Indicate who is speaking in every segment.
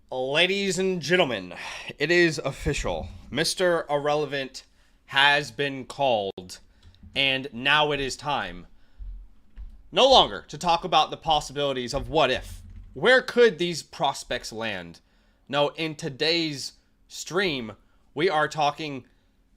Speaker 1: Ladies and gentlemen, it is official. Mr. Irrelevant has been called, and now it is time no longer to talk about the possibilities of what if. Where could these prospects land? No, in today's stream, we are talking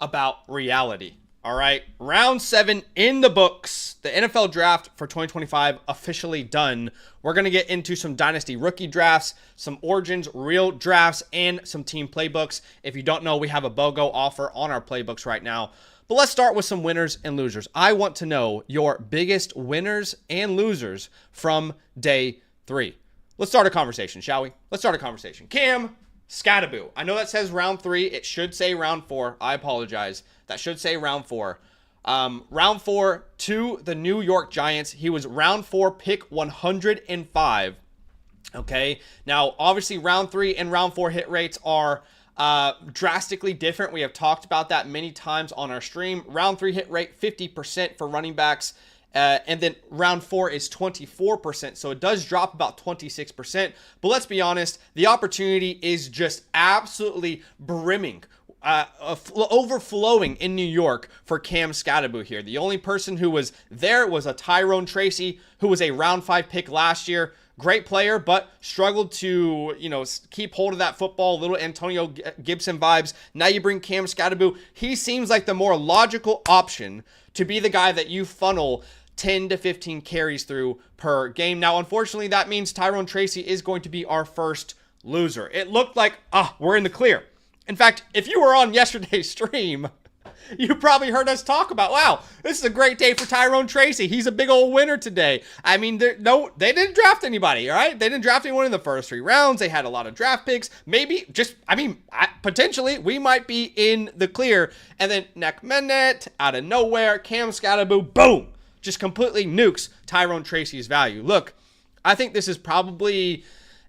Speaker 1: about reality. All right, round 7 in the books. The NFL draft for 2025 officially done. We're going to get into some Dynasty rookie drafts, some Origins real drafts, and some team playbooks. If you don't know, we have a BOGO offer on our playbooks right now. But let's start with some winners and losers. I want to know your biggest winners and losers from day 3. Let's start a conversation, shall we? Let's start a conversation. Cam Skattebo. I know that says round 3. It should say round 4. I apologize. That should say round 4. Round 4 to the New York Giants. He was round 4, pick 105. Okay. Now, obviously, round 3 and round 4 hit rates are drastically different. We have talked about that many times on our stream. Round 3 hit rate, 50% for running backs. And then round 4 is 24%. So it does drop about 26%. But let's be honest, the opportunity is just absolutely brimming, overflowing in New York for Cam Skattebo here. The only person who was there was a Tyrone Tracy, who was a round 5 pick last year. Great player, but struggled to, keep hold of that football. Little Antonio Gibson vibes. Now you bring Cam Skattebo. He seems like the more logical option to be the guy that you funnel 10 to 15 carries through per game. Now, unfortunately, that means Tyrone Tracy is going to be our first loser. It looked like, we're in the clear. In fact, if you were on yesterday's stream, you probably heard us talk about, wow, this is a great day for Tyrone Tracy. He's a big old winner today. I mean, they didn't draft anybody, all right? They didn't draft anyone in the first 3 rounds. They had a lot of draft picks. Potentially, we might be in the clear. And then Nick Menet, out of nowhere, Cam Skattebo, boom, just completely nukes Tyrone Tracy's value. Look, I think this is probably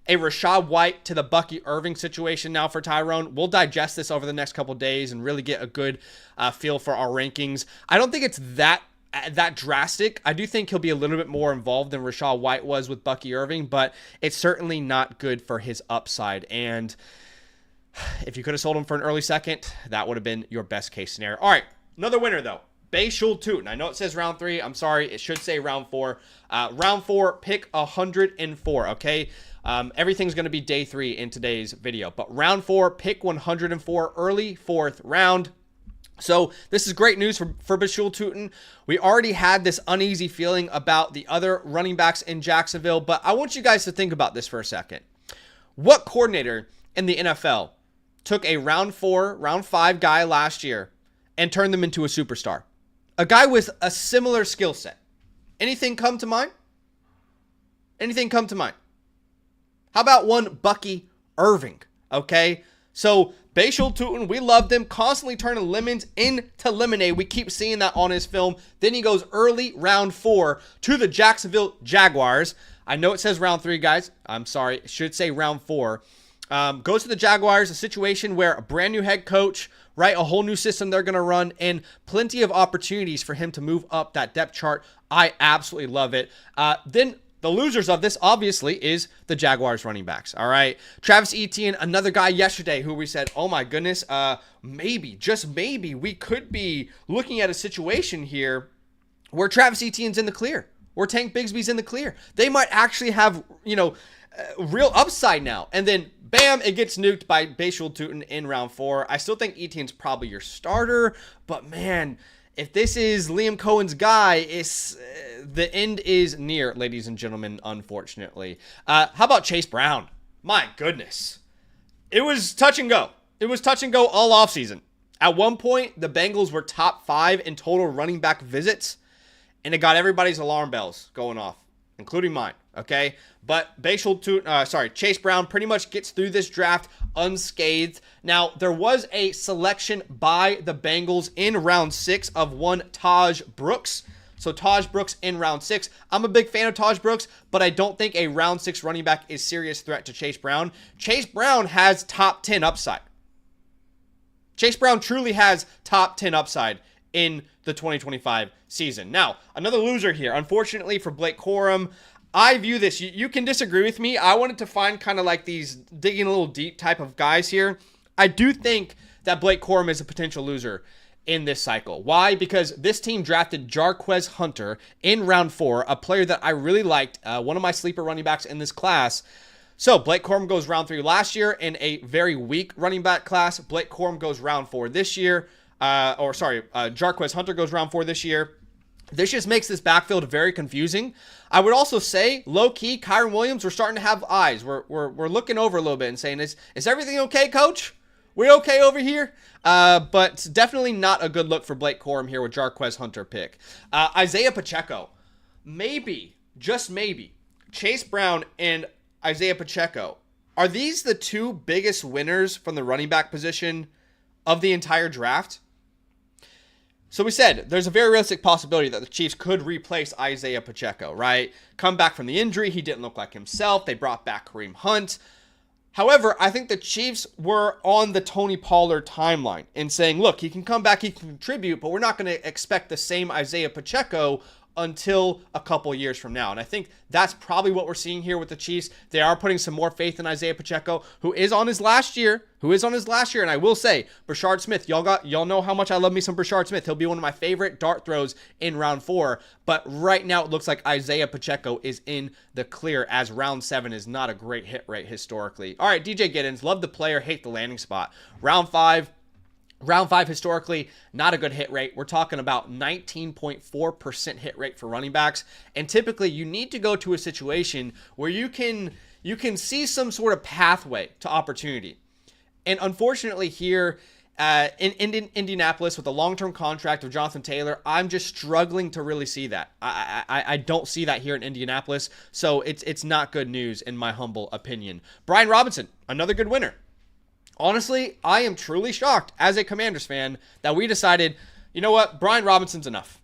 Speaker 1: a Rachaad White to the Bucky Irving situation now for Tyrone. We'll digest this over the next couple days and really get a good feel for our rankings. I don't think it's that drastic. I do think he'll be a little bit more involved than Rachaad White was with Bucky Irving, but it's certainly not good for his upside. And if you could have sold him for an early second, that would have been your best case scenario. All right, another winner though. Bayshul Tootin. I know it says round 3. I'm sorry. It should say round 4. Round 4, pick 104, okay? Everything's going to be day 3 in today's video. But round 4, pick 104, early 4th round. So this is great news for Bayshul Tootin. We already had this uneasy feeling about the other running backs in Jacksonville, but I want you guys to think about this for a second. What coordinator in the NFL took a round 4, round 5 guy last year and turned them into a superstar? A guy with a similar skill set. Anything come to mind? Anything come to mind? How about one Bucky Irving? Okay, so Bayshul Tootin, we loved him, constantly turning lemons into lemonade. We keep seeing that on his film. Then he goes early round 4 to the Jacksonville Jaguars. I know it says round 3, guys. I'm sorry, it should say round 4. Goes to the Jaguars, a situation where a brand new head coach, right? A whole new system they're going to run, and plenty of opportunities for him to move up that depth chart. I absolutely love it. Then the losers of this, obviously, is the Jaguars running backs, all right? Travis Etienne, another guy yesterday who we said, oh my goodness, maybe, just maybe, we could be looking at a situation here where Travis Etienne's in the clear, where Tank Bigsby's in the clear. They might actually have, real upside now. And then, bam, it gets nuked by Bayshul Tootin in round 4. I still think Etienne's probably your starter, but man, if this is Liam Cohen's guy, the end is near, ladies and gentlemen, unfortunately. How about Chase Brown? My goodness. It was touch and go. It was touch and go all offseason. At one point, the Bengals were top 5 in total running back visits, and it got everybody's alarm bells going off, including mine, okay? But Chase Brown pretty much gets through this draft unscathed. Now, there was a selection by the Bengals in round 6 of one Taj Brooks. So Taj Brooks in round 6. I'm a big fan of Taj Brooks, but I don't think a round 6 running back is serious threat to Chase Brown. Chase Brown has top 10 upside. Chase Brown truly has top 10 upside in the 2025 season. Now, another loser here. Unfortunately for Blake Corum, I view this, you can disagree with me. I wanted to find kind of like these digging a little deep type of guys here. I do think that Blake Corum is a potential loser in this cycle. Why? Because this team drafted Jarquez Hunter in round 4, a player that I really liked, one of my sleeper running backs in this class. So Blake Corum goes round 3 last year in a very weak running back class. Blake Corum goes round 4 this year. Jarquez Hunter goes round 4 this year. This just makes this backfield very confusing. I would also say, low-key, Kyron Williams, we're starting to have eyes. We're looking over a little bit and saying, is everything okay, coach? We okay over here? But definitely not a good look for Blake Corum here with Jarquez Hunter pick. Isaiah Pacheco. Maybe, just maybe, Chase Brown and Isaiah Pacheco. Are these the 2 biggest winners from the running back position of the entire draft? So we said there's a very realistic possibility that the Chiefs could replace Isaiah Pacheco, right? Come back from the injury. He didn't look like himself. They brought back Kareem Hunt. However, I think the Chiefs were on the Tony Pollard timeline and saying, look, he can come back, he can contribute, but we're not going to expect the same Isaiah Pacheco until a couple years from now. And I think that's probably what we're seeing here with the Chiefs. They are putting some more faith in Isaiah Pacheco, who is on his last year. And I will say, Brashard Smith, y'all know how much I love me some Brashard Smith. He'll be one of my favorite dart throws in round 4. But right now it looks like Isaiah Pacheco is in the clear, as round 7 is not a great hit rate historically. All right, DJ Giddens, love the player, hate the landing spot. Round 5, historically, not a good hit rate. We're talking about 19.4% hit rate for running backs. And typically, you need to go to a situation where you can see some sort of pathway to opportunity. And unfortunately here in Indianapolis with a long-term contract of Jonathan Taylor, I'm just struggling to really see that. I don't see that here in Indianapolis. So it's not good news in my humble opinion. Brian Robinson, another good winner. Honestly, I am truly shocked as a Commanders fan that we decided, you know what, Brian Robinson's enough.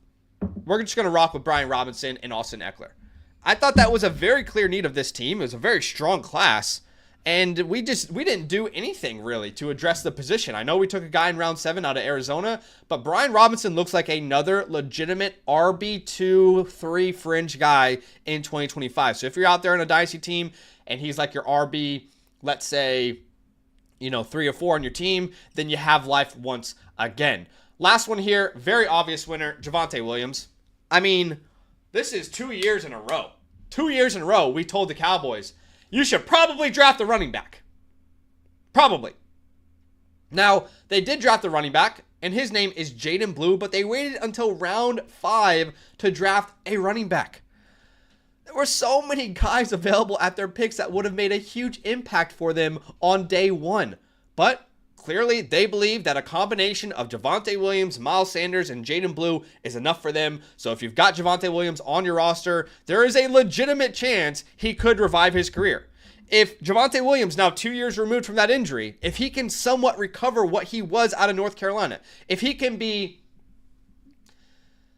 Speaker 1: We're just going to rock with Brian Robinson and Austin Eckler. I thought that was a very clear need of this team. It was a very strong class, and we didn't do anything really to address the position. I know we took a guy in round 7 out of Arizona, but Brian Robinson looks like another legitimate RB2, 3 fringe guy in 2025. So if you're out there in a Dynasty team and he's like your RB, let's say, 3 or 4 on your team, then you have life once again. Last one here, very obvious winner, Javonte Williams. I mean, this is 2 years in a row. 2 years in a row, we told the Cowboys, you should probably draft the running back. Probably. Now, they did draft the running back, and his name is Jaden Blue, but they waited until round 5 to draft a running back. There were so many guys available at their picks that would have made a huge impact for them on day 1. But clearly, they believe that a combination of Javonte Williams, Miles Sanders, and Jaden Blue is enough for them. So if you've got Javonte Williams on your roster, there is a legitimate chance he could revive his career. If Javonte Williams, now 2 years removed from that injury, if he can somewhat recover what he was out of North Carolina, if he can be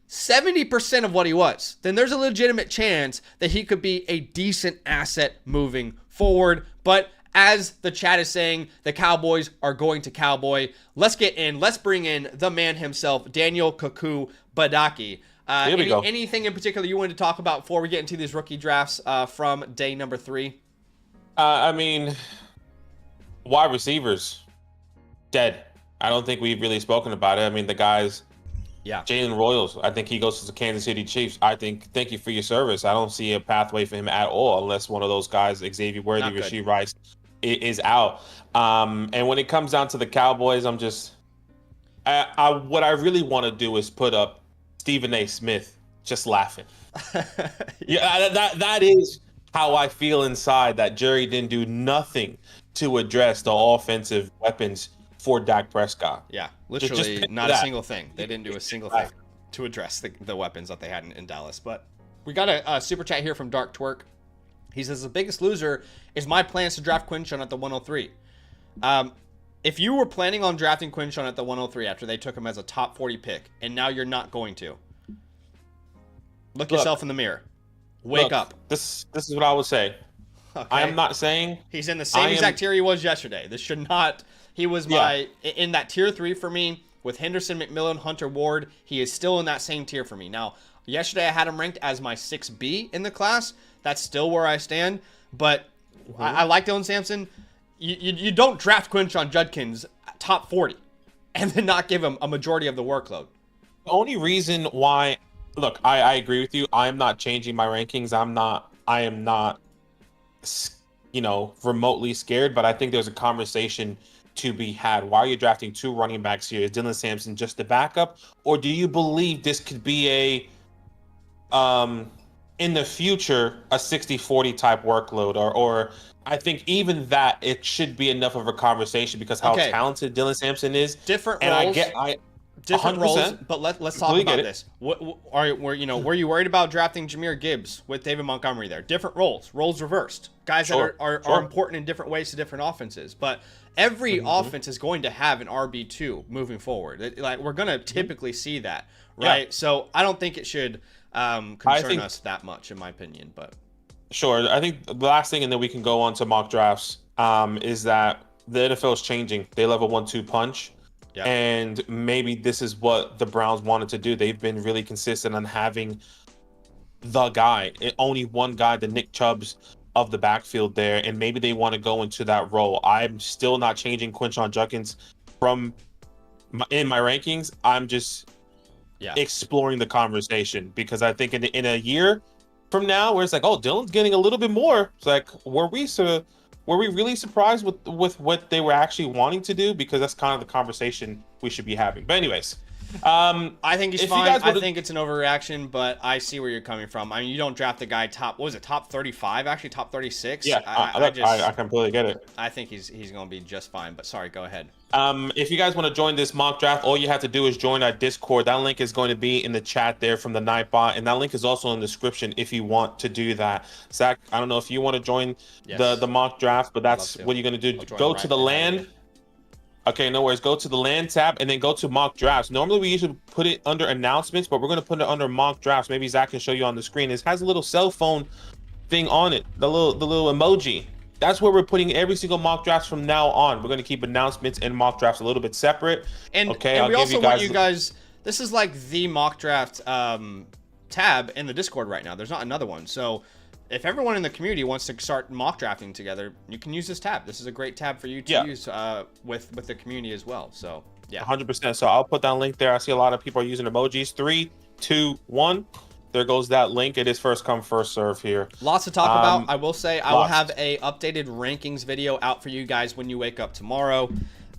Speaker 1: 70% of what he was, then there's a legitimate chance that he could be a decent asset moving forward. But as the chat is saying, the Cowboys are going to Cowboy. Let's bring in the man himself, Daniel Kuku Badaki. Anything in particular you wanted to talk about before we get into these rookie drafts from day number 3?
Speaker 2: Wide receivers, dead. I don't think we've really spoken about it. I mean, the guys... Yeah, Jalen Royals, I think he goes to the Kansas City Chiefs. I think, thank you for your service. I don't see a pathway for him at all unless one of those guys, Xavier Worthy, Rashee Rice, is out. And when it comes down to the Cowboys, I'm just, what I really want to do is put up Stephen A. Smith just laughing. Yeah, that is how I feel inside, that Jerry didn't do nothing to address the offensive weapons for Dak Prescott.
Speaker 1: Yeah, literally not a single thing. They didn't do a single thing to address the weapons that they had in Dallas. But we got a super chat here from Dark Twerk. He says, the biggest loser is my plans to draft Quinshon at the 103. If you were planning on drafting Quinshon at the 103 after they took him as a top 40 pick, and now you're not going to, look yourself in the mirror. Wake up.
Speaker 2: This is what I would say. Okay. I am not saying...
Speaker 1: He's in the same exact tier he was yesterday. This should not... He was in that tier 3 for me with Henderson, McMillan, Hunter, Ward. He is still in that same tier for me. Now, yesterday I had him ranked as my 6B in the class. That's still where I stand. But I like Dylan Sampson. You don't draft Quinshon Judkins top 40 and then not give him a majority of the workload.
Speaker 2: The only reason why, look, I agree with you. I'm not changing my rankings. I am not, remotely scared, but I think there's a conversation to be had. Why are you drafting 2 running backs here? Is Dylan Sampson just the backup? Or do you believe this could be in the future, a 60-40 type workload? Or I think even that, it should be enough of a conversation because how talented Dylan Sampson is.
Speaker 1: Different roles. Different 100%. Roles, but let's talk about this. Were you worried about drafting Jahmyr Gibbs with David Montgomery there? Different roles reversed. Guys that are important in different ways to different offenses. But every offense is going to have an RB2 moving forward. We're going to typically see that, right? Yeah. So I don't think it should concern us that much, in my opinion. But
Speaker 2: sure, I think the last thing, and then we can go on to mock drafts, is that the NFL is changing. They love a 1-2 punch. Yep. And maybe this is what the Browns wanted to do. They've been really consistent on having the guy, only one guy, the Nick Chubbs of the backfield there, and maybe they want to go into that role. I'm still not changing Quinshon Judkins in my rankings. I'm just exploring the conversation because I think in a year from now, where it's like, oh, Dylan's getting a little bit more. It's like, were we really surprised with what they were actually wanting to do? Because that's kind of the conversation we should be having. But anyways,
Speaker 1: I think he's fine. I think it's an overreaction, but I see where you're coming from. I mean, you don't draft the guy top 35, actually top 36.
Speaker 2: Yeah, I completely get it.
Speaker 1: I think he's going to be just fine. But sorry, go ahead.
Speaker 2: If you guys want to join this mock draft, all you have to do is join our Discord. That link is going to be in the chat there from the Nightbot, and that link is also in the description if you want to do that. Zach, I don't know if you want to join the mock draft, but that's what you're going to do. Go to the land. Okay, no worries. Go to the land tab and then go to mock drafts. Normally we usually put it under announcements, but we're going to put it under mock drafts. Maybe Zach can show you on the screen. It has a little cell phone thing on it, the little emoji. That's where we're putting every single mock drafts from now on. We're going to keep announcements and mock drafts a little bit separate.
Speaker 1: And we also want you guys, this is like the mock draft tab in the Discord right now. There's not another one. So if everyone in the community wants to start mock drafting together, you can use this tab. This is a great tab for you to use with the community as well. So yeah,
Speaker 2: 100%. So I'll put that link there. I see a lot of people are using emojis. 3, 2, 1. There goes that link. It is first come, first serve here.
Speaker 1: Lots to talk about. I will say I will have a updated rankings video out for you guys when you wake up tomorrow.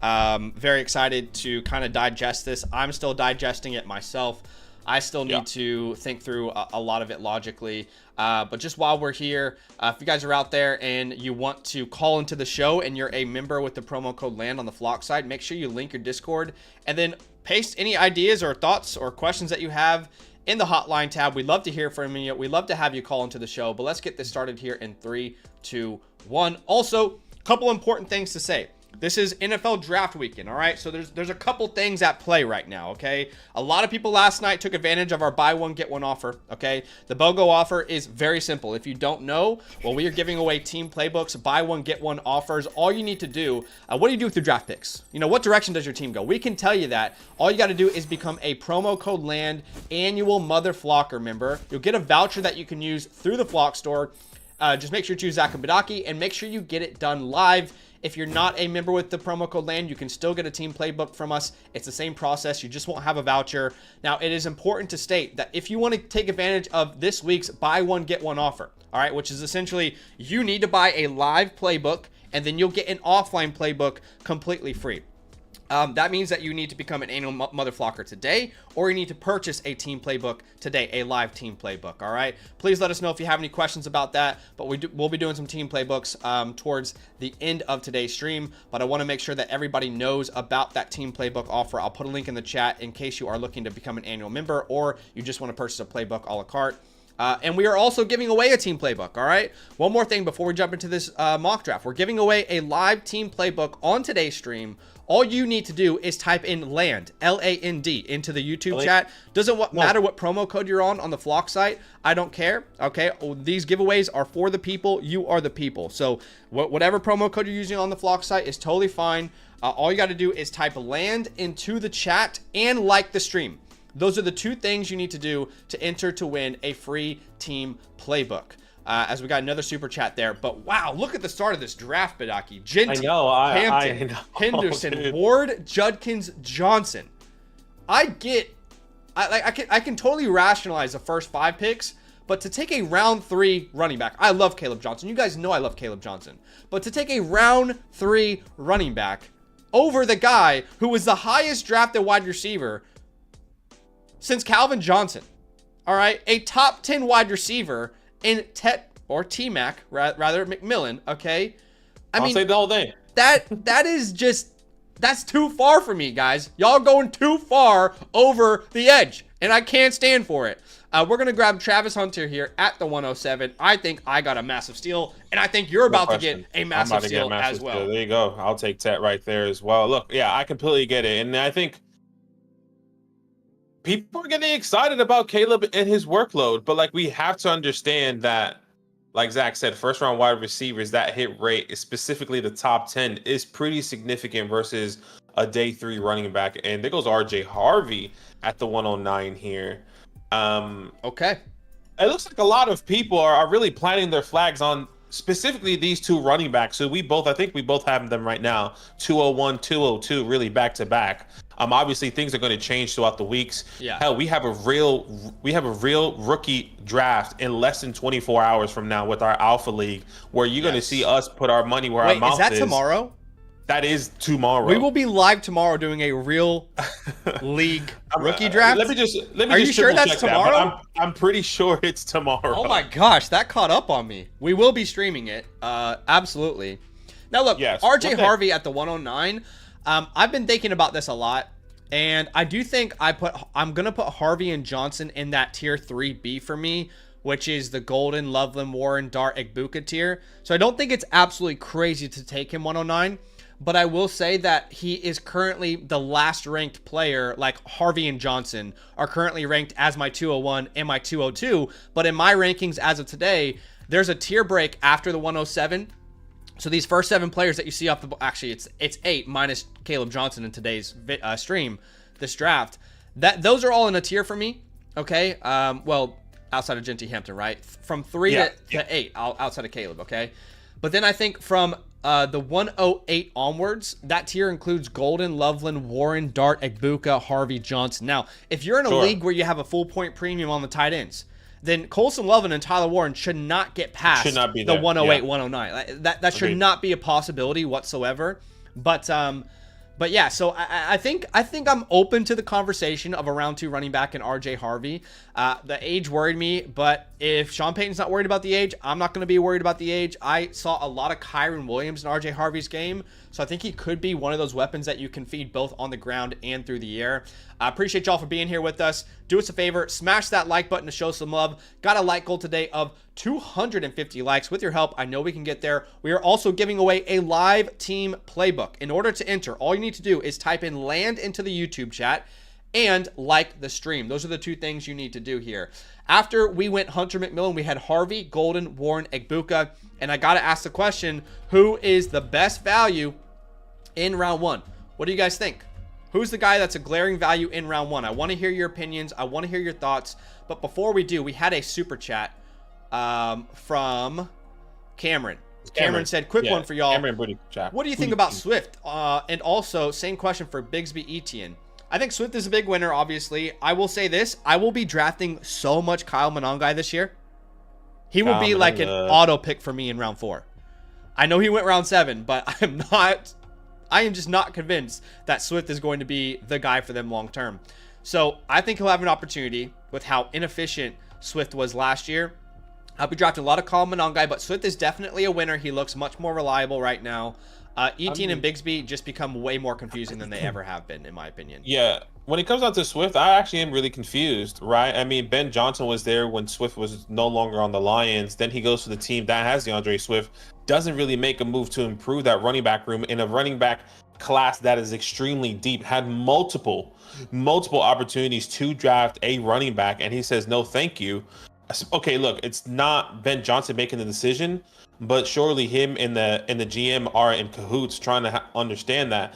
Speaker 1: Very excited to kind of digest this. I'm still digesting it myself. I still need to think through a lot of it logically. But just while we're here, if you guys are out there and you want to call into the show and you're a member with the promo code LAND on the Flock side, make sure you link your Discord and then paste any ideas or thoughts or questions that you have in the hotline tab. We'd love to hear from you. We'd love to have you call into the show, but let's get this started here in 3, 2, 1. Also, a couple important things to say. This is NFL draft weekend, all right? So there's a couple things at play right now, okay? A lot of people last night took advantage of our buy one, get one offer, okay? The BOGO offer is very simple. If you don't know, well, we are giving away team playbooks, buy one, get one offers. All you need to do, what do you do with your draft picks? You know, what direction does your team go? We can tell you that. All you got to do is become a promo code LAND annual Mother Flocker member. You'll get a voucher that you can use through the Flock store. Just make sure you choose Zach and Badaki and make sure you get it done live. If you're not a member with the promo code LAND, you can still get a team playbook from us. It's the same process. You just won't have a voucher. Now, it is important to state that if you want to take advantage of this week's buy one, get one offer, all right, which is essentially you need to buy a live playbook and then you'll get an offline playbook completely free. That means that you need to become an annual Mother Flocker today, or you need to purchase a team playbook today, a live team playbook, all right? Please let us know if you have any questions about that, but we'll be doing some team playbooks towards the end of today's stream, but I want to make sure that everybody knows about that team playbook offer. I'll put a link in the chat in case you are looking to become an annual member or you just want to purchase a playbook a la carte. And we are also giving away a team playbook, all right? One more thing before we jump into this mock draft. We're giving away a live team playbook on today's stream. All you need to do is type in LAND, L-A-N-D, into the YouTube chat. Doesn't matter what promo code you're on the Flock site. I don't care, okay? These giveaways are for the people. You are the people. So whatever promo code you're using on the Flock site is totally fine. All you got to do is type LAND into the chat and like the stream. Those are the two things you need to do to enter to win a free team playbook. as we got another super chat there. But wow, look at the start of this draft, Badaki. Ginty,
Speaker 2: I
Speaker 1: Hampton,
Speaker 2: know,
Speaker 1: Henderson,
Speaker 2: dude.
Speaker 1: Ward, Judkins, Johnson. I can totally rationalize the first 5 picks, but to take a round 3 running back, I love Caleb Johnson. You guys know I love Caleb Johnson. But to take a round 3 running back over the guy who was the highest drafted wide receiver since Calvin Johnson, all right, a top 10 wide receiver in T-Mac, rather, McMillan, okay?
Speaker 2: I'll say the whole thing.
Speaker 1: That is just, that's too far for me, guys. Y'all going too far over the edge, and I can't stand for it. We're going to grab Travis Hunter here at the 107. I think I got a massive steal, and I think you're about to get a massive steal as well.
Speaker 2: There you go. I'll take Tet right there as well. Look, yeah, I completely get it. And I think people are getting excited about Caleb and his workload, but like we have to understand that, like Zach said, first round wide receivers, that hit rate, specifically the top 10, is pretty significant versus a day 3 running back. And there goes RJ Harvey at the 109 here.
Speaker 1: Okay.
Speaker 2: It looks like a lot of people are really planting their flags on specifically these 2 running backs. So I think we both have them right now, 201, 202, really back to back. Obviously things are going to change throughout the weeks.
Speaker 1: Yeah.
Speaker 2: Hell, we have a real rookie draft in less than 24 hours from now with our Alpha League, where you're going to see us put our money where our mouth is.
Speaker 1: Is that tomorrow?
Speaker 2: That is tomorrow.
Speaker 1: We will be live tomorrow doing a real league rookie draft.
Speaker 2: Let me just
Speaker 1: Are you sure that's tomorrow?
Speaker 2: I'm pretty sure it's tomorrow.
Speaker 1: Oh my gosh, that caught up on me. We will be streaming it. Absolutely. Now look,
Speaker 2: yes,
Speaker 1: RJ Harvey at the 109. I've been thinking about this a lot, and I do think I'm gonna put Harvey and Johnson in that tier 3B for me, which is the Golden, Loveland, Warren, Dart, Egbuka tier. So I don't think it's absolutely crazy to take him 109. But I will say that he is currently the last ranked player. Like Harvey and Johnson are currently ranked as my 201 and my 202. But in my rankings as of today, there's a tier break after the 107. So these first 7 players that you see off the, actually it's 8 minus Caleb Johnson in today's stream, this draft. Those are all in a tier for me. Okay. Well, outside of Ginty Hampton, right? From 3 to 8 outside of Caleb. Okay. But then I think from the 108 onwards, that tier includes Golden, Loveland, Warren, Dart, Egbuka, Harvey, Johnson. Now, if you're in a league where you have a full point premium on the tight ends, then Colson Loveland and Tyler Warren should not get past the 108, 109. That should not be a possibility whatsoever. But yeah, so I think I'm open to the conversation of a round 2 running back in RJ Harvey. The age worried me, but if Sean Payton's not worried about the age, I'm not going to be worried about the age. I saw a lot of Kyron Williams in RJ Harvey's game, so I think he could be one of those weapons that you can feed both on the ground and through the air. I appreciate y'all for being here with us. Do us a favor, smash that like button to show some love. Got a like goal today of 250 likes. With your help, I know we can get there. We are also giving away a live team playbook. In order to enter, all you need to do is type in land into the YouTube chat and like the stream. Those are the 2 things you need to do here. After we went Hunter McMillan, we had Harvey, Golden, Warren, Egbuka, and I got to ask the question, who is the best value in round 1? What do you guys think? Who's the guy that's a glaring value in round 1? I want to hear your opinions. I want to hear your thoughts. But before we do, we had a super chat from Cameron. Cameron said, quick one for y'all. What do you think about Swift? And also, same question for Bigsby Etienne. I think Swift is a big winner, obviously. I will say this. I will be drafting so much Kyle Monangai this year. He will be like an auto pick for me in round 4. I know he went round 7, but I am just not convinced that Swift is going to be the guy for them long term. So I think he'll have an opportunity with how inefficient Swift was last year. I'll be drafting a lot of Kyle Monangai, but Swift is definitely a winner. He looks much more reliable right now. Etienne and Bigsby just become way more confusing than they ever have been, in my opinion.
Speaker 2: Yeah, when it comes down to Swift, I actually am really confused, right? I mean, Ben Johnson was there when Swift was no longer on the Lions. Then he goes to the team that has DeAndre Swift, doesn't really make a move to improve that running back room in a running back class that is extremely deep, had multiple opportunities to draft a running back, and he says, no, thank you. Okay, look, it's not Ben Johnson making the decision, but surely him and the GM are in cahoots trying to understand that.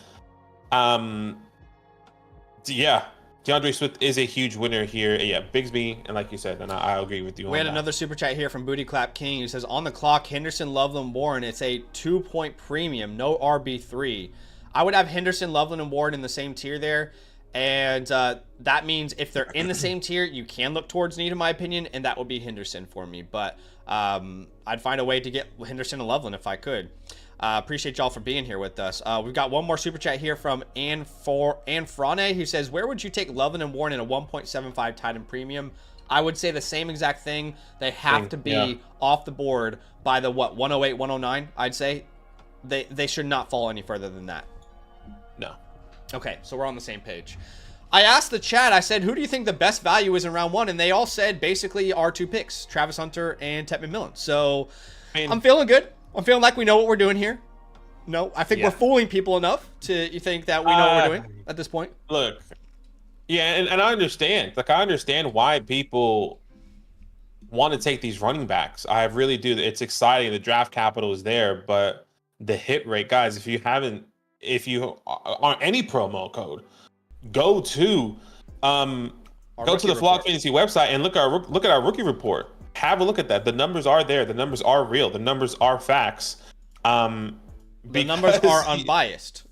Speaker 2: Yeah, DeAndre Swift is a huge winner here. Yeah, Bigsby, and like you said, and I agree with you on that.
Speaker 1: We had another super chat here from Booty Clap King who says, on the clock, Henderson, Loveland, Warren. It's a 2-point premium, no RB3. I would have Henderson, Loveland, and Warren in the same tier there. And that means if they're in the same tier, you can look towards need, in my opinion, and that would be Henderson for me. But I'd find a way to get Henderson and Loveland if I could. Appreciate y'all for being here with us. We've got one more super chat here from Anne Frane, who says, where would you take Loveland and Warren in a 1.75 tight end premium? I would say the same exact thing. They have to be off the board by the, 108, 109, I'd say. They should not fall any further than that.
Speaker 2: No.
Speaker 1: Okay, so we're on the same page. I asked the chat, I said, who do you think the best value is in round 1? And they all said basically our 2 picks, Travis Hunter and Ted McMillan. So I'm feeling good. I'm feeling like we know what we're doing here. No, I think we're fooling people enough to think that we know what we're doing at this point.
Speaker 2: Look, and I understand. Like, I understand why people want to take these running backs. I really do. It's exciting. The draft capital is there, but the hit rate, guys, if you aren't any promo code, go to the Flog Fantasy website and look at our rookie report. Have a look at that. The numbers are there. The numbers are real. The numbers are facts.
Speaker 1: The numbers are unbiased.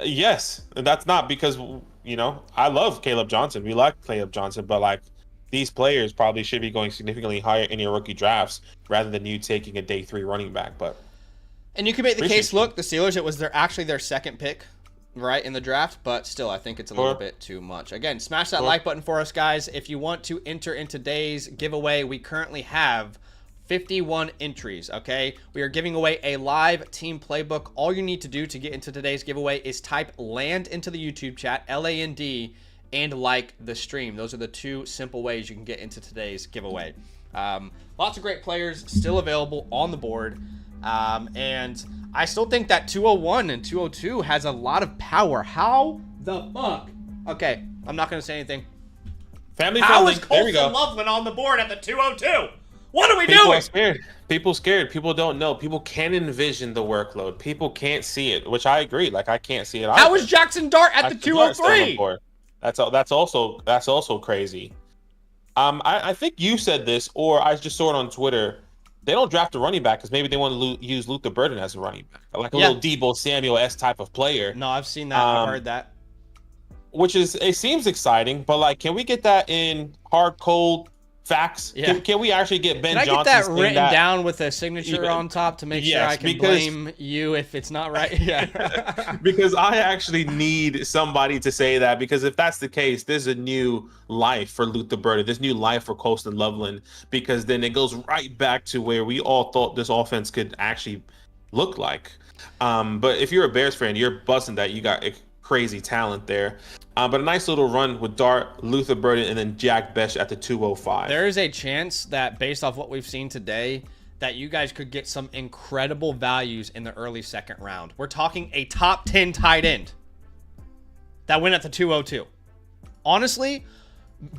Speaker 2: Yes, and that's not because I love Caleb Johnson. We like Caleb Johnson, but like these players probably should be going significantly higher in your rookie drafts rather than you taking a day 3 running back.
Speaker 1: And you can make the case. Look, the Steelers, it was actually their second pick, right, in the draft, but still, I think it's a little bit too much. Again, smash that like button for us, guys. If you want to enter in today's giveaway, we currently have 51 entries, okay? We are giving away a live team playbook. All you need to do to get into today's giveaway is type LAND into the YouTube chat, LAND, and like the stream. Those are the 2 simple ways you can get into today's giveaway. Lots of great players still available on the board. And I still think that 201 and 202 has a lot of power. How the fuck? Okay, I'm not going to say anything.
Speaker 2: Family
Speaker 1: How
Speaker 2: friendly.
Speaker 1: is Colson Loveland on the board at the 202? What are we
Speaker 2: People
Speaker 1: doing?
Speaker 2: are scared. People scared. People don't know. People can't envision the workload. People can't see it, which I agree. Like, I can't see it either.
Speaker 1: How is Jackson Dart at the 203?
Speaker 2: That's also crazy. I think you said this, or I just saw it on Twitter. They don't draft a running back because maybe they want to use Luther Burden as a running back, like a little Deebo Samuel-esque type of player.
Speaker 1: No, I've seen that. I've heard that.
Speaker 2: It seems exciting, but like, can we get that in hard, cold facts?
Speaker 1: Yeah.
Speaker 2: Can we actually get Ben Johnson?
Speaker 1: Can I get that written down with a signature on top to make sure I can blame you if it's not right? Yeah.
Speaker 2: Because I actually need somebody to say that, because if that's the case, there's a new life for Luther Burden. There's new life for Colston Loveland, because then it goes right back to where we all thought this offense could actually look like. But if you're a Bears fan, you're buzzing that you got crazy talent there. But a nice little run with Dart, Luther Burden, and then Jack Bech at the 205.
Speaker 1: There is a chance that, based off what we've seen today, that you guys could get some incredible values in the early second round. We're talking a top 10 tight end that went at the 202. Honestly,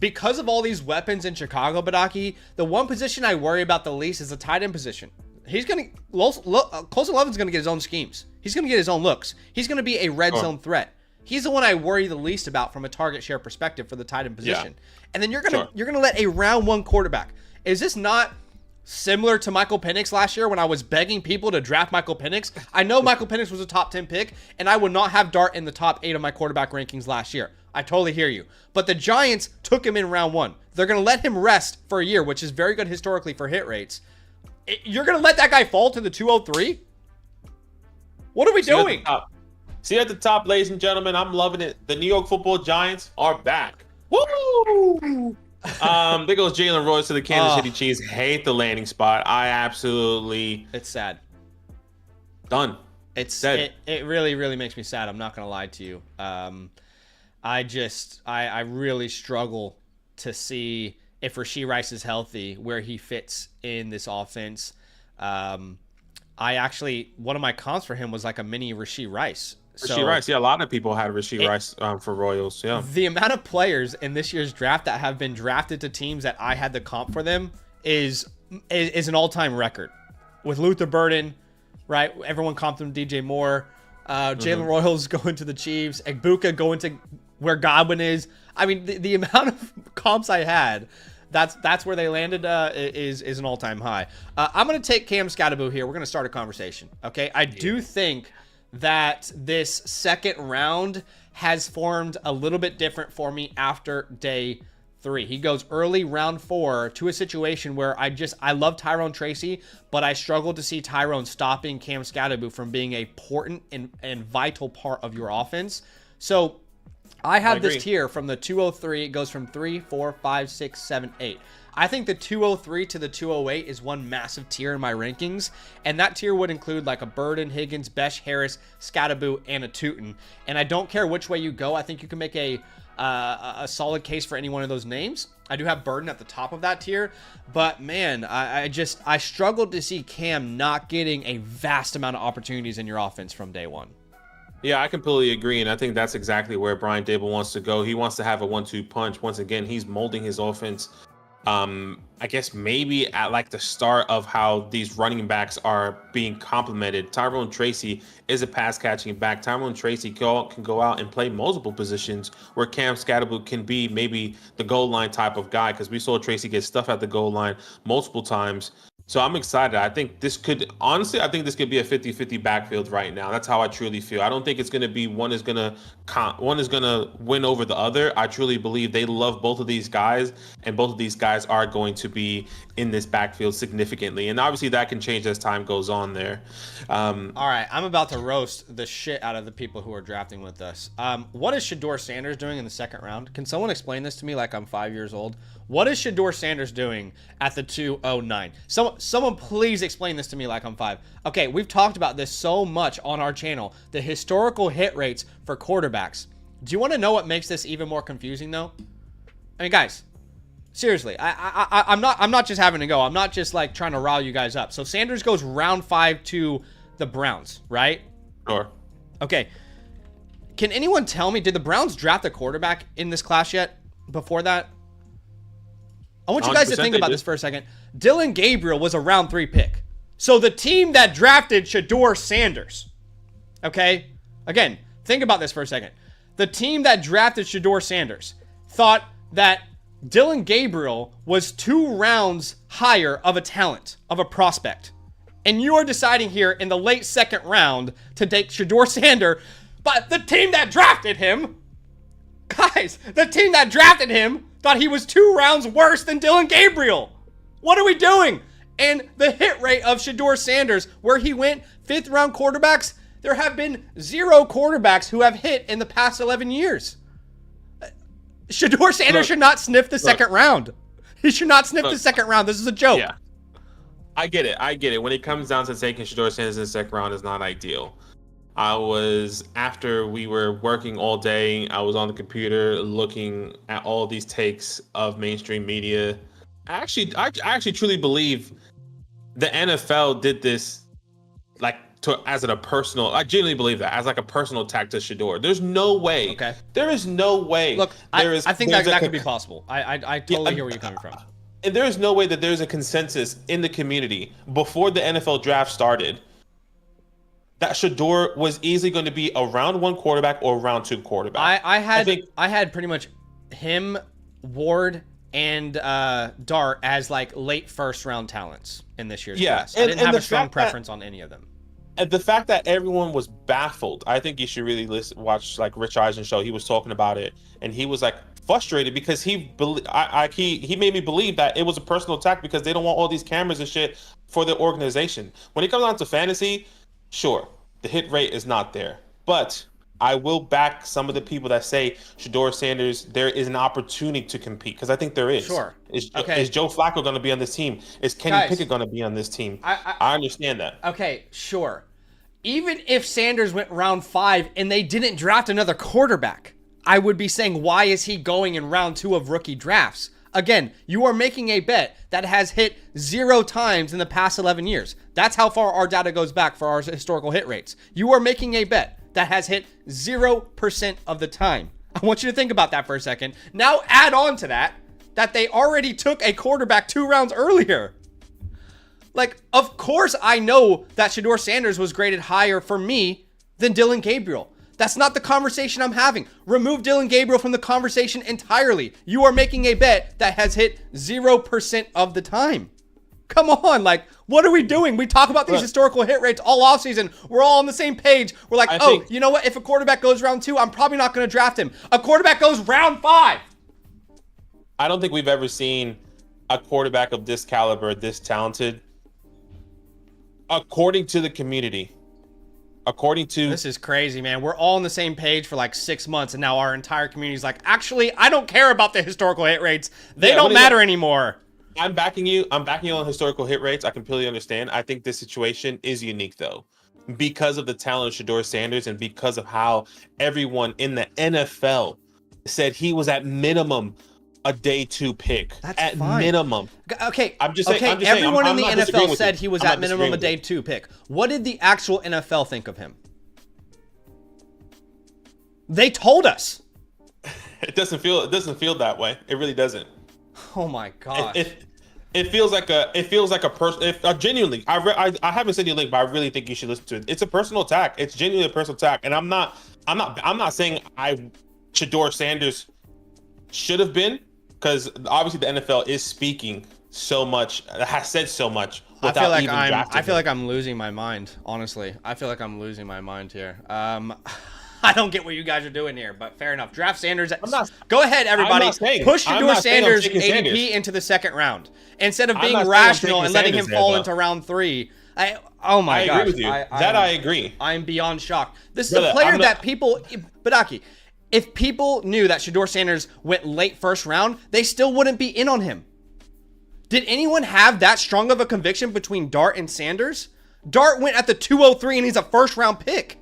Speaker 1: because of all these weapons in Chicago, Badaki, the one position I worry about the least is the tight end position. Colson Loveland's going to get his own schemes. He's going to get his own looks. He's going to be a red zone threat. He's the one I worry the least about from a target share perspective for the tight end position. Yeah. And then you're gonna let a round 1 quarterback. Is this not similar to Michael Penix last year when I was begging people to draft Michael Penix? I know Michael Penix was a top 10 pick, and I would not have Dart in the top 8 of my quarterback rankings last year. I totally hear you. But the Giants took him in round 1. They're gonna let him rest for a year, which is very good historically for hit rates. You're gonna let that guy fall to the 203? What are we doing?
Speaker 2: See at the top, ladies and gentlemen, I'm loving it. The New York Football Giants are back. Woo! There goes Jalen Royce to the Kansas City Chiefs. Hate the landing spot.
Speaker 1: It's sad.
Speaker 2: Done.
Speaker 1: It's dead. It really, really makes me sad. I'm not gonna lie to you. I really struggle to see if Rashee Rice is healthy, where he fits in this offense. One of my comps for him was like a mini Rashee Rice.
Speaker 2: Rashee Rice, yeah, a lot of people had Rashee Rice for Royals, yeah.
Speaker 1: The amount of players in this year's draft that have been drafted to teams that I had the comp for them is an all-time record. With Luther Burden, right? Everyone comped him DJ Moore. Jalen Royals going to the Chiefs. Egbuka going to where Godwin is. I mean, the amount of comps I had, that's where they landed is an all-time high. I'm going to take Cam Scatterboo here. We're going to start a conversation, okay? I do think that this second round has formed a little bit different for me after day 3. He goes early round 4 to a situation where I love Tyrone Tracy, but I struggle to see Tyrone stopping Cam Scatterboo from being a important and vital part of your offense. So I have this tier from the 203. It goes from 3, 4, 5, 6, 7, 8. I think the 203 to the 208 is one massive tier in my rankings, and that tier would include like a Burden, Higgins, Besh, Harris, Scatterboo, and a Tootin. And I don't care which way you go. I think you can make a solid case for any one of those names. I do have Burden at the top of that tier, but man, I struggled to see Cam not getting a vast amount of opportunities in your offense from day 1.
Speaker 2: Yeah, I completely agree, and I think that's exactly where Brian Dable wants to go. He wants to have a 1-2 punch. Once again, he's molding his offense. I guess maybe at like the start of how these running backs are being complemented. Tyrone Tracy is a pass catching back. Tyrone Tracy can go out and play multiple positions where Cam Scatterboo can be maybe the goal line type of guy, because we saw Tracy get stuff at the goal line multiple times. So I'm excited. I think this could be a 50-50 backfield right now. That's how I truly feel. I don't think it's going to be one is going to win over the other. I truly believe they love both of these guys, and both of these guys are going to be in this backfield significantly. And obviously that can change as time goes on there.
Speaker 1: All right, I'm about to roast the shit out of the people who are drafting with us. What is Shedeur Sanders doing in the second round? Can someone explain this to me like I'm 5 years old? What is Shedeur Sanders doing at the 209? Someone please explain this to me like I'm 5. Okay, we've talked about this so much on our channel, the historical hit rates for quarterbacks. Do you want to know what makes this even more confusing though? I mean, guys, seriously, I'm not just having to go. I'm not just like trying to rile you guys up. So Sanders goes round 5 to the Browns, right?
Speaker 2: Sure.
Speaker 1: Okay. Can anyone tell me, did the Browns draft a quarterback in this class yet before that? I want you guys to think about this for a second. Dylan Gabriel was a round 3 pick. So the team that drafted Shedeur Sanders, okay? Again, think about this for a second. The team that drafted Shedeur Sanders thought that Dylan Gabriel was 2 rounds higher of a talent, of a prospect. And you are deciding here in the late second round to take Shedeur Sanders, but the team that drafted him, guys, the team that drafted him thought he was 2 rounds worse than Dylan Gabriel. What are we doing? And the hit rate of Shedeur Sanders, where he went 5th round quarterbacks, there have been 0 quarterbacks who have hit in the past 11 years. Shedeur Sanders should not sniff the second round. He should not sniff the second round. This is a joke.
Speaker 2: Yeah, I get it. When it comes down to taking Shedeur Sanders in the second round, is not ideal. After we were working all day, I was on the computer looking at all these takes of mainstream media. I actually truly believe the NFL did this as a personal. I genuinely believe that as like a personal attack to Shedeur. There's no way.
Speaker 1: Okay.
Speaker 2: There is no way.
Speaker 1: Look, I think that could be possible. I totally hear where you're coming from.
Speaker 2: And there is no way that there's a consensus in the community before the NFL draft started that Shedeur was easily going to be a round 1 quarterback or a round 2 quarterback.
Speaker 1: I had pretty much him, Ward, and Dart as like late first round talents in this year's class. I didn't have a strong preference on any of them.
Speaker 2: And the fact that everyone was baffled, I think you should really watch like Rich Eisen's show. He was talking about it, and he was like frustrated because he made me believe that it was a personal attack because they don't want all these cameras and shit for their organization. When it comes down to fantasy, sure, the hit rate is not there, but I will back some of the people that say Shedeur Sanders, there is an opportunity to compete, because I think there is.
Speaker 1: Sure.
Speaker 2: Is Joe Flacco going to be on this team? Is Kenny Pickett going to be on this team? I understand that.
Speaker 1: Okay, sure. Even if Sanders went round 5 and they didn't draft another quarterback, I would be saying, why is he going in round 2 of rookie drafts? Again, you are making a bet that has hit 0 times in the past 11 years. That's how far our data goes back for our historical hit rates. You are making a bet that has hit 0% of the time. I want you to think about that for a second. Now add on to that they already took a quarterback 2 rounds earlier. Like, of course I know that Shedeur Sanders was graded higher for me than Dylan Gabriel. That's not the conversation I'm having. Remove Dylan Gabriel from the conversation entirely. You are making a bet that has hit 0% of the time. Come on, like, what are we doing? We talk about these historical hit rates all offseason. We're all on the same page. We're like, you know what? If a quarterback goes round 2, I'm probably not going to draft him. A quarterback goes round 5.
Speaker 2: I don't think we've ever seen a quarterback of this caliber, this talented, according to the community.
Speaker 1: This is crazy, man. We're all on the same page for like 6 months, and now our entire community is like, actually, I don't care about the historical hit rates. They don't matter anymore.
Speaker 2: I'm backing you. I'm backing you on historical hit rates. I completely understand. I think this situation is unique, though, because of the talent of Shedeur Sanders and because of how everyone in the NFL said he was at minimum a day 2 pick.
Speaker 1: That's
Speaker 2: at
Speaker 1: fine.
Speaker 2: Minimum.
Speaker 1: Okay.
Speaker 2: I'm just saying.
Speaker 1: Everyone
Speaker 2: I'm
Speaker 1: in the
Speaker 2: not
Speaker 1: NFL said he was at minimum a day 2 pick. What did the actual NFL think of him? They told us.
Speaker 2: It doesn't feel that way. It really doesn't.
Speaker 1: Oh my god.
Speaker 2: It feels like a person. If genuinely, I haven't sent you a link, but I really think you should listen to it. It's a personal attack. It's genuinely a personal attack, and I'm not saying Shedeur Sanders should have been, because obviously the NFL is speaking so much, has said so much.
Speaker 1: I feel like I'm losing my mind. Honestly, I feel like I'm losing my mind here. I don't get what you guys are doing here, but fair enough. Draft Sanders. Go ahead, everybody. Push Shedeur Sanders ADP into the second round instead of being rational and letting him fall into round 3. Oh my gosh.
Speaker 2: I agree with you. I agree.
Speaker 1: I'm beyond shocked. This is a player that people, Badaki, if people knew that Shedeur Sanders went late first round, they still wouldn't be in on him. Did anyone have that strong of a conviction between Dart and Sanders? Dart went at the 203 and he's a first round pick.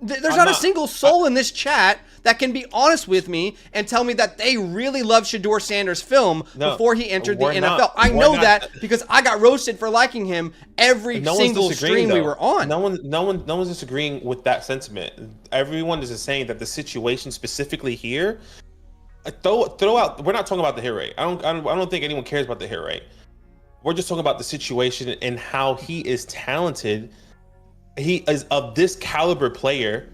Speaker 1: There's not a single soul in this chat that can be honest with me and tell me that they really love Shedeur Sanders' film before he entered the NFL. I know that because I got roasted for liking him every single stream we were on.
Speaker 2: No one's disagreeing with that sentiment. Everyone is just saying that the situation specifically here, throw out. We're not talking about the hit rate. I don't think anyone cares about the hit rate. We're just talking about the situation and how he is talented. He is of this caliber player,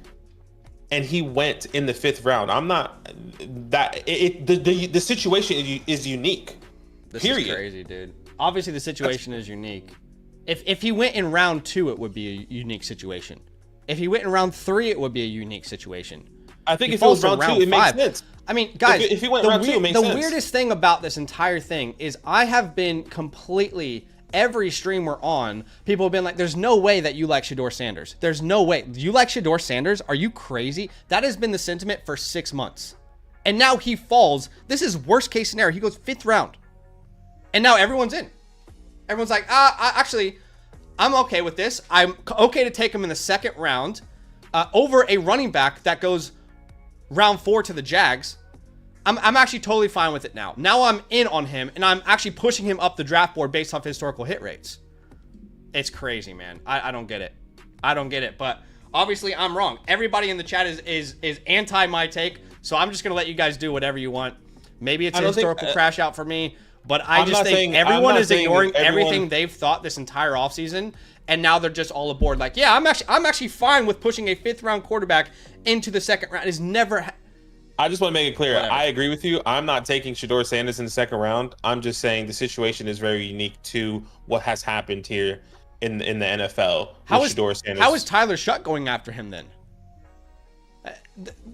Speaker 2: and he went in the 5th round. I'm not that the situation is unique.
Speaker 1: This is crazy, dude. Obviously, the situation is unique. If he went in round 2, it would be a unique situation. If he went in round 3, it would be a unique situation.
Speaker 2: I think if it was round 2, it makes sense.
Speaker 1: I mean, guys,
Speaker 2: if he went round 2, it makes sense.
Speaker 1: The weirdest thing about this entire thing is I have been completely. Every stream we're on, people have been like, there's no way that you like Shedeur Sanders. There's no way. You like Shedeur Sanders? Are you crazy? That has been the sentiment for 6 months. And now he falls. This is worst case scenario. He goes 5th round. And now everyone's in. Everyone's like, actually, I'm okay with this. I'm okay to take him in the 2nd round over a running back that goes round 4 to the Jags. I'm actually totally fine with it now. Now I'm in on him, and I'm actually pushing him up the draft board based off historical hit rates. It's crazy, man. I don't get it. I don't get it. But obviously, I'm wrong. Everybody in the chat is anti my take, so I'm just going to let you guys do whatever you want. Maybe it's a historical crash out for me, but I just think everyone is ignoring everything they've thought this entire offseason, and now they're just all aboard. Like, yeah, I'm actually fine with pushing a 5th round quarterback into the 2nd round. It's never...
Speaker 2: I just want to make it clear. Whatever. I agree with you. I'm not taking Shedeur Sanders in the 2nd round. I'm just saying the situation is very unique to what has happened here in the NFL.
Speaker 1: How is Tyler Shutt going after him then?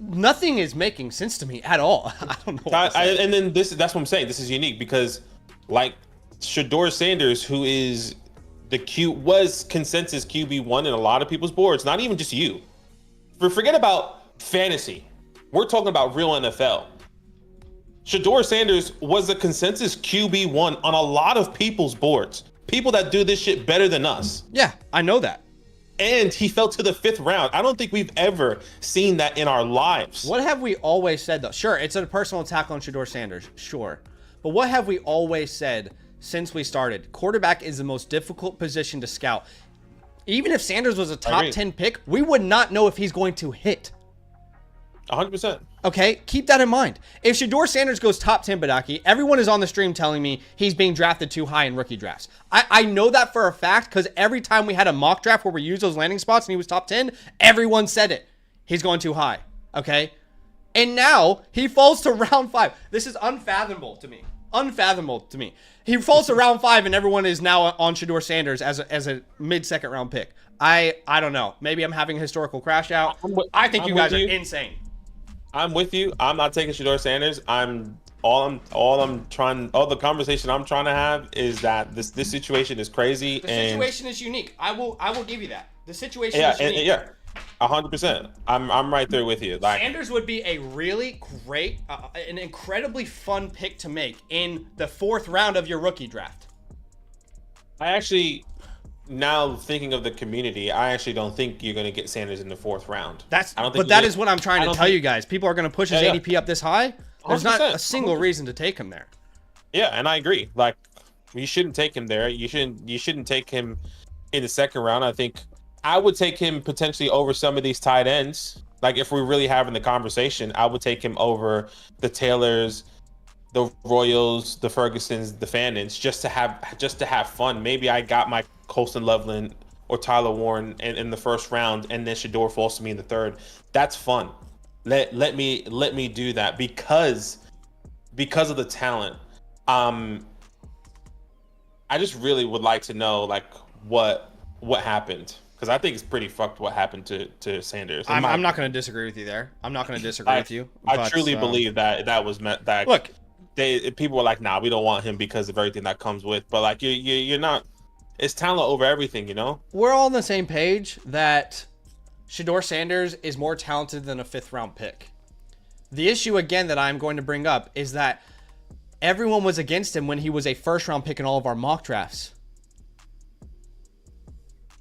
Speaker 1: Nothing is making sense to me at all. I don't know.
Speaker 2: That's what I'm saying. This is unique because, like, Shedeur Sanders, who is was consensus QB1 in a lot of people's boards, not even just you. Forget about fantasy. We're talking about real NFL. Shedeur Sanders was a consensus QB1 on a lot of people's boards. People that do this shit better than us.
Speaker 1: Yeah, I know that.
Speaker 2: And he fell to the 5th round. I don't think we've ever seen that in our lives.
Speaker 1: What have we always said, though? Sure, it's a personal attack on Shedeur Sanders. Sure. But what have we always said since we started? Quarterback is the most difficult position to scout. Even if Sanders was a top 10 pick, we would not know if he's going to hit.
Speaker 2: 100%.
Speaker 1: Okay, keep that in mind. If Shedeur Sanders goes top 10, Badaki, everyone is on the stream telling me he's being drafted too high in rookie drafts. I know that for a fact because every time we had a mock draft where we used those landing spots and he was top 10, everyone said it. He's going too high. Okay. And now he falls to round 5. This is unfathomable to me. Unfathomable to me. He falls to round 5 and everyone is now on Shedeur Sanders as a mid-second round pick. I don't know. Maybe I'm having a historical crash out. I think you guys are insane.
Speaker 2: I'm with you. I'm not taking Shedeur Sanders. All the conversation I'm trying to have is that this situation is crazy.
Speaker 1: The situation is unique. I will give you that. The situation is unique.
Speaker 2: Yeah. 100%. I'm right there with you. Like,
Speaker 1: Sanders would be a really great, an incredibly fun pick to make in the 4th round of your rookie draft.
Speaker 2: I actually, now thinking of the community, I actually don't think you're going to get Sanders in the 4th round.
Speaker 1: That is what I'm trying to tell you guys. People are going to push his ADP up this high. There's not a single 100%. Reason to take him there.
Speaker 2: Yeah, and I agree. Like, you shouldn't take him there. You shouldn't take him in the 2nd round. I think I would take him potentially over some of these tight ends. Like, if we're really having the conversation, I would take him over the Taylors, the Royals, the Fergusons, the Fannons, just to have fun. Maybe I got my Colston Loveland or Tyler Warren in the 1st round, and then Shedeur falls to me in the 3rd. That's fun. Let me do that because of the talent. I just really would like to know, like, what happened. Because I think it's pretty fucked what happened to Sanders.
Speaker 1: I'm not going to disagree with you there. I'm not going to disagree with you.
Speaker 2: I truly believe that was meant. That
Speaker 1: look,
Speaker 2: people were like, nah, we don't want him because of everything that comes with. But like, you're not. It's talent over everything, you know.
Speaker 1: We're all on the same page that Shedeur Sanders is more talented than a 5th round pick. The issue again that I'm going to bring up is that everyone was against him when he was a 1st round pick in all of our mock drafts.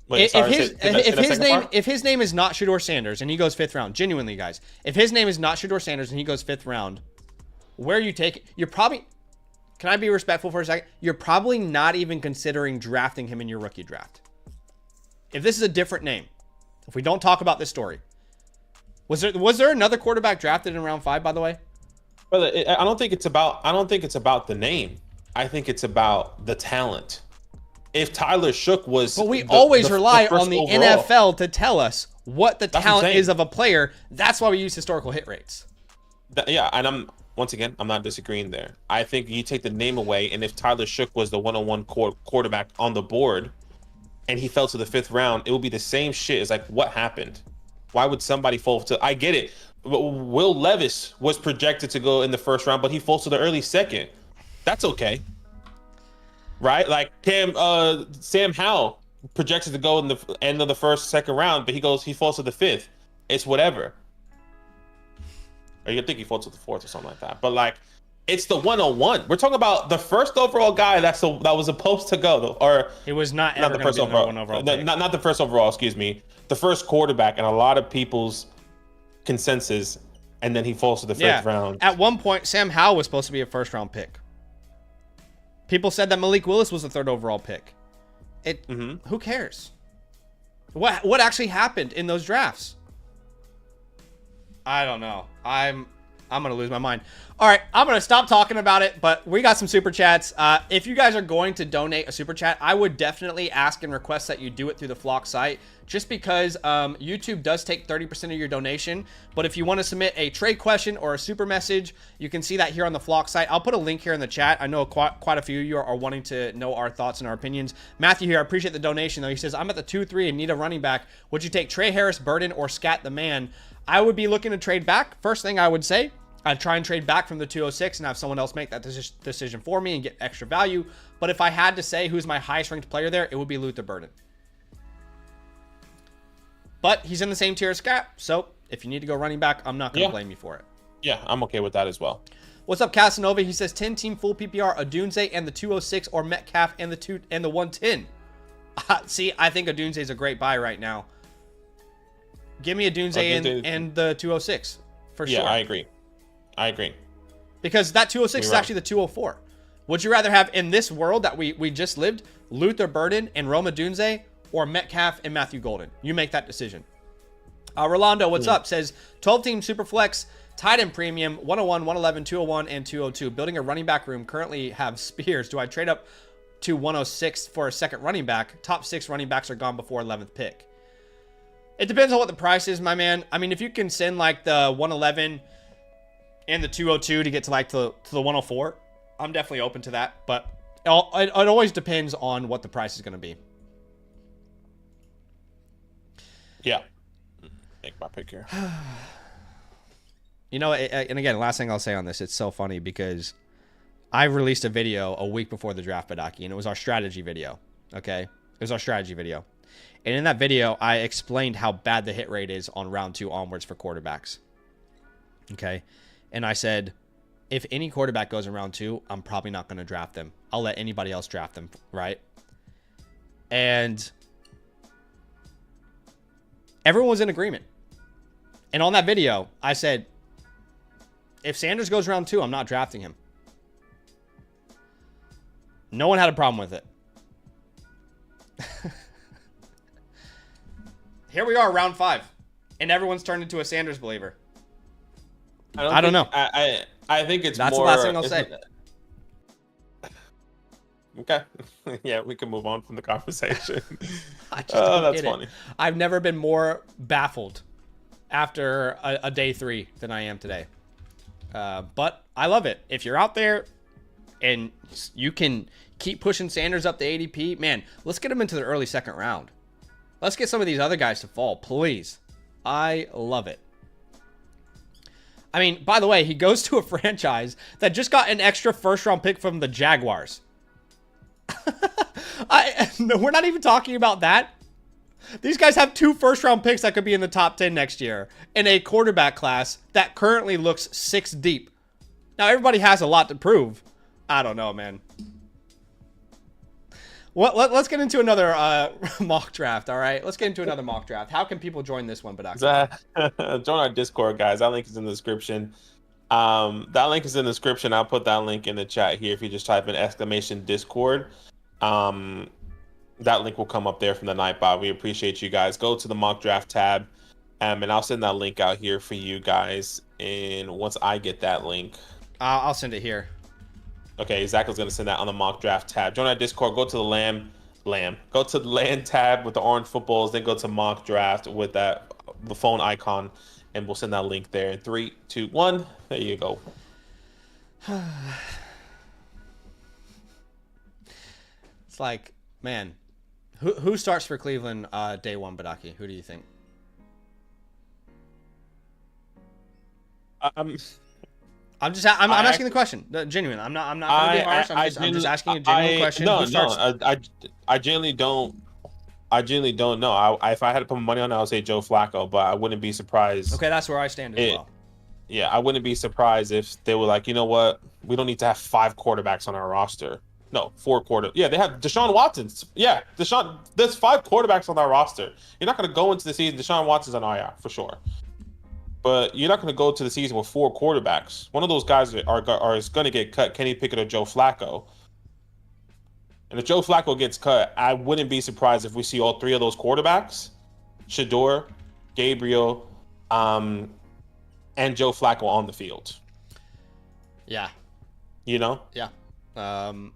Speaker 2: Wait,
Speaker 1: if his name is not Shedeur Sanders and he goes 5th round, genuinely, guys, if his name is not Shedeur Sanders and he goes 5th round, where you take, you're probably, can I be respectful for a second? You're probably not even considering drafting him in your rookie draft. If this is a different name, if we don't talk about this story, was there another quarterback drafted in round 5, by the way?
Speaker 2: Brother, I don't think it's about the name. I think it's about the talent. If Tyler Shook was,
Speaker 1: but we always rely on the overall NFL to tell us what the talent is of a player. That's why we use historical hit rates.
Speaker 2: And I'm not disagreeing there. I think you take the name away, and if Tyler Shook was the 101 quarterback on the board, and he fell to the 5th round, it would be the same shit. It's like, what happened? Why would somebody fall to? I get it. Will Levis was projected to go in the 1st round, but he falls to the early 2nd. That's okay. Right? Like Sam Howell projected to go in the end of the 1st, 2nd round, but he falls to the 5th. It's whatever. Or you think he falls to the 4th or something like that. But like, it's the 101. We're talking about the 1st overall guy that was supposed to go, or
Speaker 1: it was not the 1st overall.
Speaker 2: Not the 1st overall. Excuse me. The 1st quarterback in a lot of people's consensus, and then he falls to the 5th round.
Speaker 1: At one point, Sam Howell was supposed to be a 1st round pick. People said that Malik Willis was the 3rd overall pick. Who cares? What actually happened in those drafts? I don't know. I'm going to lose my mind. All right, I'm going to stop talking about it, but we got some super chats. If you guys are going to donate a super chat, I would definitely ask and request that you do it through the Flock site, just because YouTube does take 30% of your donation. But if you want to submit a trade question or a super message, you can see that here on the Flock site. I'll put a link here in the chat. I know quite a few of you are wanting to know our thoughts and our opinions. Matthew here, I appreciate the donation, though. He says, I'm at the 2-3 and need a running back. Would you take Trey Harris, Burden, or Scat the Man? I would be looking to trade back. First thing I would say, I'd try and trade back from the 206 and have someone else make that decision for me and get extra value. But if I had to say who's my highest ranked player there, it would be Luther Burden. But he's in the same tier as Scat, so if you need to go running back, I'm not going to blame you for it.
Speaker 2: Yeah, I'm okay with that as well.
Speaker 1: What's up, Casanova? He says 10-team full PPR, Odunze and the 206, or Metcalf and the 110. See, I think Odunze is a great buy right now. Give me Odunze and the 206 for sure.
Speaker 2: Yeah, I agree.
Speaker 1: Because that 206 is actually the 204. Would you rather have, in this world that we just lived, Luther Burden and Rome Odunze, or Metcalf and Matthew Golden? You make that decision. Rolando, what's up? Says 12-team Superflex, tight end premium, 101, 111, 201, and 202. Building a running back room. Currently have Spears. Do I trade up to 106 for a second running back? Top 6 running backs are gone before 11th pick. It depends on what the price is, my man. I mean, if you can send like the 111 and the 202 to get to like to the 104, I'm definitely open to that. But it always depends on what the price is going to be.
Speaker 2: Yeah. Make my pick here.
Speaker 1: You know, and again, last thing I'll say on this, it's so funny because I released a video a week before the draft, Badaki, and it was our strategy video. Okay? It was our strategy video. And in that video, I explained how bad the hit rate is on round 2 onwards for quarterbacks. Okay? And I said, if any quarterback goes in round 2, I'm probably not going to draft them. I'll let anybody else draft them, right? And everyone was in agreement. And on that video, I said, if Sanders goes round 2, I'm not drafting him. No one had a problem with it. Here we are, round 5, and everyone's turned into a Sanders believer. I don't know.
Speaker 2: I think it's
Speaker 1: that's
Speaker 2: more,
Speaker 1: the last thing I'll say.
Speaker 2: Okay. Yeah, we can move on from the conversation.
Speaker 1: That's funny. I've never been more baffled after a day 3 than I am today. But I love it. If you're out there and you can keep pushing Sanders up the ADP, man, let's get him into the early 2nd round. Let's get some of these other guys to fall, please. I love it. I mean, by the way, he goes to a franchise that just got an extra 1st-round pick from the Jaguars. No, we're not even talking about that. These guys have 2 1st-round picks that could be in the top 10 next year in a quarterback class that currently looks 6 deep. Now, everybody has a lot to prove. I don't know, man. Well, let's get into another mock draft, all right? Let's get into another mock draft. How can people join this one, Badaki?
Speaker 2: Join our Discord, guys. That link is in the description. That link is in the description. I'll put that link in the chat here if you just type in !Discord. That link will come up there from the Nightbot. We appreciate you guys. Go to the mock draft tab, and I'll send that link out here for you guys. And once I get that link,
Speaker 1: I'll send it here.
Speaker 2: Okay, Zach is going to send that on the mock draft tab. Join our Discord. Go to the Go to the land tab with the orange footballs. Then go to mock draft with the phone icon, and we'll send that link there. In 3, 2, 1. There you go.
Speaker 1: It's like, man, who starts for Cleveland day 1, Badaki? Who do you think? I'm asking the question. Genuine. I'm not gonna be harsh. I'm just asking a genuine question.
Speaker 2: I genuinely don't know. If I had to put my money on it, I would say Joe Flacco, but I wouldn't be surprised.
Speaker 1: Okay, that's where I stand as well.
Speaker 2: Yeah, I wouldn't be surprised if they were like, you know what, we don't need to have 5 quarterbacks on our roster. No, 4 quarterbacks. Yeah, they have Deshaun Watson. Yeah, there's 5 quarterbacks on our roster. You're not gonna go into the season. Deshaun Watson's on IR for sure. But you're not going to go to the season with 4 quarterbacks. One of those guys is going to get cut. Kenny Pickett or Joe Flacco. And if Joe Flacco gets cut, I wouldn't be surprised if we see all 3 of those quarterbacks, Shador, Gabriel, and Joe Flacco on the field.
Speaker 1: Yeah.
Speaker 2: You know?
Speaker 1: Yeah. I'm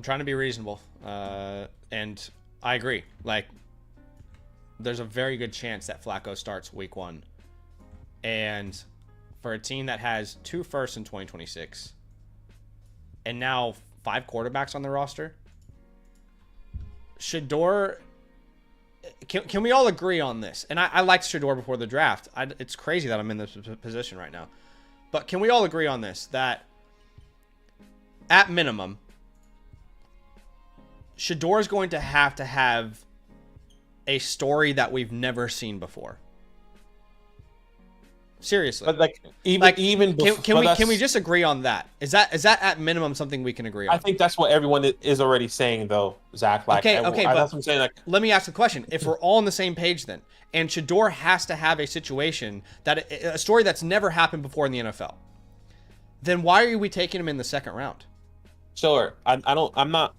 Speaker 1: trying to be reasonable. And I agree. Like, there's a very good chance that Flacco starts week 1. And for a team that has 2 firsts in 2026 and now 5 quarterbacks on the roster, Shador, can we all agree on this? And I liked Shador before the draft. It's crazy that I'm in this position right now. But can we all agree on this? That at minimum, Shador is going to have a story that we've never seen before. Seriously,
Speaker 2: but
Speaker 1: can we just agree on that? Is that at minimum something we can agree on?
Speaker 2: I think that's what everyone is already saying, though, Zach. Like,
Speaker 1: okay, but
Speaker 2: that's what I'm saying. Like,
Speaker 1: let me ask the question: if we're all on the same page, then, and Shador has to have a situation a story that's never happened before in the NFL, then why are we taking him in the 2nd round?
Speaker 2: Sure, I'm not.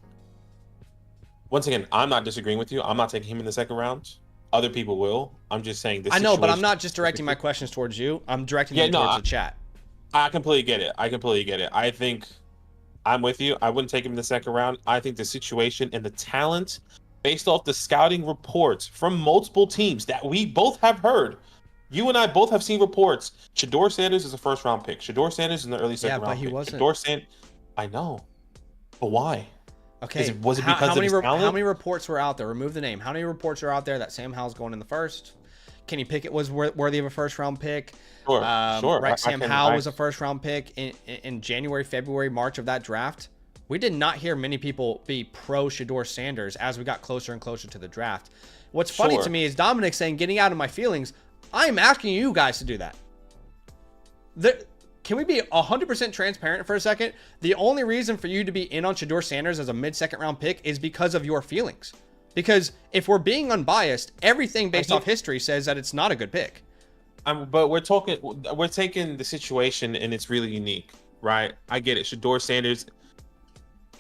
Speaker 2: Once again, I'm not disagreeing with you. I'm not taking him in the 2nd round. Other people will. I'm just saying this.
Speaker 1: I know, but I'm not just directing my questions towards you. I'm directing them towards the chat.
Speaker 2: I completely get it. I think I'm with you. I wouldn't take him in the 2nd round. I think the situation and the talent based off the scouting reports from multiple teams that we both have heard. You and I both have seen reports. Shedeur Sanders is a first-round pick. Shedeur Sanders is in the early second-round pick.
Speaker 1: Wasn't.
Speaker 2: I know, but why?
Speaker 1: Okay.
Speaker 2: Was it because of his talent?
Speaker 1: How many reports were out there? Remove the name. How many reports are out there that Sam Howell's going in the first? Kenny Pickett was worthy of a first-round pick.
Speaker 2: Sure.
Speaker 1: Right. Sam Howell was a first-round pick in January, February, March of that draft. We did not hear many people be pro Shedeur Sanders as we got closer and closer to the draft. What's funny to me is Dominic saying, getting out of my feelings. I'm asking you guys to do that. Can we be 100% transparent for a second? The only reason for you to be in on Shedeur Sanders as a mid-second round pick is because of your feelings. Because if we're being unbiased, everything based off history says that it's not a good pick.
Speaker 2: But we're taking the situation and it's really unique, right? I get it. Shedeur Sanders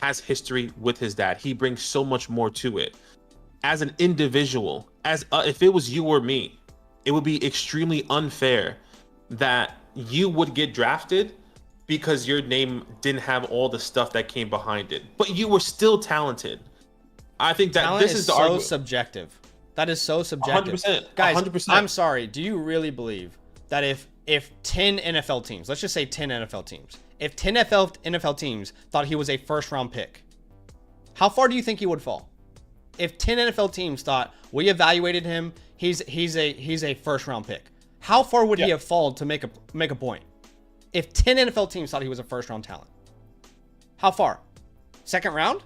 Speaker 2: has history with his dad. He brings so much more to it. As an individual, if it was you or me, it would be extremely unfair that you would get drafted because your name didn't have all the stuff that came behind it, but you were still talented. I think that
Speaker 1: talent
Speaker 2: this is the
Speaker 1: so
Speaker 2: argument.
Speaker 1: Subjective. That is so subjective.
Speaker 2: 100%.
Speaker 1: Guys,
Speaker 2: 100%.
Speaker 1: I'm sorry. Do you really believe that if 10 NFL teams, let's just say 10 NFL teams, if 10 NFL teams thought he was a first round pick, how far do you think he would fall? If 10 NFL teams thought we evaluated him, he's a first round pick, how far would he have fallen to make a point? If 10 NFL teams thought he was a first round talent, how far? Second round?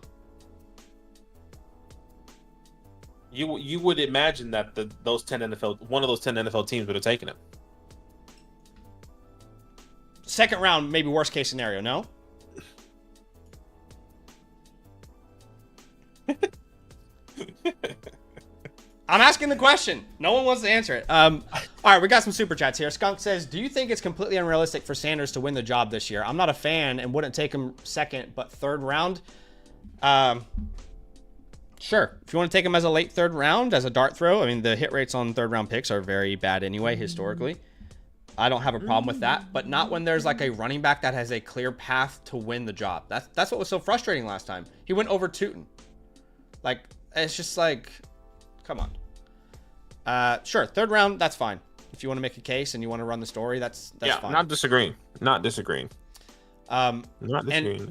Speaker 2: You would imagine that one of those 10 NFL teams would have taken him.
Speaker 1: Second round, maybe worst case scenario, no? I'm asking the question. No one wants to answer it. All right, we got some super chats here. Skunk says, do you think it's completely unrealistic for Sanders to win the job this year? I'm not a fan and wouldn't take him second, but third round. Sure. If you want to take him as a late third round, as a dart throw, I mean, the hit rates on third round picks are very bad anyway, historically. I don't have a problem with that, but not when there's like a running back that has a clear path to win the job. That's what was so frustrating last time. He went over Tootin. Like, it's just like, come on. Sure, third round, that's fine. If you want to make a case and you want to run the story, that's fine.
Speaker 2: Not disagreeing.
Speaker 1: And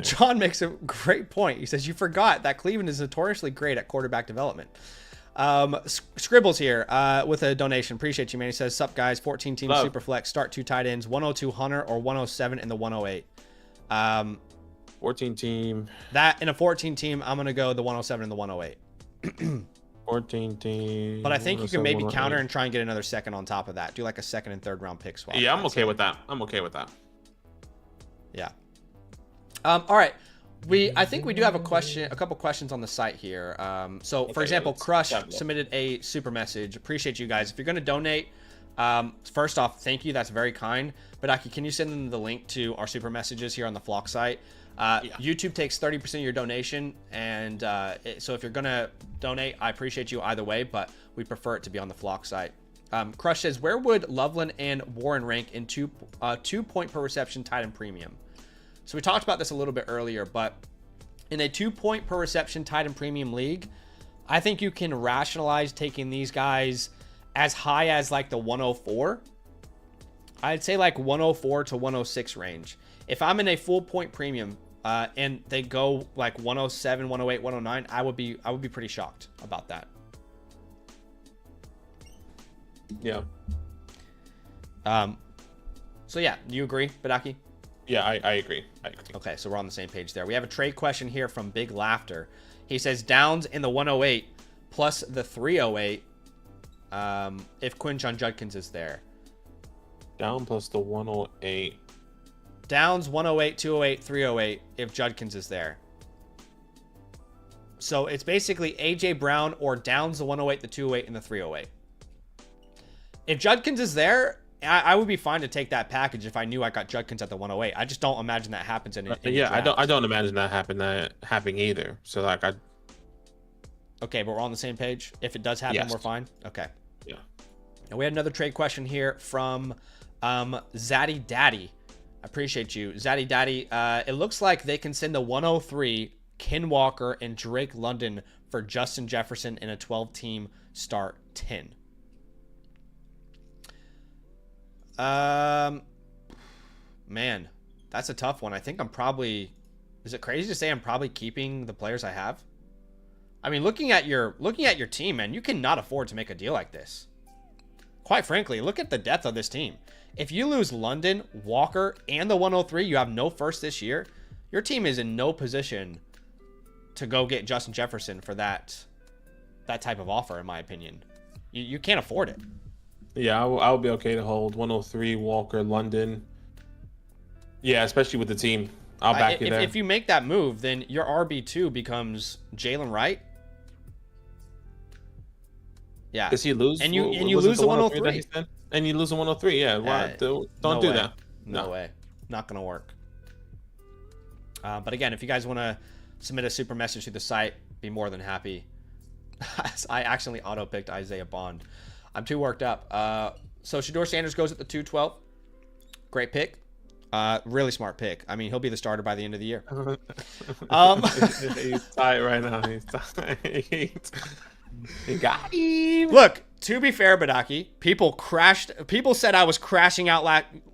Speaker 1: John makes a great point. He says, you forgot that Cleveland is notoriously great at quarterback development. Scribbles here with a donation. Appreciate you, man. He says, sup, guys. 14 team super flex. Start 2 tight ends. 102 Hunter or 107 in the 108.
Speaker 2: 14 team.
Speaker 1: That in a 14 team, I'm going to go the 107 and the 108.
Speaker 2: 14 team.
Speaker 1: But I think you can maybe counter and try and get another second on top of that. Do like a second and third round pick swap.
Speaker 2: Yeah, I'm okay with that.
Speaker 1: Yeah. All right. I think we do have a couple questions on the site here. For example, Crush submitted a super message. Appreciate you guys. If you're going to donate, first off, thank you. That's very kind. But Aki, can you send them the link to our super messages here on the Flock site? YouTube takes 30% of your donation. And so if you're going to donate, I appreciate you either way, but we prefer it to be on the Flock site. Crush says, where would Loveland and Warren rank in 2 point per reception tight end premium? So we talked about this a little bit earlier, but in a 2 point per reception tight end premium league, I think you can rationalize taking these guys as high as like the 104. I'd say like 104 to 106 range. If I'm in a full point premium and they go like 107, 108, 109, I would be pretty shocked about that.
Speaker 2: Yeah.
Speaker 1: So yeah, do you agree, Badaki?
Speaker 2: Yeah, I agree.
Speaker 1: Okay, so we're on the same page there. We have a trade question here from Big Laughter. He says Downs in the 108 plus the 308 if Quinshon Judkins is there.
Speaker 2: Down plus the 108.
Speaker 1: Downs 108, 208, 308 if Judkins is there. So it's basically AJ Brown or Downs the 108, the 208, and the 308. If Judkins is there, I would be fine to take that package if I knew I got Judkins at the 108. I just don't imagine that happens in
Speaker 2: I don't imagine that happening either. So like
Speaker 1: Okay, but we're on the same page. If it does happen,
Speaker 2: yes.
Speaker 1: We're fine. Okay.
Speaker 2: Yeah.
Speaker 1: And we had another trade question here from Zaddy Daddy. I appreciate you, Zaddy Daddy. It looks like they can send the 103 Ken Walker and Drake London for Justin Jefferson in a 12-team start 10? Man, that's a tough one. I think I'm probably... Is it crazy to say I'm probably keeping the players I have? I mean, looking at your team, man, you cannot afford to make a deal like this. Quite frankly, look at the depth of this team. If you lose London, Walker, and the 103, you have no first this year. Your team is in no position to go get Justin Jefferson for that type of offer, in my opinion. You can't afford it.
Speaker 2: Yeah, I'll be okay to hold 103, Walker, London. Yeah, especially with the team. I'll back you there.
Speaker 1: If you make that move, then your RB2 becomes Jalen Wright. Yeah.
Speaker 2: Does he lose?
Speaker 1: And you lose the 103.
Speaker 2: And you lose the 103. Yeah. Don't do that.
Speaker 1: No way. Not going to work. But again, if you guys want to submit a super message to the site, be more than happy. I accidentally auto-picked Isaiah Bond. I'm too worked up. So Shedeur Sanders goes at the 212. Great pick. Really smart pick. I mean, he'll be the starter by the end of the year.
Speaker 2: He's tight right now. He's tight. He got him.
Speaker 1: Look, to be fair, Badaki, people said I was crashing out.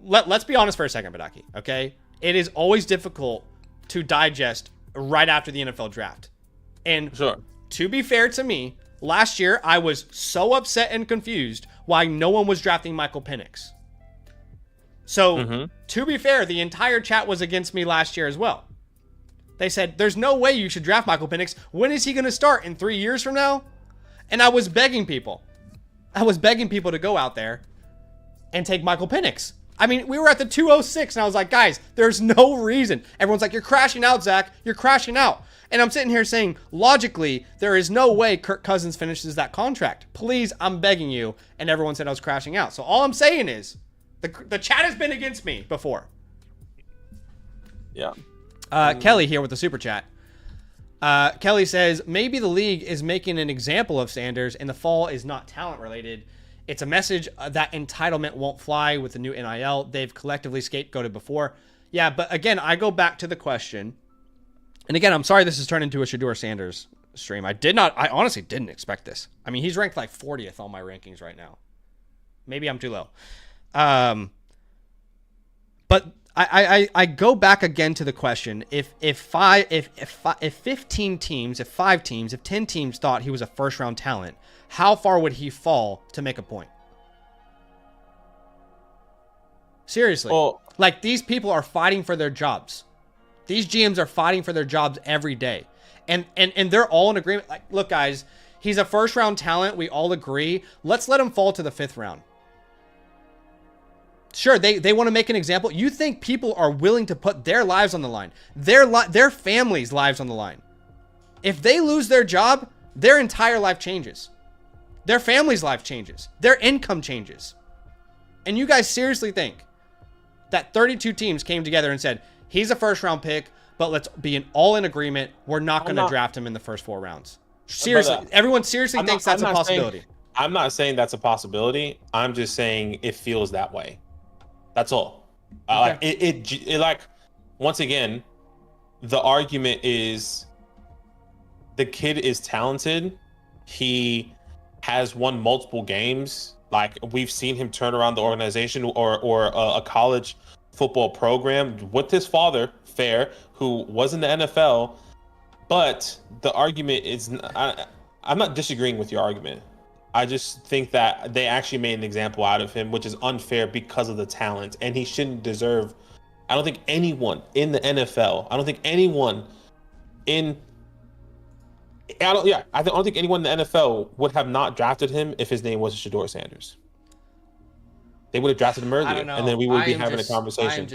Speaker 1: Let's be honest for a second, Badaki, okay? It is always difficult to digest right after the NFL draft. And
Speaker 2: sure.
Speaker 1: To be fair to me, last year I was so upset and confused why no one was drafting Michael Penix. So, To be fair, the entire chat was against me last year as well. They said, there's no way you should draft Michael Penix. When is he going to start? In 3 years from now? And I was begging people. to go out there and take Michael Penix. I mean, we were at the 206, and I was like, guys, there's no reason. Everyone's like, you're crashing out, Zach. You're crashing out. And I'm sitting here saying, logically, there is no way Kirk Cousins finishes that contract. Please, I'm begging you. And everyone said I was crashing out. So all I'm saying is, the chat has been against me before.
Speaker 2: Yeah.
Speaker 1: Kelly here with the super chat. Kelly says, maybe the league is making an example of Sanders and the fall is not talent related. It's a message that entitlement won't fly with the new NIL. They've collectively scapegoated before. Yeah, but again, I go back to the question. And again, I'm sorry this has turned into a Shedeur Sanders stream. I honestly didn't expect this. I mean, he's ranked like 40th on my rankings right now. Maybe I'm too low. But I go back again to the question: if 15 teams, if 5 teams, if 10 teams thought he was a first round talent, how far would he fall to make a point? Seriously, like these people are fighting for their jobs. These GMs are fighting for their jobs every day, and they're all in agreement. Like, look, guys, he's a first round talent. We all agree. Let's let him fall to the 5th round. Sure, they want to make an example. You think people are willing to put their lives on the line, their families' lives on the line? If they lose their job, their entire life changes. Their family's life changes. Their income changes. And you guys seriously think that 32 teams came together and said, he's a first-round pick, but let's be all in agreement. We're not going to draft him in the first 4 rounds. Seriously, everyone seriously thinks that's a possibility.
Speaker 2: I'm not saying that's a possibility. I'm just saying it feels that way. That's all.
Speaker 1: Okay.
Speaker 2: Like, once again, the argument is the kid is talented. He has won multiple games. Like, we've seen him turn around the organization or a college football program with his father, Fair, who was in the NFL. But the argument is, I'm not disagreeing with your argument. I just think that they actually made an example out of him, which is unfair because of the talent, and he shouldn't deserve. I don't think anyone in the NFL, I don't think anyone in the NFL would have not drafted him if his name was Shedeur Sanders. They would have drafted him earlier, and then we would be having a conversation.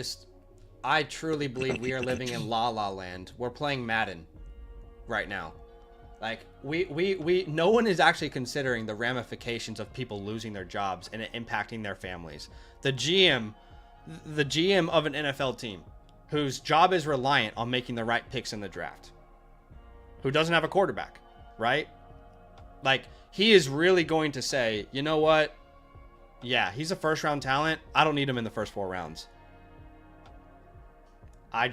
Speaker 1: I truly believe we are living in La La Land. We're playing Madden right now. Like, no one is actually considering the ramifications of people losing their jobs and it impacting their families. The GM of an NFL team whose job is reliant on making the right picks in the draft, who doesn't have a quarterback, right? Like, he is really going to say, you know what? Yeah, he's a first round talent. I don't need him in the first 4 rounds. I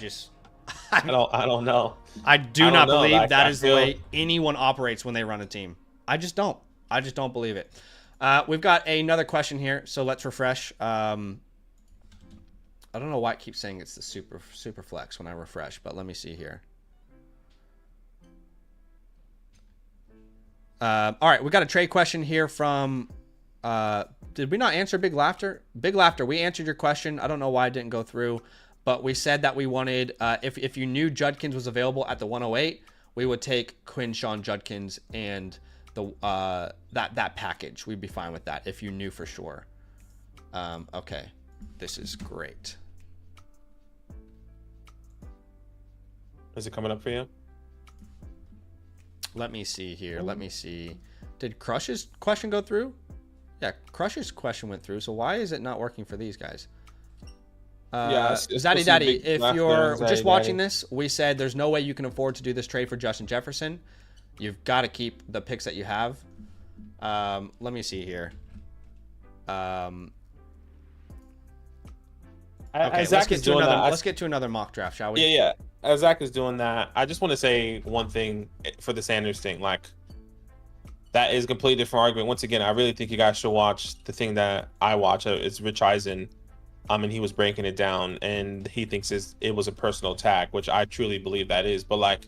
Speaker 2: I don't know.
Speaker 1: I do not believe that is the way anyone operates when they run a team. I just don't believe it. We've got another question here, so let's refresh. I don't know why it keeps saying it's the super flex when I refresh, but let me see here. All right, we got a trade question here from. Did we not answer Big Laughter? Big Laughter, we answered your question. I don't know why it didn't go through, but we said that we wanted, if you knew Judkins was available at the 108, we would take Quinshon Judkins and the that package. We'd be fine with that if you knew for sure. Okay, this is great.
Speaker 2: Is it coming up for you?
Speaker 1: Let me see here. Let me see. Did Crush's question go through? Yeah, Crush's question went through. So why is it not working for these guys? Zaddy Daddy, if you're just watching this, we said there's no way you can afford to do this trade for Justin Jefferson. You've got to keep the picks that you have. Let me see here. Okay, let's get to another mock draft, shall we?
Speaker 2: Yeah. As Zach is doing that, I just want to say one thing for the Sanders thing. Like, that is a completely different argument. Once again, I really think you guys should watch the thing that I watch. It's Rich Eisen. And he was breaking it down, and he thinks it was a personal attack, which I truly believe that is. But, like,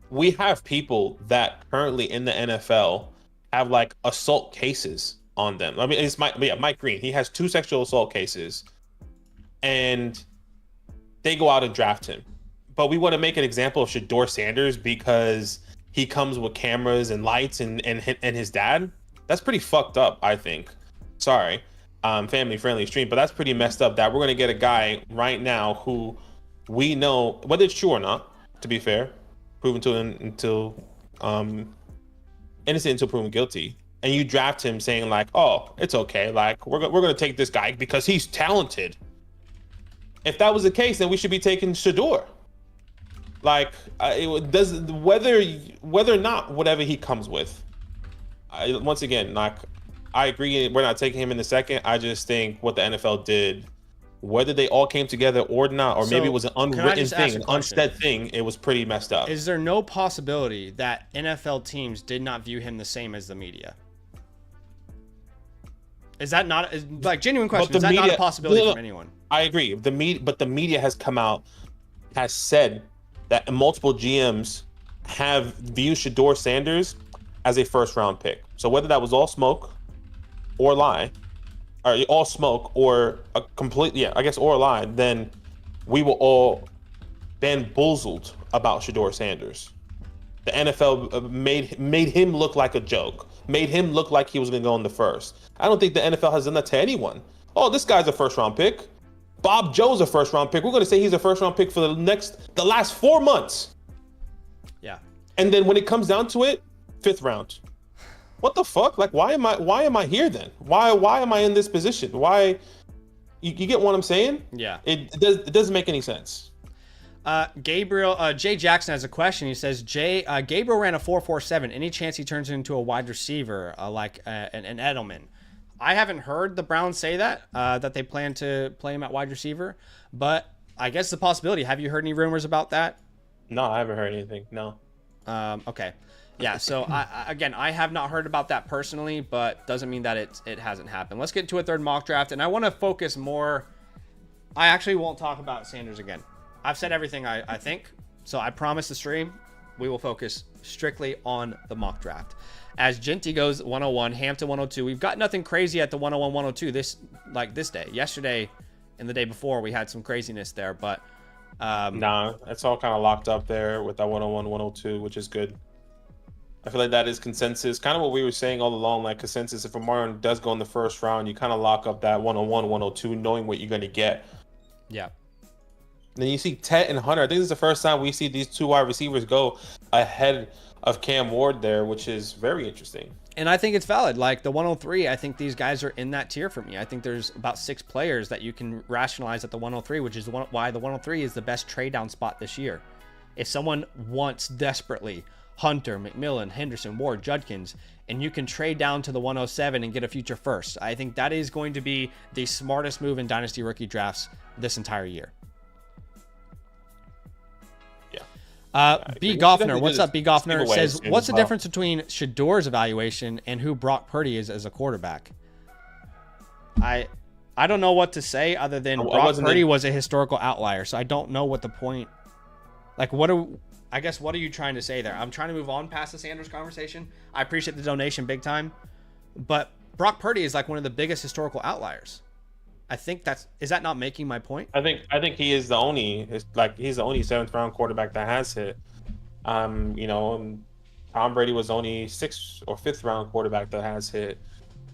Speaker 2: we have people that currently in the NFL have, like, assault cases on them. I mean, it's Mike Green. He has 2 sexual assault cases, and they go out and draft him. But we want to make an example of Shedeur Sanders because he comes with cameras and lights and his dad. That's pretty fucked up, I think. Sorry, family friendly stream, but that's pretty messed up that we're going to get a guy right now who we know, whether it's true or not, to be fair, proven until innocent until proven guilty. And you draft him saying like, oh, it's okay. Like, we're going to take this guy because he's talented. If that was the case, then we should be taking Shedeur. Like, it does, whether or not whatever he comes with. Once again, like, I agree we're not taking him in the second. I just think what the NFL did, whether they all came together or not, or maybe it was an unwritten thing, an unsaid thing, it was pretty messed up.
Speaker 1: Is there no possibility that NFL teams did not view him the same as the media? Is that not, like, genuine question, is that not a possibility from anyone?
Speaker 2: I agree. But the media has come out, has said that multiple GMs have viewed Shedeur Sanders as a first-round pick. So whether that was all smoke or lie, or all smoke or a complete, or lie, then we were all bamboozled about Shedeur Sanders. The NFL made him look like a joke, made him look like he was going to go in the first. I don't think the NFL has done that to anyone. Oh, this guy's a first-round pick. Bob Joe's a first-round pick. We're going to say he's a first-round pick for the last 4 months.
Speaker 1: Yeah.
Speaker 2: And then when it comes down to it, 5th round. What the fuck? Like, why am I here then? Why am I in this position? Why? You get what I'm saying?
Speaker 1: Yeah.
Speaker 2: It doesn't make any sense.
Speaker 1: Jay Jackson has a question. He says, Gabriel ran a 4.47. Any chance he turns into a wide receiver like an Edelman? I haven't heard the Browns say that they plan to play him at wide receiver, but I guess it's a possibility. Have you heard any rumors about that?
Speaker 2: No, I haven't heard anything. No.
Speaker 1: Okay. Yeah, so I have not heard about that personally, but doesn't mean that it hasn't happened. Let's get into a third mock draft, and I want to focus more. I actually won't talk about Sanders again. I've said everything I think, so I promise the stream we will focus strictly on the mock draft. As Genty goes 101, Hampton 102. We've got nothing crazy at the 101, 102 this day. Yesterday and the day before, we had some craziness there, but
Speaker 2: nah, it's all kind of locked up there with that 101, 102, which is good. I feel like that is consensus. Kind of what we were saying all along, like consensus. If Amarian does go in the first round, you kind of lock up that 101, 102, knowing what you're going to get.
Speaker 1: Yeah.
Speaker 2: Then you see Tet and Hunter. I think this is the first time we see these 2 wide receivers go ahead of Cam Ward there, which is very interesting.
Speaker 1: And I think it's valid. Like the 103, I think these guys are in that tier for me. I think there's about 6 players that you can rationalize at the 103, which is why the 103 is the best trade down spot this year. If someone wants desperately Hunter, McMillan, Henderson, Ward, Judkins, and you can trade down to the 107 and get a future first, I think that is going to be the smartest move in Dynasty rookie drafts this entire year. B. Goffner, what's up, B. Goffner? Says, what's the
Speaker 2: well.
Speaker 1: difference between Shador's evaluation and who Brock Purdy is as a quarterback? I don't know what to say other than Brock Purdy was a historical outlier, so I don't know what the point. Like, what are you trying to say there? I'm trying to move on past the Sanders conversation. I appreciate the donation big time, but Brock Purdy is like one of the biggest historical outliers. I think is that not making my point?
Speaker 2: I think he is the only he's the only 7th round quarterback that has hit. Tom Brady was only 6th or 5th round quarterback that has hit.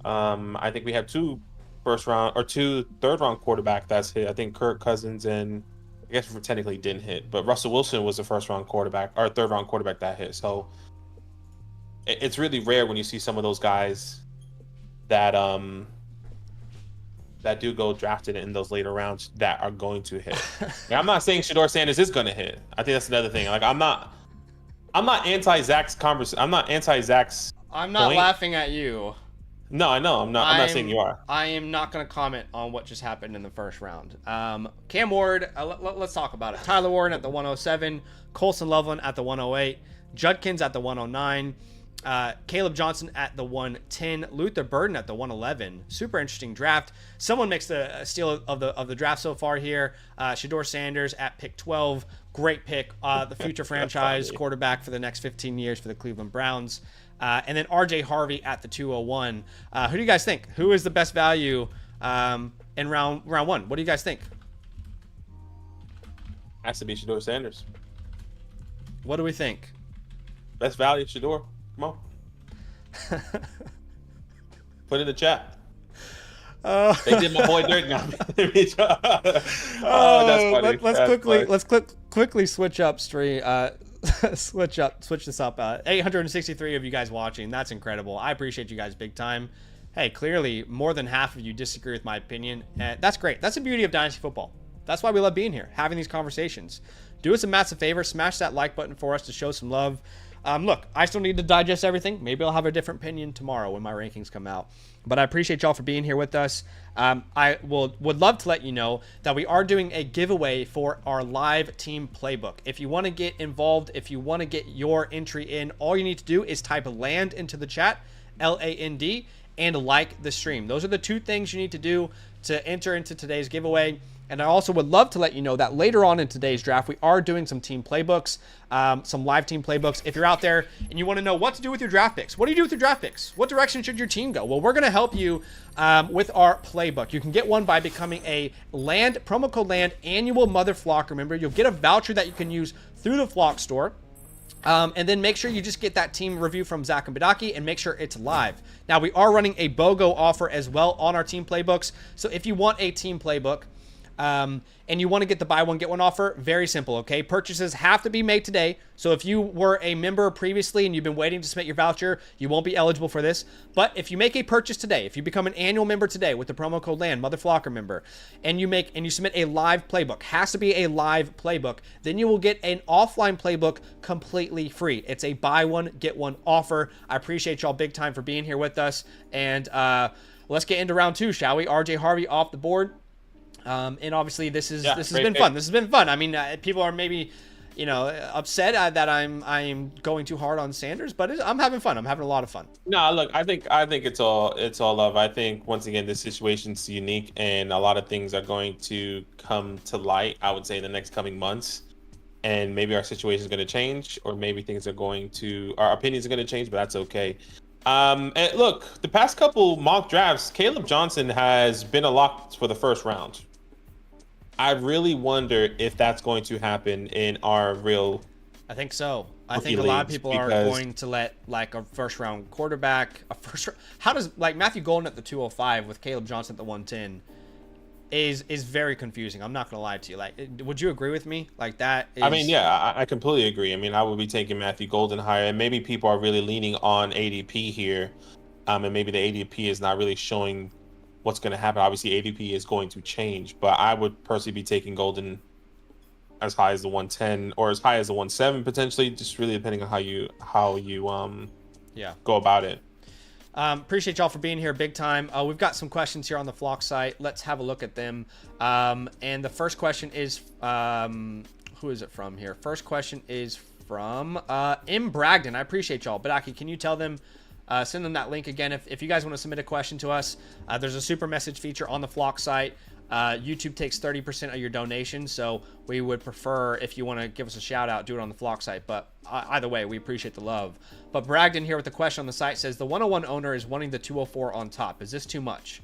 Speaker 2: I think we have 2 first round or 2 third round quarterback that's hit. I think Kirk Cousins and I guess technically didn't hit, but Russell Wilson was the 1st round quarterback or 3rd round quarterback that hit. So it's really rare when you see some of those guys that do go drafted in those later rounds that are going to hit. I'm not saying Shador Sanders is going to hit. I think that's another thing. Like I'm not anti-Zach's conversation. I'm not anti-Zach's
Speaker 1: I'm not laughing at you.
Speaker 2: No, I know. I'm not saying you are.
Speaker 1: I am not going to comment on what just happened in the first round. Cam Ward, let's talk about it. Tyler Warren at the 107, Colson Loveland at the 108, Judkins at the 109, Caleb Johnson at the 110, Luther Burden at the 111. Super interesting draft. Someone makes the steal of the draft so far here. Shador Sanders at pick 12. Great pick. The future franchise quarterback for the next 15 years for the Cleveland Browns. And then RJ Harvey at the 201. Who do you guys think? Who is the best value in round 1? What do you guys think?
Speaker 2: Has to be Shador Sanders.
Speaker 1: What do we think?
Speaker 2: Best value, Shador. Come on. Put it in the chat. They did my boy Dirk now. That's funny.
Speaker 1: Let's quickly switch up stream. Switch this up. 863 of you guys watching. That's incredible. I appreciate you guys big time. Hey, clearly more than half of you disagree with my opinion. That's great. That's the beauty of Dynasty football. That's why we love being here, having these conversations. Do us a massive favor, smash that like button for us to show some love. Look, I still need to digest everything. Maybe I'll have a different opinion tomorrow when my rankings come out. But I appreciate y'all for being here with us. I would love to let you know that we are doing a giveaway for our live team playbook. If you want to get involved, if you want to get your entry in, all you need to do is type LAND into the chat, LAND, and like the stream. Those are the 2 things you need to do to enter into today's giveaway. And I also would love to let you know that later on in today's draft, we are doing some team playbooks, some live team playbooks. If you're out there and you want to know what to do with your draft picks, what do you do with your draft picks? What direction should your team go? Well, we're going to help you with our playbook. You can get one by becoming a promo code LAND annual Mother Flock. Remember, you'll get a voucher that you can use through the Flock store. And then make sure you just get that team review from Zach and Badaki and make sure it's live. Now, we are running a BOGO offer as well on our team playbooks. So if you want a team playbook, and you want to get the buy one, get one offer, very simple, okay? Purchases have to be made today. So if you were a member previously and you've been waiting to submit your voucher, you won't be eligible for this. But if you make a purchase today, if you become an annual member today with the promo code LAND, Mother Flocker member, and you submit a live playbook, has to be a live playbook, then you will get an offline playbook completely free. It's a buy one, get one offer. I appreciate y'all big time for being here with us. And let's get into round 2, shall we? RJ Harvey off the board. And obviously this has been fun. This has been fun. I mean, people are maybe, upset that I'm going too hard on Sanders, but I'm having fun. I'm having a lot of fun.
Speaker 2: No, look, I think it's all love. I think once again, this situation's unique and a lot of things are going to come to light, I would say, in the next coming months. And maybe our situation is going to change, or maybe our opinions are going to change, but that's okay. And look, the past couple mock drafts, Caleb Johnson has been a lock for the first round. I really wonder if that's going to happen in our real.
Speaker 1: I think so. I think a lot of people are going to let like a first round quarterback, how does like Matthew Golden at the 205 with Caleb Johnson at the 110 is very confusing. I'm not gonna lie to you. Like, would you agree with me? Like that is...
Speaker 2: I mean, yeah, I completely agree. I mean, I would be taking Matthew Golden higher, and maybe people are really leaning on ADP here, and maybe the ADP is not really showing what's going to happen. Obviously, ADP is going to change, but I would personally be taking Golden as high as the 110 or as high as the 17 potentially, just really depending on how you go about it.
Speaker 1: Appreciate y'all for being here big time. We've got some questions here on the Flock site. Let's have a look at them. And the first question is, who is it from here? First question is from M. Bragdon. I appreciate y'all. Badaki, can you tell them, send them that link again if you guys want to submit a question to us? There's a super message feature on the Flock site. YouTube takes 30% of your donation, so we would prefer, if you want to give us a shout out, do it on the Flock site. But either way, we appreciate the love. But Bragdon here with the question on the site says, the 101 owner is wanting the 204 on top. Is this too much?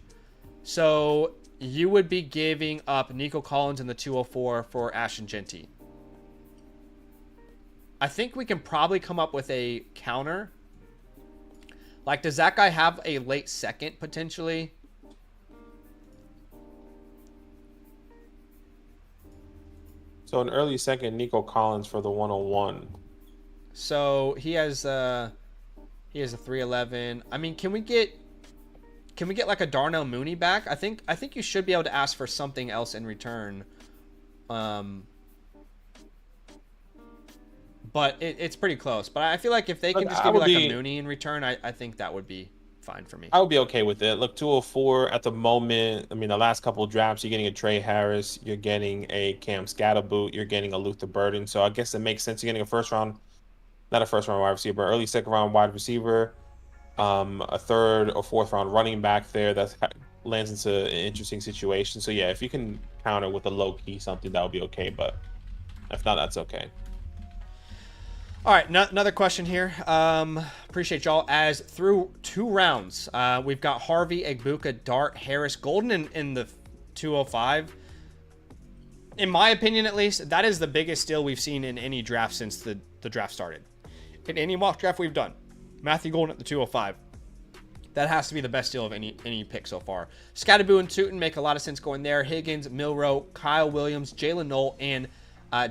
Speaker 1: So you would be giving up Nico Collins and the 204 for Ashton Genty. I think we can probably come up with a counter. Like, does that guy have a late second potentially?
Speaker 2: So an early second, Nico Collins for the 101.
Speaker 1: So he has a 311. I mean, can we get like a Darnell Mooney back? I think you should be able to ask for something else in return. But it's pretty close. But I feel like if they can just give you like a Mooney in return, I think that would be fine for me.
Speaker 2: I would be okay with it. Look, 204 at the moment. I mean, the last couple of drafts, you're getting a Trey Harris, you're getting a Cam Scatterboot, you're getting a Luther Burden. So I guess it makes sense. You're getting a not a first round wide receiver, but early second round wide receiver, a third or fourth round running back there that lands into an interesting situation. So yeah, if you can counter with a low key something, that would be okay. But if not, that's okay.
Speaker 1: All right, another question here. Appreciate y'all. As through 2 rounds, we've got Harvey, Egbuka, Dart, Harris, Golden in the 205. In my opinion, at least, that is the biggest steal we've seen in any draft since the draft started. In any mock draft we've done, Matthew Golden at the 205. That has to be the best steal of any pick so far. Scatterboo and Tootin make a lot of sense going there. Higgins, Milroe, Kyle Williams, Jalen Knoll, and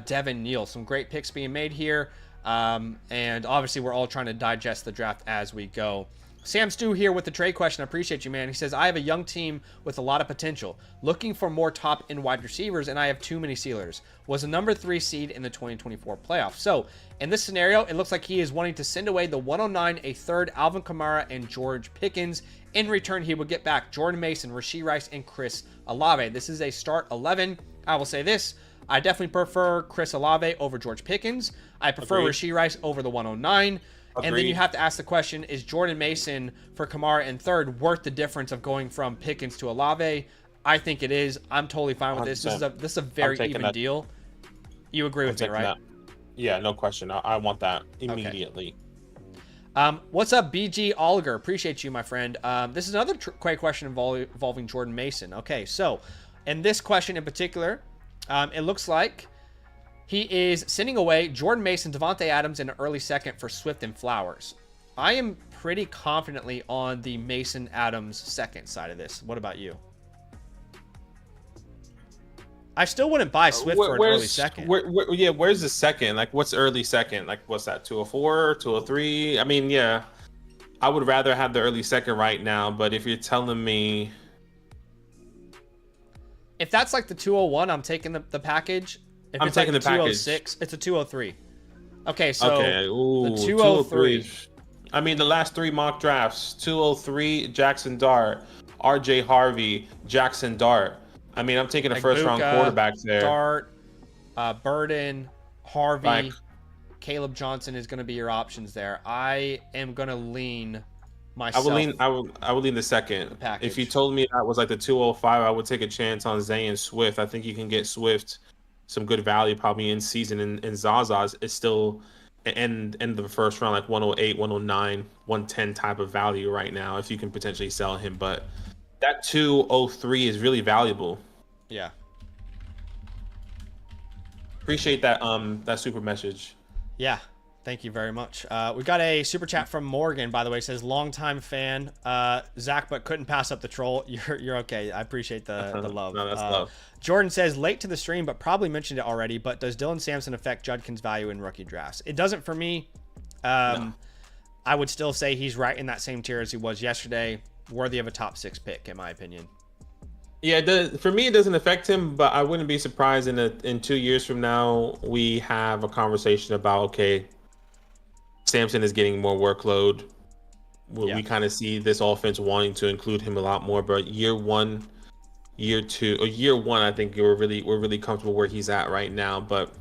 Speaker 1: Devin Neal. Some great picks being made here. And obviously we're all trying to digest the draft as we go. Sam Stu here with the trade question. I appreciate you, man. He says, I have a young team with a lot of potential, looking for more top end wide receivers, and I have too many Steelers. Was a number 3 seed in the 2024 playoffs. So in this scenario, it looks like he is wanting to send away the 109, a third, Alvin Kamara and George Pickens. In return, he would get back Jordan Mason, Rashee Rice, and Chris Olave. This is a start 11. I will say this. I definitely prefer Chris Olave over George Pickens. I prefer Rashee Rice over the 109. And then you have to ask the question, is Jordan Mason for Kamara in third worth the difference of going from Pickens to Olave? I think it is. I'm totally fine with this. This is a very even deal. You agree with me, right?
Speaker 2: That. Yeah, no question. I want that immediately.
Speaker 1: Okay. What's up, BG Oliger? Appreciate you, my friend. This is another great question involving Jordan Mason. Okay, so in this question in particular, it looks like he is sending away Jordan Mason, Devontae Adams in an early second for Swift and Flowers. I am pretty confidently on the Mason Adams second side of this. What about you? I still wouldn't buy Swift for an early second.
Speaker 2: Where's the second? Like, what's early second? Like, what's that, 204, 203? I mean, yeah, I would rather have the early second right now, but if you're telling me...
Speaker 1: If that's like the 201, I'm taking the package. If
Speaker 2: I'm taking
Speaker 1: like
Speaker 2: the
Speaker 1: 206, it's a 203. Okay, so
Speaker 2: the
Speaker 1: 203.
Speaker 2: I mean, the last 3 mock drafts, 203, Jackson Dart, RJ Harvey, Jackson Dart. I mean, I'm taking a first-round quarterback there.
Speaker 1: Dart, Burden, Harvey, Caleb Johnson is going to be your options there. I am going to lean myself.
Speaker 2: I would lean the second. If you told me that was like the 205, I would take a chance on Zay and Swift. I think you can get Swift some good value probably in season, and Zaza's is still end of the first round, like 108, 109, 110 type of value right now if you can potentially sell him. But that 203 is really valuable.
Speaker 1: Yeah.
Speaker 2: Appreciate that super message.
Speaker 1: Yeah. Thank you very much. We got a super chat from Morgan, by the way. Says, longtime fan, Zach, but couldn't pass up the troll. You're okay. I appreciate the love.
Speaker 2: No, that's love.
Speaker 1: Jordan says, late to the stream, but probably mentioned it already. But does Dylan Sampson affect Judkins' value in rookie drafts? It doesn't for me. No. I would still say he's right in that same tier as he was yesterday. Worthy of a top 6 pick, in my opinion.
Speaker 2: Yeah, for me, it doesn't affect him, but I wouldn't be surprised in 2 years from now, we have a conversation about, okay, Sampson is getting more workload. We kind of see this offense wanting to include him a lot more, but year one, I think we're really comfortable where he's at right now. But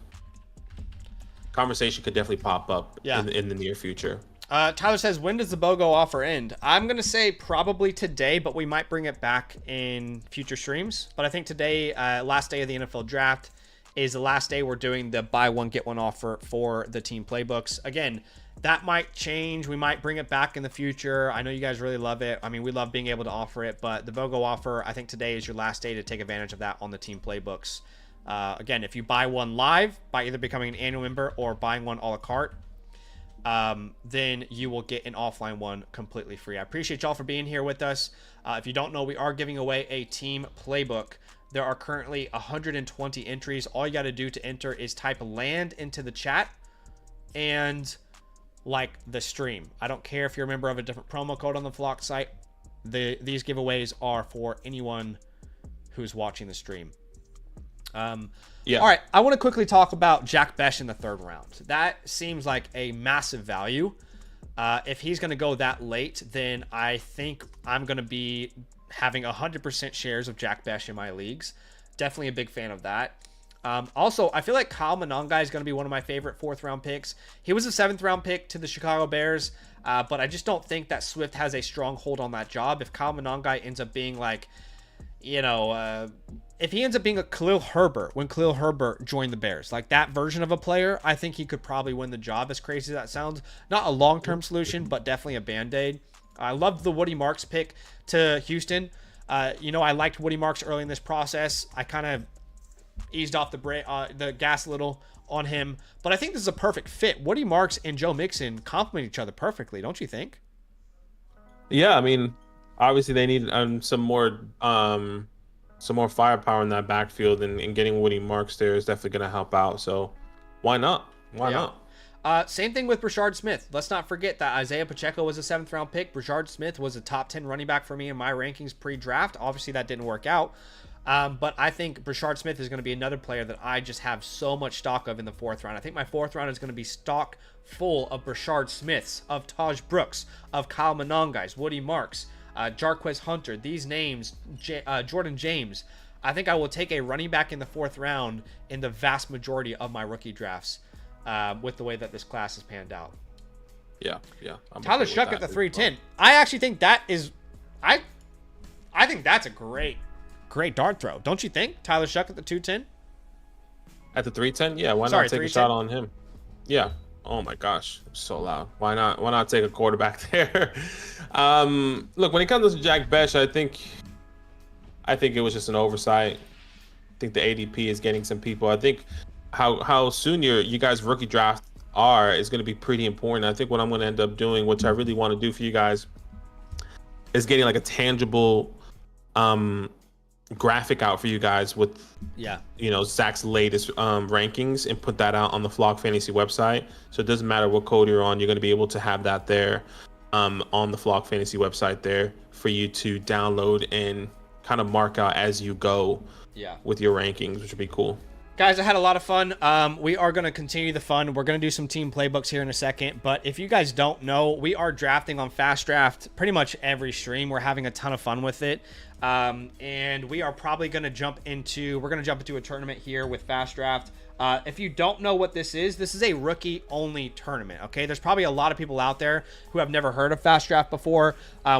Speaker 2: conversation could definitely pop up in the near future.
Speaker 1: Tyler says, when does the BOGO offer end? I'm going to say probably today, but we might bring it back in future streams. But I think today, last day of the NFL draft, is the last day we're doing the buy one, get one offer for the team playbooks. Again, that might change. We might bring it back in the future. I know you guys really love it. I mean, we love being able to offer it, but the BOGO offer, I think today is your last day to take advantage of that on the team playbooks. Again, if you buy one live by either becoming an annual member or buying one a la carte, then you will get an offline one completely free. I appreciate y'all for being here with us. If you don't know, we are giving away a team playbook. There are currently 120 entries. All you got to do to enter is type land into the chat and like the stream. I don't care if you're a member of a different promo code on the Flock site. These giveaways are for anyone who's watching the stream. All right, I want to quickly talk about Jack Besh in the third round. That seems like a massive value. If he's going to go that late, then I think I'm going to be having 100% shares of Jack Besh in my leagues. Definitely a big fan of that. Also, I feel like Kyle Monangai is going to be one of my favorite fourth round picks. He was a seventh round pick to the Chicago Bears, but I just don't think that Swift has a strong hold on that job. If Kyle Monangai ends up being like, if he ends up being a Khalil Herbert when Khalil Herbert joined the Bears, like that version of a player, I think he could probably win the job, as crazy as that sounds. Not a long-term solution, but definitely a Band-Aid. I loved the Woody Marks pick to Houston. I liked Woody Marks early in this process. I kind of eased off the gas a little on him, but I think this is a perfect fit. Woody Marks and Joe Mixon complement each other perfectly, don't you think?
Speaker 2: Yeah, I mean, obviously they need some more firepower in that backfield, and getting Woody Marks there is definitely going to help out. So why not? Why not?
Speaker 1: Same thing with Brashard Smith. Let's not forget that Isaiah Pacheco was a 7th round pick. Brashard Smith was a top 10 running back for me in my rankings pre-draft. Obviously, that didn't work out. But I think Brashard Smith is going to be another player that I just have so much stock of in the 4th round. I think my 4th round is going to be stock full of Brashard Smiths, of Taj Brooks, of Kyle Monangais, Woody Marks, Jarquez Hunter. These names, Jordan James. I think I will take a running back in the 4th round in the vast majority of my rookie drafts. With the way that this class has panned out.
Speaker 2: Yeah.
Speaker 1: Tyler Shuck at the 310. I actually think that is, I think that's a great dart throw. Don't you think? Tyler Shuck at the 210?
Speaker 2: At the 310? Yeah, why not take a shot on him? Yeah. Oh my gosh, so loud. Why not take a quarterback there? Look, when it comes to Jack Besh, I think it was just an oversight. I think the ADP is getting some people. I think how soon you guys rookie draft is going to be pretty important. I think what I'm going to end up doing, which I really want to do for you guys, is getting like a tangible graphic out for you guys with Zach's latest rankings, and put that out on the Flock Fantasy website. So it doesn't matter what code you're on, you're going to be able to have that there on the Flock Fantasy website there for you to download and kind of mark out as you go with your rankings, which would be cool.
Speaker 1: Guys, I had a lot of fun. We are going to continue the fun. We're going to do some team playbooks here in a second. But if you guys don't know, we are drafting on FastDraft pretty much every stream. We're having a ton of fun with it. And we are probably going to jump into a tournament here with FastDraft. If you don't know what this is a rookie-only tournament, okay? There's probably a lot of people out there who have never heard of FastDraft before.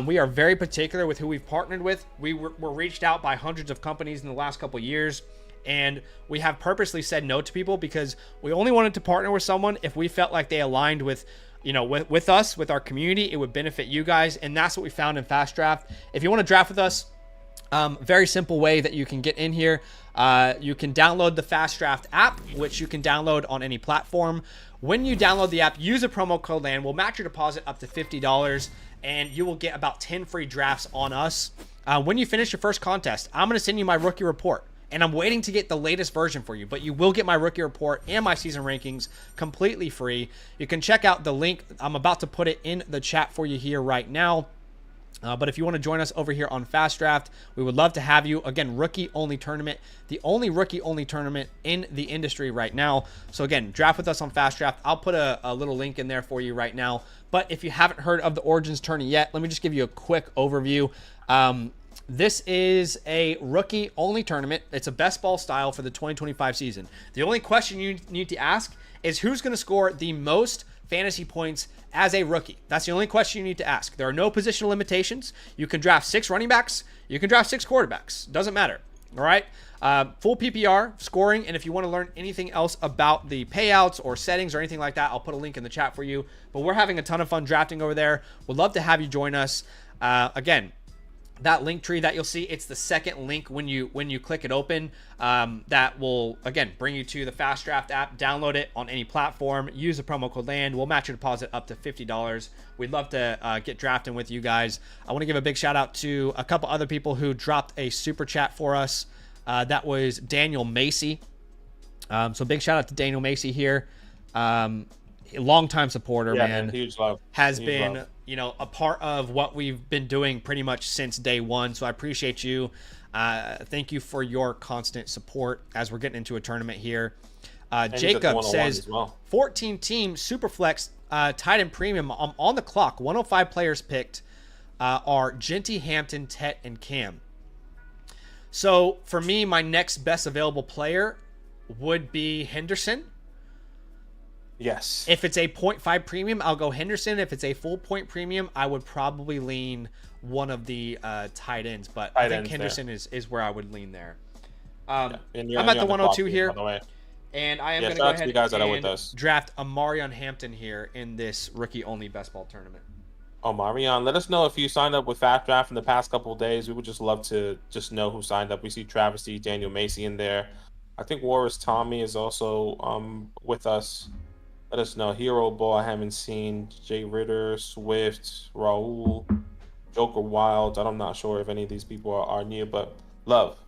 Speaker 1: We are very particular with who we've partnered with. We were reached out by hundreds of companies in the last couple years. And we have purposely said no to people because we only wanted to partner with someone if we felt like they aligned with us, with our community. It would benefit you guys. And that's what we found in FastDraft. If you want to draft with us, very simple way that you can get in here. You can download the FastDraft app, which you can download on any platform. When you download the app, use a promo code LAND. We'll match your deposit up to $50, and you will get about 10 free drafts on us. When you finish your first contest, I'm going to send you my rookie report. And I'm waiting to get the latest version for you, but you will get my rookie report and my season rankings completely free. You can check out the link. I'm about to put it in the chat for you here right now. But if you want to join us over here on FastDraft, we would love to have you. Again, rookie-only tournament, the only rookie-only tournament in the industry right now. So again, draft with us on FastDraft. I'll put a little link in there for you right now. But if you haven't heard of the Origins tourney yet, let me just give you a quick overview. This is a rookie-only tournament. It's a best ball style for the 2025 season. The only question you need to ask is who's going to score the most fantasy points as a rookie. That's the only question you need to ask. There are no positional limitations. You can draft 6 running backs. You can draft 6 quarterbacks. Doesn't matter. All right? Full PPR scoring, and if you want to learn anything else about the payouts or settings or anything like that, I'll put a link in the chat for you. But we're having a ton of fun drafting over there. Would love to have you join us. Again, that link tree that you'll see, it's the second link when you click it open. That will, again, bring you to the FastDraft app. Download it on any platform. Use the promo code LAND. We'll match your deposit up to $50. We'd love to get drafting with you guys. I want to give a big shout out to a couple other people who dropped a super chat for us. That was Daniel Macy. So big shout out to Daniel Macy here. Longtime supporter, man.
Speaker 2: Huge love.
Speaker 1: Has
Speaker 2: huge
Speaker 1: been,
Speaker 2: love.
Speaker 1: A part of what we've been doing pretty much since day one. So I appreciate you. Thank you for your constant support as we're getting into a tournament here. Jacob says 14 team Superflex tight end premium on the clock. 105 players picked are Genty, Hampton, Tet, and Cam. So for me, my next best available player would be Henderson.
Speaker 2: Yes.
Speaker 1: If it's a 0.5 premium, I'll go Henderson. If it's a full point premium, I would probably lean one of the tight ends. But I think Henderson is where I would lean there. I'm at the 102 here. And I am going to go ahead and draft Amarion Hampton here in this rookie-only best ball tournament.
Speaker 2: Marion, let us know if you signed up with FastDraft in the past couple of days. We would just love to just know who signed up. We see Travesty, Daniel Macy in there. I think Warris Tommy is also with us. Let us know. Hero Ball, I haven't seen. Jay Ritter, Swift, Raul, Joker Wild. I'm not sure if any of these people are new, but love.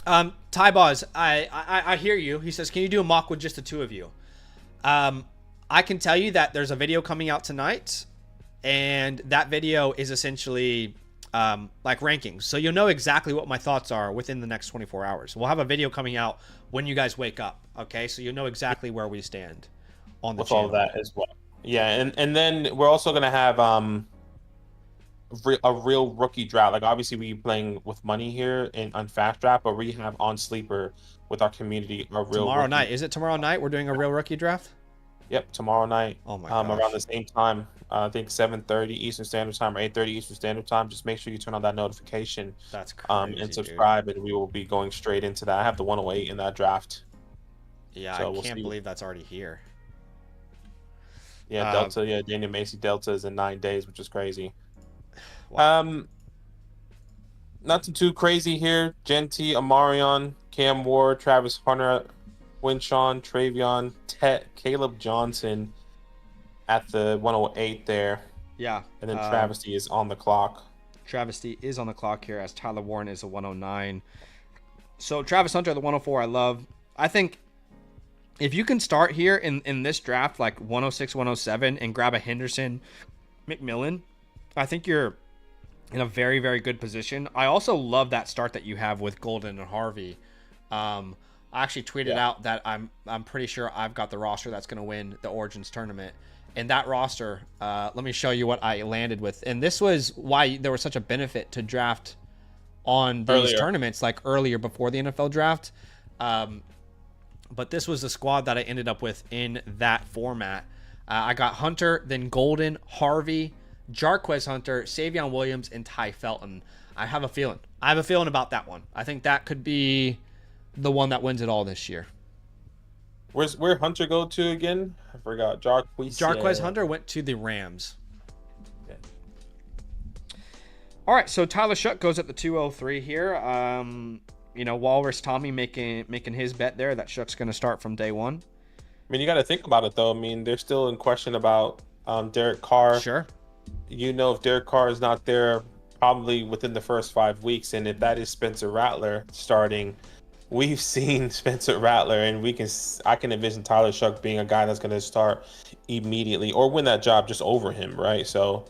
Speaker 1: Ty Boz, I hear you. He says, can you do a mock with just the two of you? I can tell you that there's a video coming out tonight, and that video is essentially like rankings. So you'll know exactly what my thoughts are within the next 24 hours. We'll have a video coming out when you guys wake up, okay? So you'll know exactly where we stand on the channel.
Speaker 2: All that as well. Yeah, and then we're also going to have a real rookie draft. Like, obviously, we're playing with money here on FastDraft, but we have on Sleeper with our community.
Speaker 1: Tomorrow night. Is it tomorrow night we're doing a real rookie draft?
Speaker 2: Yep, tomorrow night.
Speaker 1: Oh my gosh.
Speaker 2: Around the same time. I think 7:30 Eastern Standard Time or 8:30 Eastern Standard Time. Just make sure you turn on that notification.
Speaker 1: That's crazy,
Speaker 2: and subscribe, and we will be going straight into that. I have the 108 in that draft.
Speaker 1: Yeah, so I can't believe that's already here.
Speaker 2: Yeah, Delta. Yeah, Daniel Macy Delta is in 9 days, which is crazy.
Speaker 1: Wow.
Speaker 2: Nothing too crazy here. Genty, Amarion, Cam Ward, Travis Hunter, Winshawn, Travion, Tet, Caleb Johnson at the 108 there.
Speaker 1: Yeah.
Speaker 2: And then Travesty is on the clock.
Speaker 1: Travesty is on the clock here as Tyler Warren is a 109. So Travis Hunter at the 104 I love. I think if you can start here in this draft like 106, 107 and grab a Henderson, McMillan, I think you're in a very, very good position. I also love that start that you have with Golden and Harvey. I actually tweeted out that I'm pretty sure I've got the roster that's going to win the Origins tournament. And that roster, let me show you what I landed with. And this was why there was such a benefit to draft on these tournaments, like earlier before the NFL draft. But this was the squad that I ended up with in that format. I got Hunter, then Golden, Harvey, Jarquez Hunter, Savion Williams, and Ty Felton. I have a feeling about that one. I think that could be the one that wins it all this year.
Speaker 2: Where Hunter go to again? I forgot.
Speaker 1: Jarquez Hunter went to the Rams. Okay. All right, so Tyler Shuck goes at the 203 here. Walrus Tommy making his bet there that Shuck's going to start from day one.
Speaker 2: I mean, you got to think about it though. I mean, they're still in question about Derek Carr.
Speaker 1: Sure.
Speaker 2: If Derek Carr is not there, probably within the first 5 weeks, and if that is Spencer Rattler starting. We've seen Spencer Rattler, and I can envision Tyler Shuck being a guy that's going to start immediately or win that job just over him, right? So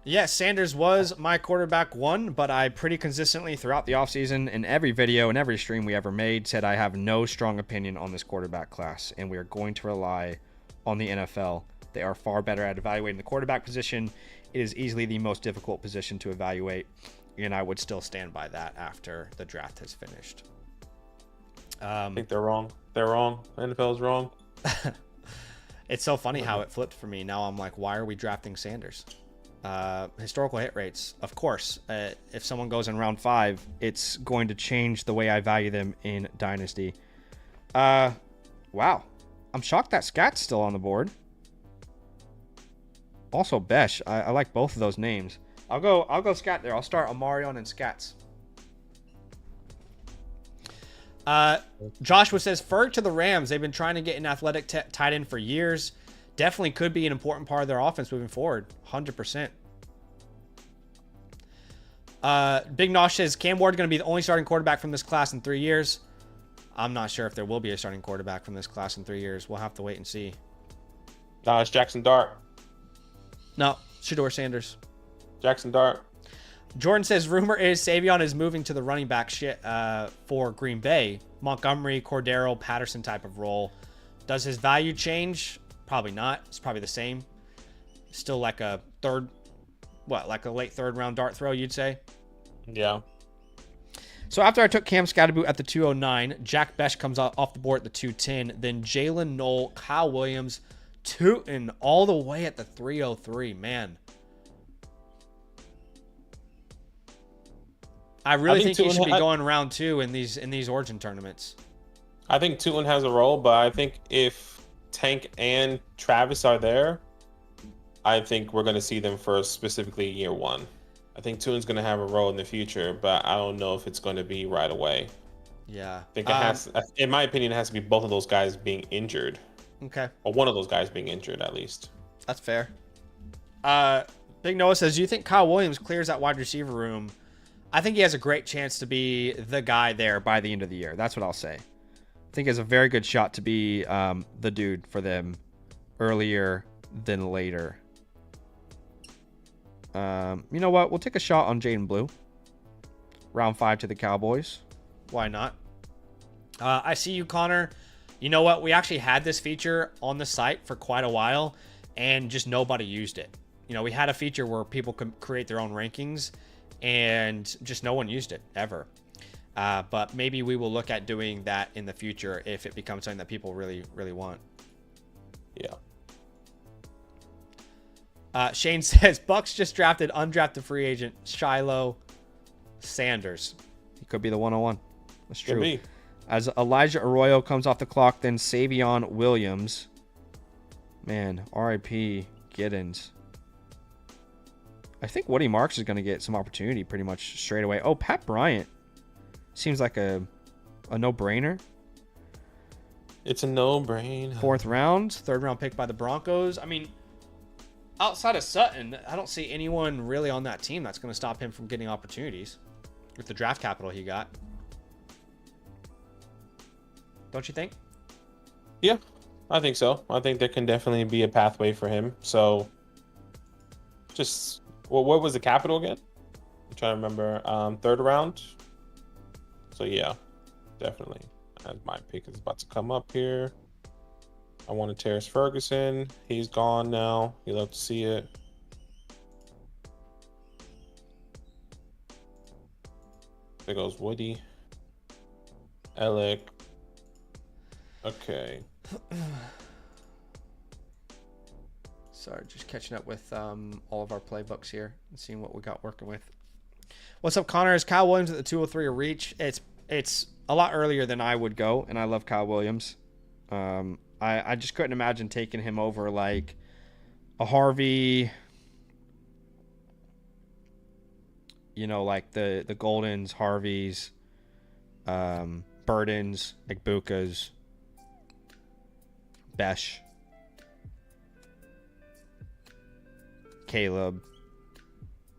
Speaker 1: yeah, Sanders was my quarterback one, but I pretty consistently throughout the offseason in every video and every stream we ever made said I have no strong opinion on this quarterback class, and we are going to rely on the NFL. They are far better at evaluating the quarterback position it is easily the most difficult position to evaluate, and I would still stand by that after the draft has finished.
Speaker 2: I think they're wrong. They're wrong. NFL's wrong.
Speaker 1: It's so funny how it flipped for me. Now I'm like, why are we drafting Sanders? Historical hit rates, of course. If someone goes in round 5, it's going to change the way I value them in Dynasty. Wow. I'm shocked that Scat's still on the board. Also Besh. I like both of those names. I'll go Scat there. I'll start Omarion and Scats. Joshua says Ferg to the Rams. They've been trying to get an athletic tight end for years. Definitely could be an important part of their offense moving forward. 100%. Big Nosh says Cam Ward's going to be the only starting quarterback from this class in 3 years. I'm not sure if there will be a starting quarterback from this class in 3 years. We'll have to wait and see.
Speaker 2: No, it's Jackson Dart.
Speaker 1: No, Shedeur Sanders.
Speaker 2: Jackson Dart.
Speaker 1: Jordan says rumor is Savion is moving to the running back for Green Bay. Montgomery, Cordero, Patterson type of role. Does his value change? Probably not. It's probably the same. Still like a late third round dart throw, you'd say?
Speaker 2: Yeah.
Speaker 1: So after I took Cam Scatterboot at the 209, Jack Besh comes off the board at the 210. Then Jalen Knoll, Kyle Williams, tooting all the way at the 303. Man. I really think he should be going round 2 in these Origin tournaments.
Speaker 2: I think Tootin has a role, but I think if Tank and Travis are there, I think we're going to see them for specifically year 1. I think Tootin's going to have a role in the future, but I don't know if it's going to be right away.
Speaker 1: Yeah.
Speaker 2: I think it has, in my opinion, it has to be both of those guys being injured.
Speaker 1: Okay.
Speaker 2: Or one of those guys being injured, at least.
Speaker 1: That's fair. Big Noah says, do you think Kyle Williams clears that wide receiver room? I think he has a great chance to be the guy there by the end of the year. That's what I'll say. I think he has a very good shot to be the dude for them earlier than later. You know what? We'll take a shot on Jaden Blue. Round 5 to the Cowboys. Why not? I see you, Connor. You know what? We actually had this feature on the site for quite a while, and just nobody used it. You know, we had a feature where people could create their own rankings, and just no one used it ever. But maybe we will look at doing that in the future if it becomes something that people really, really want.
Speaker 2: Yeah.
Speaker 1: Shane says Bucks just drafted undrafted free agent Shiloh Sanders. He could be the 101. That's true.
Speaker 2: Could be.
Speaker 1: As Elijah Arroyo comes off the clock, then Savion Williams. Man, R.I.P. Giddens. I think Woody Marks is going to get some opportunity pretty much straight away. Oh, Pat Bryant. Seems like a no-brainer.
Speaker 2: It's a no-brainer.
Speaker 1: 4th round, 3rd round pick by the Broncos. I mean, outside of Sutton, I don't see anyone really on that team that's going to stop him from getting opportunities with the draft capital he got. Don't you think?
Speaker 2: Yeah, I think so. I think there can definitely be a pathway for him. So, just, well, what was the capital again? I'm trying to remember. 3rd round. So, yeah, definitely. As my pick is about to come up here. I wanted Terrace Ferguson. He's gone now. You love to see it. There goes Woody. Alec. Okay.
Speaker 1: Sorry, just catching up with all of our playbooks here and seeing what we got working with. What's up, Connor? Is Kyle Williams at the 203 a reach? It's a lot earlier than I would go, and I love Kyle Williams. I just couldn't imagine taking him over like a Harvey, you know, like the Goldens, Harveys, Burdens, Igbukas, Besh, Caleb,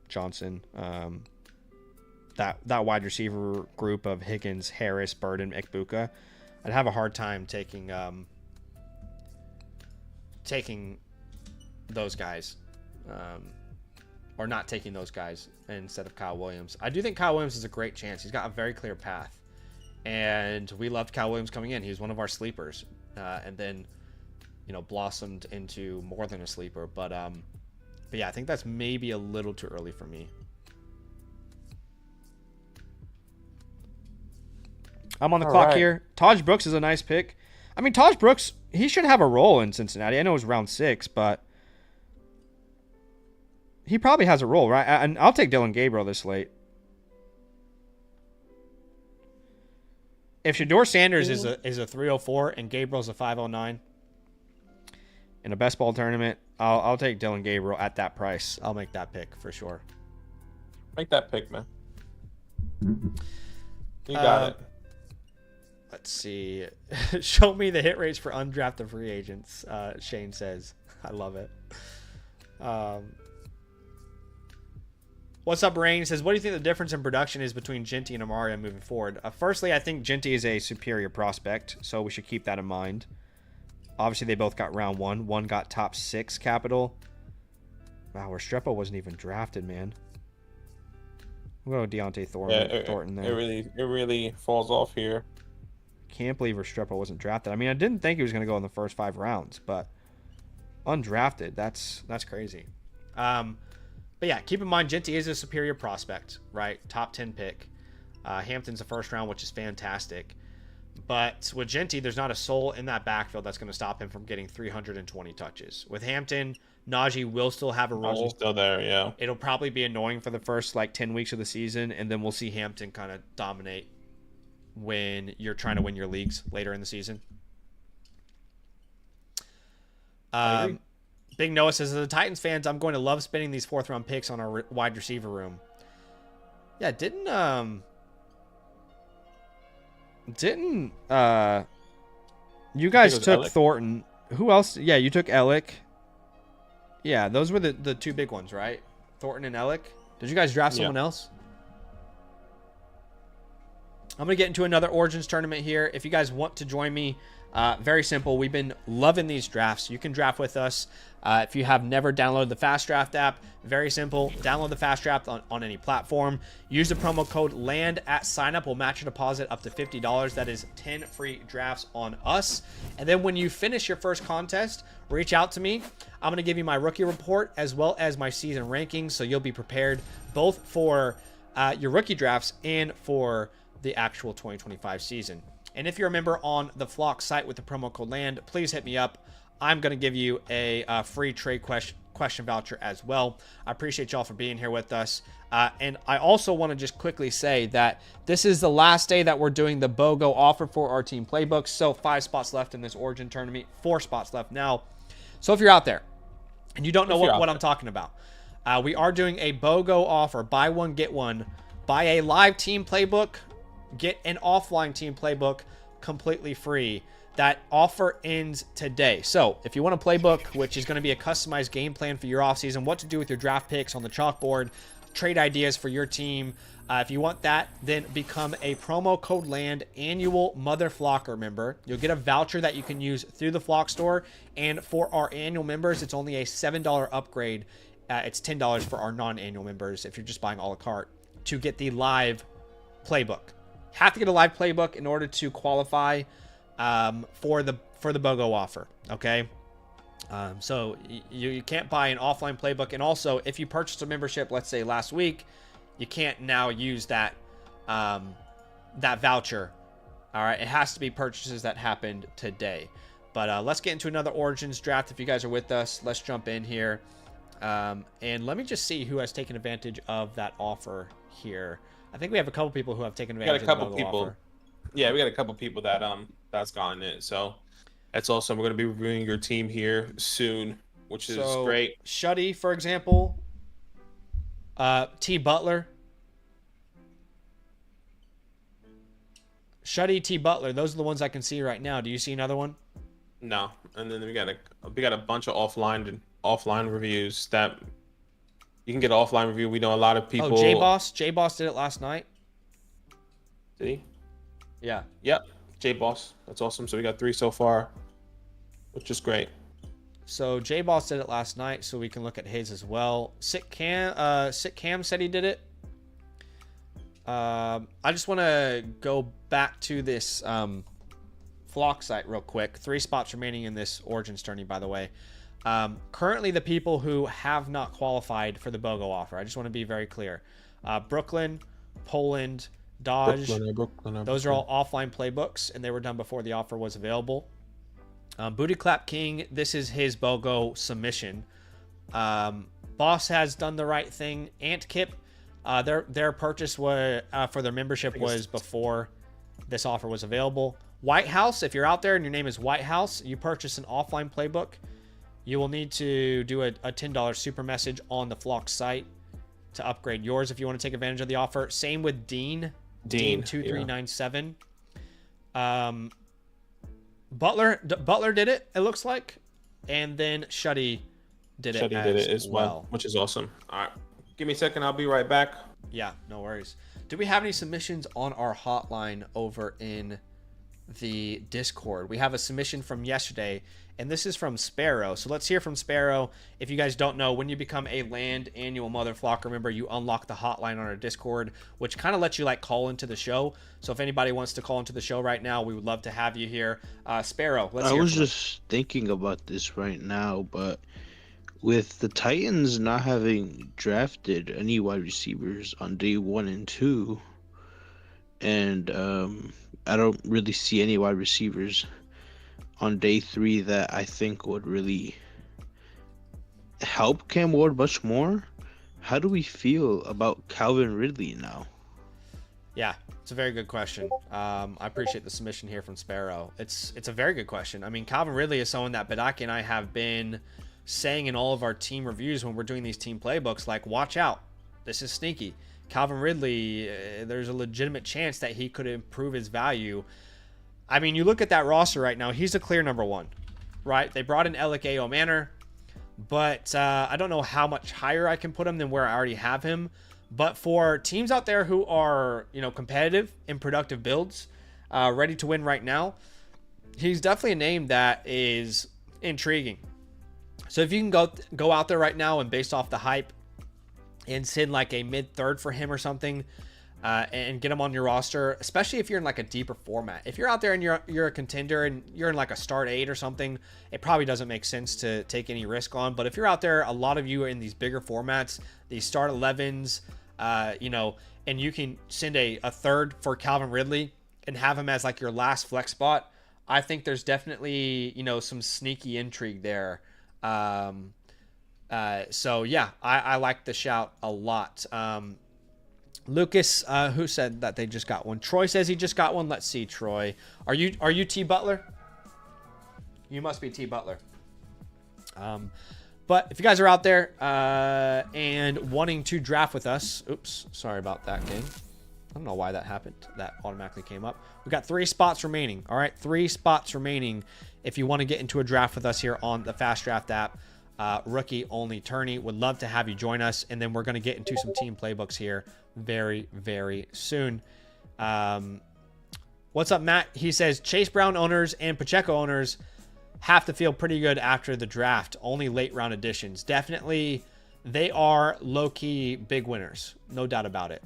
Speaker 1: Johnson. That wide receiver group of Higgins, Harris, Burden, Ikbuka, I'd have a hard time taking those guys, or not taking those guys instead of Kyle Williams. I do think Kyle Williams is a great chance. He's got a very clear path, and we loved Kyle Williams coming in. He was one of our sleepers, and then, you know, blossomed into more than a sleeper. But But yeah, I think that's maybe a little too early for me. I'm on the clock here. Taj Brooks is a nice pick. I mean, Taj Brooks, he should have a role in Cincinnati. I know it was round 6, but he probably has a role, right? And I'll take Dylan Gabriel this late. If Shador Sanders is a 304 and Gabriel's a 509 in a best ball tournament, I'll take Dylan Gabriel at that price. I'll make that pick for sure.
Speaker 2: Make that pick, man. You got it.
Speaker 1: Let's see. Show me the hit rates for undrafted free agents, Shane says. I love it. What's up, Rain? Says, what do you think the difference in production is between Ginty and Amaria moving forward? Firstly, I think Ginty is a superior prospect, so we should keep that in mind. Obviously, they both got round 1. One got top 6 capital. Wow, Restrepo wasn't even drafted, man. We'll go Deontay Thornton there.
Speaker 2: It really falls off here.
Speaker 1: Can't believe Restrepo wasn't drafted. I mean, I didn't think he was going to go in the first 5 rounds, but undrafted, that's crazy. But yeah, keep in mind, Ginty is a superior prospect, right? Top 10 pick. Hampton's a first round, which is fantastic. But with Ginty, there's not a soul in that backfield that's going to stop him from getting 320 touches. With Hampton, Najee will still have a role.
Speaker 2: Najee's still there, yeah.
Speaker 1: It'll probably be annoying for the first 10 weeks of the season, and then we'll see Hampton kind of dominate when you're trying to win your leagues later in the season. Big Noah says, as the Titans fans, I'm going to love spending these 4th round picks on our wide receiver room. Yeah, didn't you guys took Ellick. Thornton. Who else? Yeah, you took Ellick. Yeah, those were the 2 big ones, right? Thornton and Ellick. Did you guys draft someone else? I'm going to get into another Origins tournament here. If you guys want to join me, very simple. We've been loving these drafts. You can draft with us. If you have never downloaded the FastDraft app, very simple. Download the FastDraft on any platform. Use the promo code LAND at signup. We'll match your deposit up to $50. That is 10 free drafts on us. And then when you finish your first contest, reach out to me. I'm going to give you my rookie report as well as my season rankings, so you'll be prepared both for your rookie drafts and for the actual 2025 season. And if you're a member on the Flock site with the promo code LAND, please hit me up. I'm going to give you a free trade question voucher as well. I appreciate y'all for being here with us. And I also want to just quickly say that this is the last day that we're doing the BOGO offer for our team Playbook. So 5 spots left in this Origin tournament, 4 spots left now. So if you're out there and you don't know what I'm talking about, we are doing a BOGO offer. Buy one, get one. Buy a live team Playbook. Get an offline team Playbook completely free. That offer ends today. So if you want a playbook, which is going to be a customized game plan for your offseason, what to do with your draft picks on the chalkboard, trade ideas for your team, if you want that, then become a promo code LAND annual Mother Flocker member. You'll get a voucher that you can use through the Flock store. And for our annual members, it's only a $7 upgrade. It's $10 for our non-annual members if you're just buying a la carte to get the live playbook. Have to get a live playbook in order to qualify for the BOGO offer. Okay. So you can't buy an offline playbook. And also, if you purchased a membership, let's say last week, you can't now use that that voucher. All right. It has to be purchases that happened today. But let's get into another Origins draft. If you guys are with us, let's jump in here. And let me just see who has taken advantage of that offer here. I think we have a couple people who have taken advantage of the BOGO offer.
Speaker 2: Yeah, we got a couple people that's gotten it. So that's awesome. We're going to be reviewing your team here soon, which is great.
Speaker 1: Shuddy, for example. T. Butler. Shuddy, T. Butler. Those are the ones I can see right now. Do you see another one?
Speaker 2: No. And then we got a bunch of offline reviews that you can get an offline review. We know a lot of people.
Speaker 1: Oh, J-Boss did it last night.
Speaker 2: Did he?
Speaker 1: Yeah.
Speaker 2: Yep. J-Boss. That's awesome. So we got 3 so far, which is great.
Speaker 1: So J-Boss did it last night, so we can look at his as well. Sick Cam said he did it. I just want to go back to this Flock site real quick. 3 spots remaining in this Origins tourney, by the way. Currently, the people who have not qualified for the BOGO offer, I just want to be very clear. Brooklyn, Poland, Dodge, those are all offline playbooks, and they were done before the offer was available. Booty Clap King, this is his BOGO submission. Boss has done the right thing. Ant Kip, their purchase was, for their membership was before this offer was available. White House, if you're out there and your name is White House, you purchase an offline playbook, you will need to do a $10 super message on the Flock site to upgrade yours if you want to take advantage of the offer. Same with Dean 2397. Butler did it looks like, and then Shuddy did it as well,
Speaker 2: which is awesome. All right, give me a second, I'll be right back.
Speaker 1: Yeah, no worries. Do we have any submissions on our hotline over in the Discord? We have a submission from yesterday, and this is from Sparrow. So let's hear from Sparrow. If you guys don't know, when you become a land annual Mother Flock member, you unlock the hotline on our Discord, which kind of lets you like call into the show. So if anybody wants to call into the show right now, we would love to have you here. Sparrow, let's hear.
Speaker 3: I was just thinking about this right now, but with the Titans not having drafted any wide receivers on day 1 and 2, and I don't really see any wide receivers on day 3 that I think would really help Cam Ward much more. How do we feel about Calvin Ridley now?
Speaker 1: Yeah, it's a very good question. I appreciate the submission here from Sparrow. It's a very good question. I mean, Calvin Ridley is someone that Badaki and I have been saying in all of our team reviews when we're doing these team playbooks, like, watch out. This is sneaky. Calvin Ridley, there's a legitimate chance that he could improve his value. I mean, you look at that roster right now, he's a clear number 1, right? They brought in Alec A.O. Manor, but I don't know how much higher I can put him than where I already have him. But for teams out there who are, competitive in productive builds, ready to win right now, he's definitely a name that is intriguing. So if you can go out there right now and based off the hype and send like a mid-third for him or something, and get him on your roster, especially if you're in like a deeper format. If you're out there and you're a contender and you're in like a start 8 or something, it probably doesn't make sense to take any risk on. But if you're out there, a lot of you are in these bigger formats, these start 11s, and you can send a third for Calvin Ridley and have him as like your last flex spot, I think there's definitely, some sneaky intrigue there. So yeah, I like the shout a lot. Lucas, who said that they just got one? Troy says he just got one. Let's see, Troy. Are you T Butler? You must be T Butler. But if you guys are out there and wanting to draft with us, oops, sorry about that, gang. I don't know why that happened. That automatically came up. We've got 3 spots remaining. All right, 3 spots remaining if you want to get into a draft with us here on the FastDraft app. Rookie only tourney. Would love to have you join us, and then we're going to get into some team playbooks here very, very soon. What's up, Matt? He says Chase Brown owners and Pacheco owners have to feel pretty good after the draft. Only late round additions. Definitely, they are low-key big winners. No doubt about it.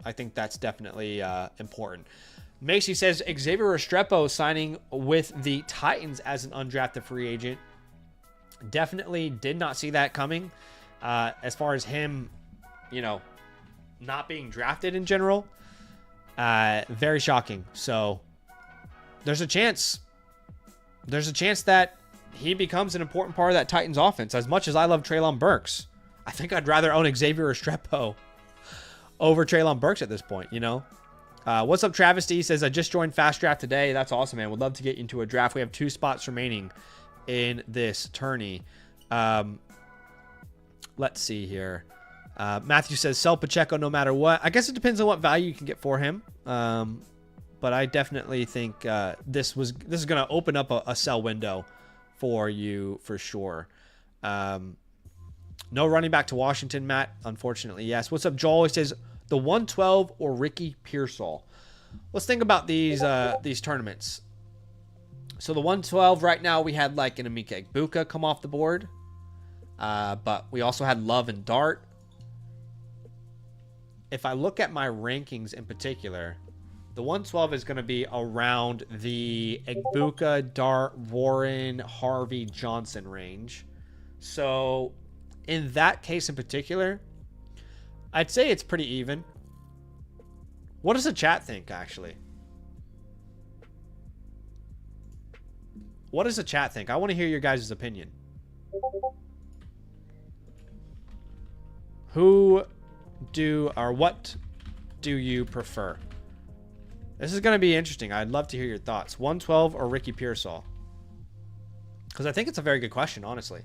Speaker 1: I think that's definitely important. Macy says Xavier Restrepo signing with the Titans as an undrafted free agent. Definitely did not see that coming. As far as him, not being drafted in general, very shocking. So there's a chance that he becomes an important part of that Titans offense. As much as I love Treylon Burks, I think I'd rather own Xavier Restrepo over Treylon Burks at this point, What's up, Travis D? Says, I just joined FastDraft today. That's awesome, man. Would love to get you into a draft. We have 2 spots remaining in this tourney. Let's see here. Matthew says, sell Pacheco no matter what. I guess it depends on what value you can get for him. But I definitely think this is going to open up a sell window for you for sure. No running back to Washington, Matt. Unfortunately, yes. What's up, Joel? He says, the 112 or Ricky Pearsall. Let's think about these tournaments. So the 112 right now, we had like an Emeka Egbuka come off the board. But we also had Love and Dart. If I look at my rankings in particular, the 112 is going to be around the Egbuka, Dart, Warren, Harvey, Johnson range. So in that case in particular, I'd say it's pretty even. What does the chat think, actually? What does the chat think? I want to hear your guys' opinion. What do you prefer? This is going to be interesting. I'd love to hear your thoughts. 112 or Ricky Pearsall? Because I think it's a very good question, honestly.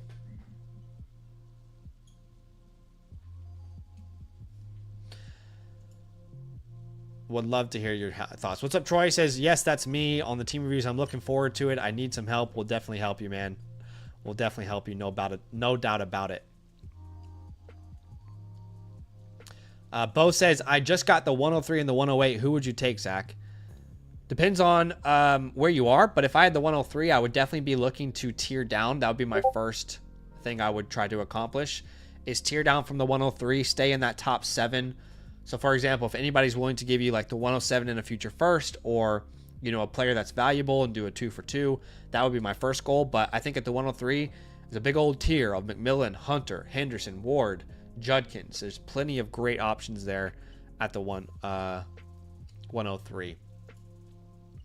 Speaker 1: Would love to hear your thoughts. What's up, Troy? Says, yes, that's me on the team reviews. I'm looking forward to it. I need some help. We'll definitely help you, man. We'll definitely help you. No doubt about it. Bo says, I just got the 103 and the 108. Who would you take, Zach? Depends on where you are, but if I had the 103, I would definitely be looking to tier down. That would be my first thing I would try to accomplish, is tier down from the 103, stay in that top 7. So, for example, if anybody's willing to give you like the 107 in a future first, or, you know, a player that's valuable and do a 2 for 2, that would be my first goal. But I think at the 103, there's a big old tier of McMillan, Hunter, Henderson, Ward, Judkins. There's plenty of great options there at the 103.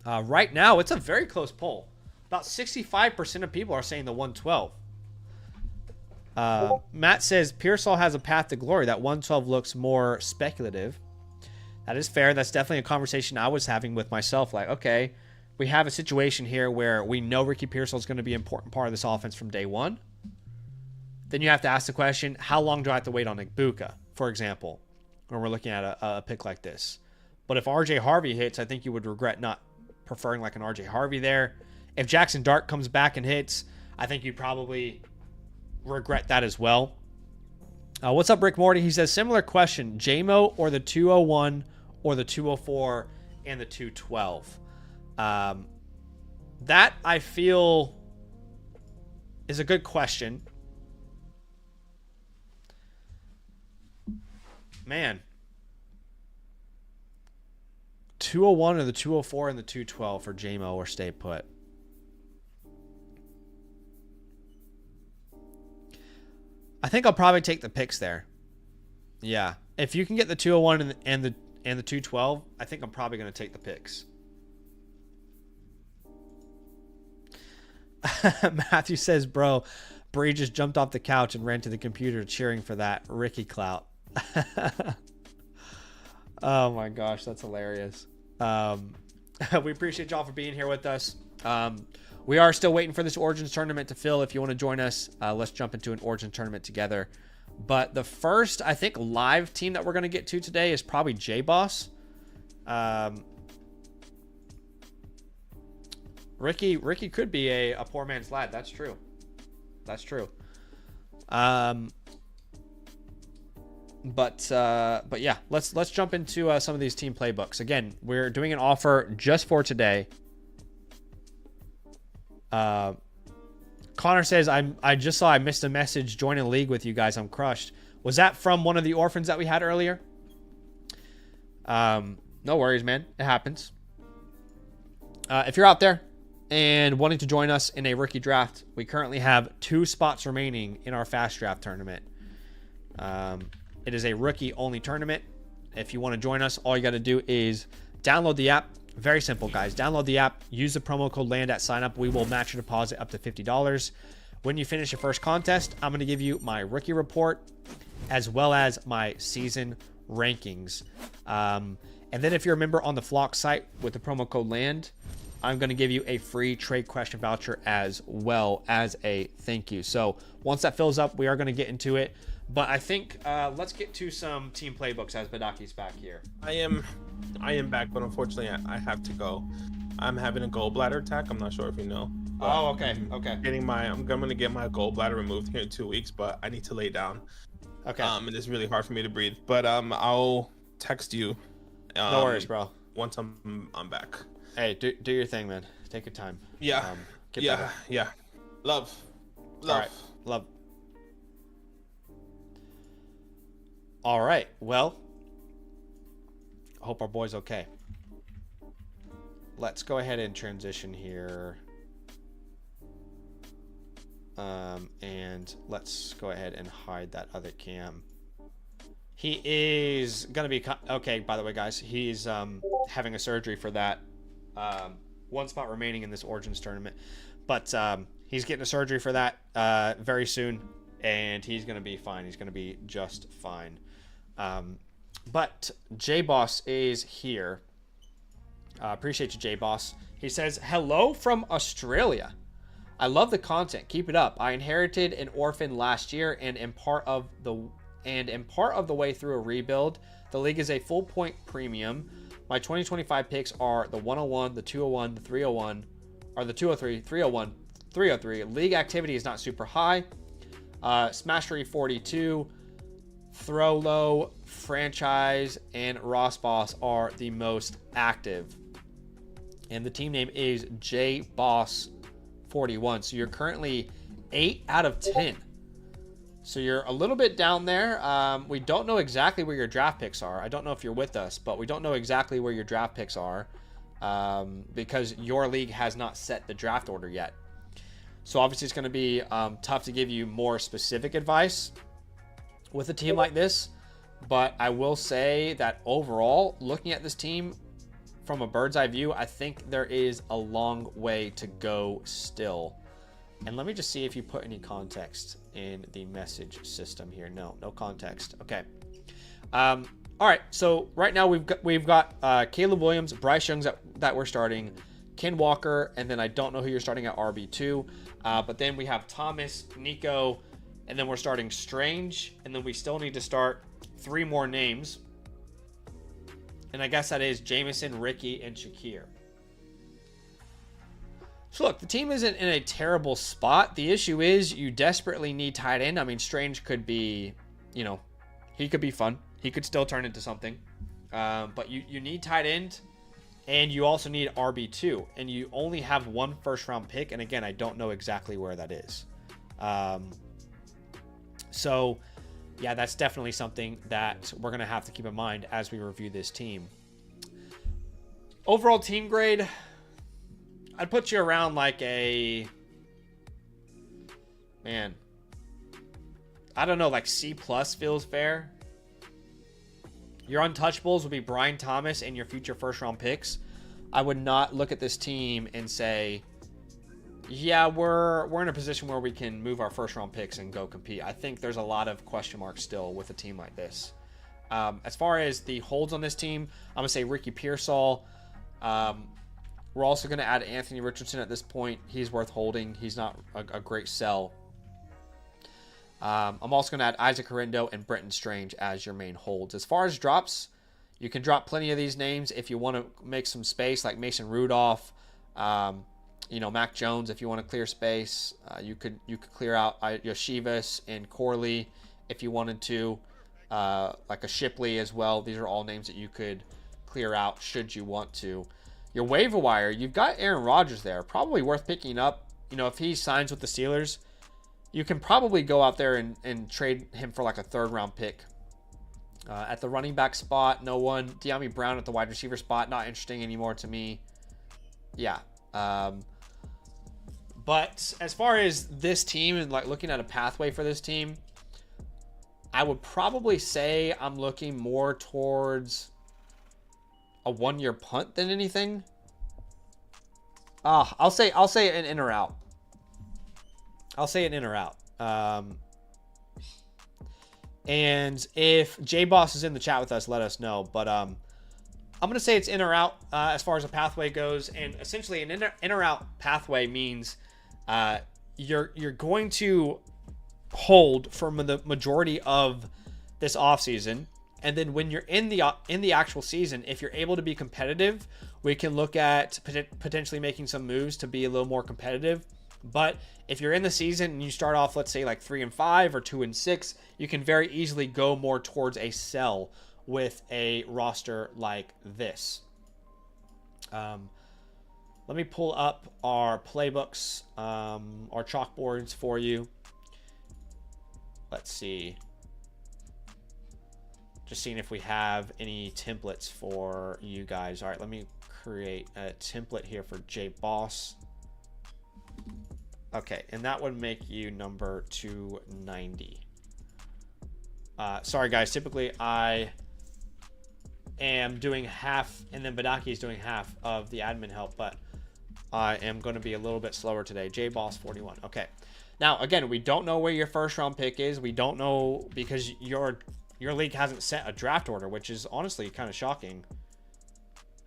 Speaker 1: Right now, it's a very close poll. About 65% of people are saying the 112. Matt says Pearsall has a path to glory. That 112 looks more speculative. That is fair. That's definitely a conversation I was having with myself. Like, okay, we have a situation here where we know Ricky Pearsall is going to be an important part of this offense from day one. Then you have to ask the question, how long do I have to wait on Ibuka, for example, when we're looking at a pick like this? But if RJ Harvey hits, I think you would regret not preferring like an RJ Harvey there. If Jackson Dart comes back and hits, I think you'd probably regret that as well. What's up, Rick Morty? He says, similar question, JMO or the 201 or the 204 and the 212? That I feel is a good question. Man. 201 or the 204 and the 212 for JMO or stay put. I think I'll probably take the picks there. Yeah. If you can get the 201 and the 212, I think I'm probably going to take the picks. Matthew says, bro, Bree just jumped off the couch and ran to the computer cheering for that Ricky clout. Oh my gosh, that's hilarious. We appreciate y'all for being here with us. We are still waiting for this Origins tournament to fill. If you want to join us, let's jump into an Origins tournament together. But the first, I think, live team that we're going to get to today is probably J-Boss. Ricky could be a poor man's lad. That's true. That's true. But yeah, let's jump into some of these team playbooks. Again, we're doing an offer just for today. Connor says, I just saw I missed a message. Join a league with you guys. I'm crushed. Was that from one of the orphans that we had earlier? No worries, man. It happens. If you're out there and wanting to join us in a rookie draft, we currently have 2 spots remaining in our FastDraft tournament. It is a rookie-only tournament. If you want to join us, all you got to do is download the app. Very simple, guys. Download the app. Use the promo code LAND at sign up. We will match your deposit up to $50. When you finish your first contest, I'm going to give you my rookie report as well as my season rankings. And then if you're a member on the Flock site with the promo code LAND, I'm going to give you a free trade question voucher as well as a thank you. So once that fills up, we are going to get into it. But I think let's get to some team playbooks as Badaki's back here.
Speaker 2: I am back, but unfortunately I have to go. I'm having a gallbladder attack. I'm not sure if you know.
Speaker 1: Oh, okay. Okay.
Speaker 2: I'm going to get my gallbladder removed here in 2 weeks, but I need to lay down.
Speaker 1: Okay.
Speaker 2: And it's really hard for me to breathe. But I'll text you.
Speaker 1: No worries, bro.
Speaker 2: Once I'm back.
Speaker 1: Hey, do your thing, man. Take your time.
Speaker 2: Yeah.
Speaker 1: Get better.
Speaker 2: Yeah. Love.
Speaker 1: All right. Love. All right. Well, I hope our boy's okay. Let's go ahead and transition here. And let's go ahead and hide that other cam. He is going to be... Okay, by the way, guys, he's having a surgery for that. One spot remaining in this Origins tournament. But he's getting a surgery for that very soon. And he's going to be fine. He's going to be just fine. But J-Boss is here. Appreciate you, J-Boss. He says, hello from Australia. I love the content. Keep it up. I inherited an orphan last year and am part of the way through a rebuild. The league is a full point premium. My 2025 picks are the 101, the 201, the 301, or the 203, 301, 303. League activity is not super high. Smashery 42, Throw Low, Franchise, and Ross Boss are the most active. And the team name is JBoss41. So you're currently 8 out of 10. So you're a little bit down there. We don't know exactly where your draft picks are. I don't know if you're with us, but we don't know exactly where your draft picks are because your league has not set the draft order yet. So obviously it's going to be tough to give you more specific advice with a team like this. But I will say that overall, looking at this team from a bird's eye view, I think there is a long way to go still. And let me just see if you put any context in the message system here. No context. Okay. All right. So right now we've got Caleb Williams, Bryce Young that we're starting, Ken Walker, and then I don't know who you're starting at RB2. But then we have Thomas, Nico, and then we're starting Strange, and then we still need to start 3 more names. And I guess that is Jameson, Ricky, and Shakir. So look, the team isn't in a terrible spot. The issue is you desperately need tight end. I mean, Strange could be, he could be fun. He could still turn into something. But you need tight end, and you also need RB2. And you only have 1 first-round pick. And again, I don't know exactly where that is. So, yeah, that's definitely something that we're going to have to keep in mind as we review this team. Overall team grade, I'd put you around like I don't know, like C+ feels fair. Your untouchables would be Brian Thomas and your future first-round picks. I would not look at this team and say, yeah, we're in a position where we can move our first-round picks and go compete. I think there's a lot of question marks still with a team like this. As far as the holds on this team, I'm going to say Ricky Pearsall. We're also going to add Anthony Richardson at this point. He's worth holding. He's not a great sell. I'm also going to add Isaac Harindo and Brenton Strange as your main holds. As far as drops, you can drop plenty of these names if you want to make some space, like Mason Rudolph, Mac Jones. If you want to clear space, you could clear out Yoshivas and Corley if you wanted to, like a Shipley as well. These are all names that you could clear out should you want to. Your waiver wire, you've got Aaron Rodgers there. Probably worth picking up. If he signs with the Steelers, you can probably go out there and trade him for like a 3rd-round pick. At the running back spot, no one. De'Ami Brown at the wide receiver spot, not interesting anymore to me. Yeah. But as far as this team and like looking at a pathway for this team, I would probably say I'm looking more towards a 1-year punt than anything. I'll say an in or out. And if J-Boss is in the chat with us, let us know. But I'm going to say it's in or out as far as a pathway goes. And essentially an in or out pathway means you're going to hold for the majority of this offseason. And then when you're in the actual season, if you're able to be competitive, we can look at potentially making some moves to be a little more competitive. But if you're in the season and you start off, let's say like 3-5 or 2-6, you can very easily go more towards a sell with a roster like this. Let me pull up our playbooks, our chalkboards for you. Let's see. Just seeing if we have any templates for you guys. All right, let me create a template here for J-Boss. Okay, and that would make you number 290. Sorry, guys. Typically, I am doing half, and then Badaki is doing half of the admin help, but I am going to be a little bit slower today. JBoss41. Okay. Now, again, we don't know where your first round pick is. We don't know because your league hasn't set a draft order, which is honestly kind of shocking.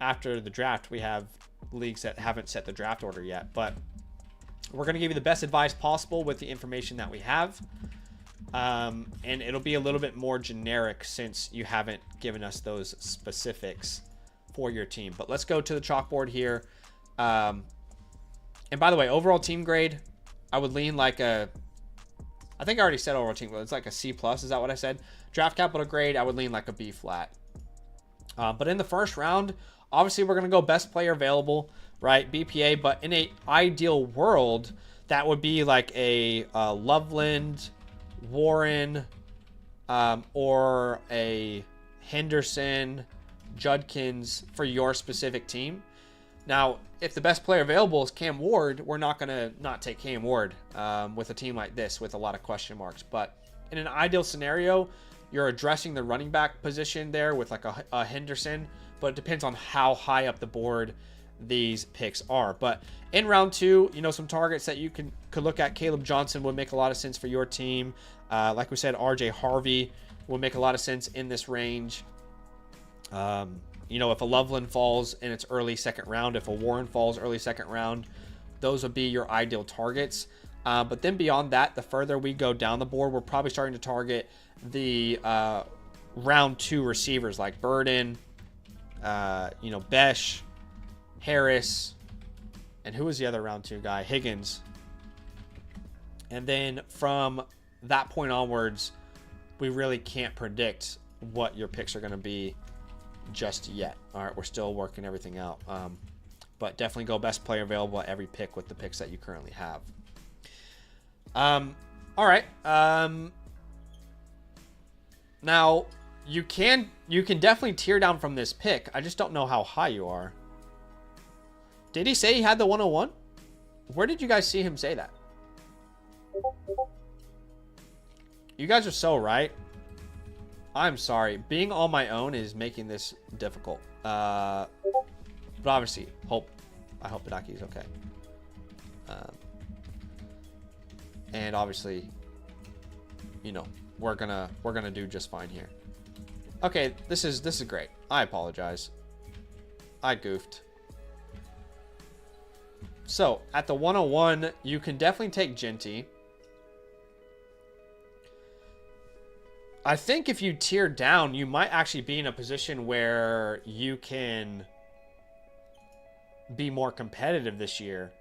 Speaker 1: After the draft, we have leagues that haven't set the draft order yet, but we're going to give you the best advice possible with the information that we have. And it'll be a little bit more generic since you haven't given us those specifics for your team. But let's go to the chalkboard here. And by the way, overall team grade, I would lean like I think I already said overall team grade. It's like a C+. Is that what I said? Draft capital grade, I would lean like a B flat. But in the first round, obviously we're going to go best player available, right? BPA. But in a ideal world, that would be like a Loveland, Warren, or a Henderson, Judkins for your specific team. Now, if the best player available is Cam Ward, we're not going to not take Cam Ward with a team like this with a lot of question marks. But in an ideal scenario, you're addressing the running back position there with like a Henderson, but it depends on how high up the board these picks are. But in round 2, some targets that you could look at. Caleb Johnson would make a lot of sense for your team. Like we said, RJ Harvey would make a lot of sense in this range. If a Loveland falls in its early second round, if a Warren falls early second round, those would be your ideal targets. But then beyond that, the further we go down the board, we're probably starting to target the round 2 receivers like Burden, Besh, Harris, and who was the other round 2 guy? Higgins. And then from that point onwards, we really can't predict what your picks are going to be just yet. All right, we're still working everything out. But definitely go best player available at every pick with the picks that you currently have. All right. Now you can definitely tear down from this pick. I just don't know how high you are. Did he say he had the 101? Where did you guys see him say that? You guys are so right. I'm sorry. Being on my own is making this difficult. But obviously, I hope Badaki is okay. And obviously, we're gonna do just fine here. Okay, this is great. I apologize. I goofed. So at the 101, you can definitely take Genty. I think if you tier down, you might actually be in a position where you can be more competitive this year.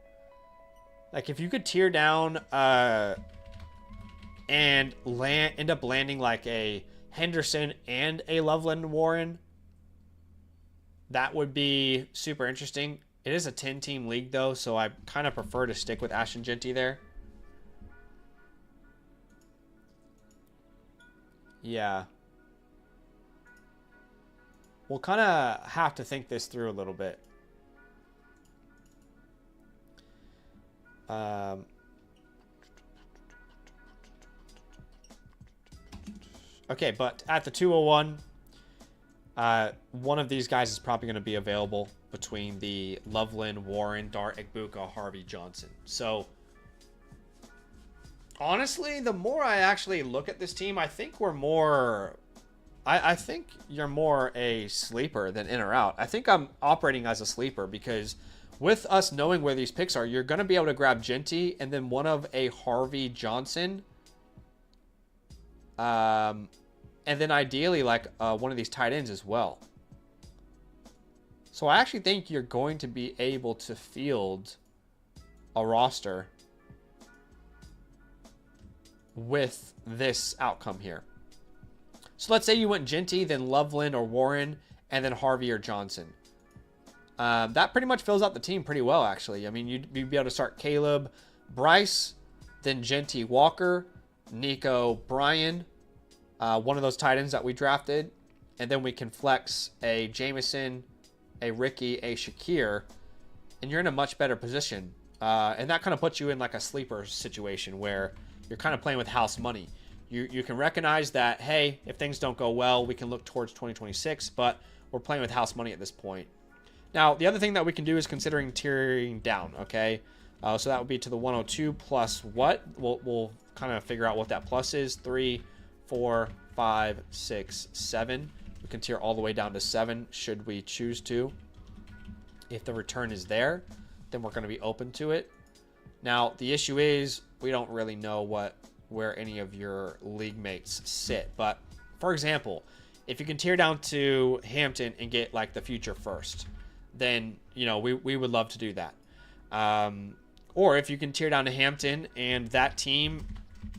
Speaker 1: Like if you could tier down and end up landing like a Henderson and a Loveland Warren, that would be super interesting. It is a 10-team league though, so I kind of prefer to stick with Ashton Genty there. Yeah. We'll kind of have to think this through a little bit. Okay, but at the 201, one of these guys is probably going to be available between the Loveland, Warren, Dart, Ekbuka, Harvey, Johnson. So honestly, the more I actually look at this team, I think we're more... I think you're more a sleeper than in or out. I think I'm operating as a sleeper because with us knowing where these picks are, you're going to be able to grab Genty and then one of a Harvey Johnson. And then ideally like one of these tight ends as well. So I actually think you're going to be able to field a roster with this outcome here. So let's say you went Genty, then Loveland or Warren, and then Harvey or Johnson. That pretty much fills out the team pretty well, actually. I mean, you'd be able to start Caleb, Bryce, then Genty, Walker, Nico, Brian, one of those tight ends that we drafted, and then we can flex a Jameson, a Ricky, a Shakir, and you're in a much better position And that kind of puts you in like a sleeper situation where you're kind of playing with house money. You can recognize that, hey, if things don't go well, we can look towards 2026, but we're playing with house money at this point. Now, the other thing that we can do is considering tiering down, okay? So that would be to the 102 plus what? We'll kind of figure out what that plus is. 3, 4, 5, 6, 7. We can tier all the way down to 7 should we choose to. If the return is there, then we're going to be open to it. Now, the issue is we don't really know where any of your league mates sit. But, for example, if you can tier down to Hampton and get, like, the future first, then, you know, we would love to do that. Or if you can tier down to Hampton and that team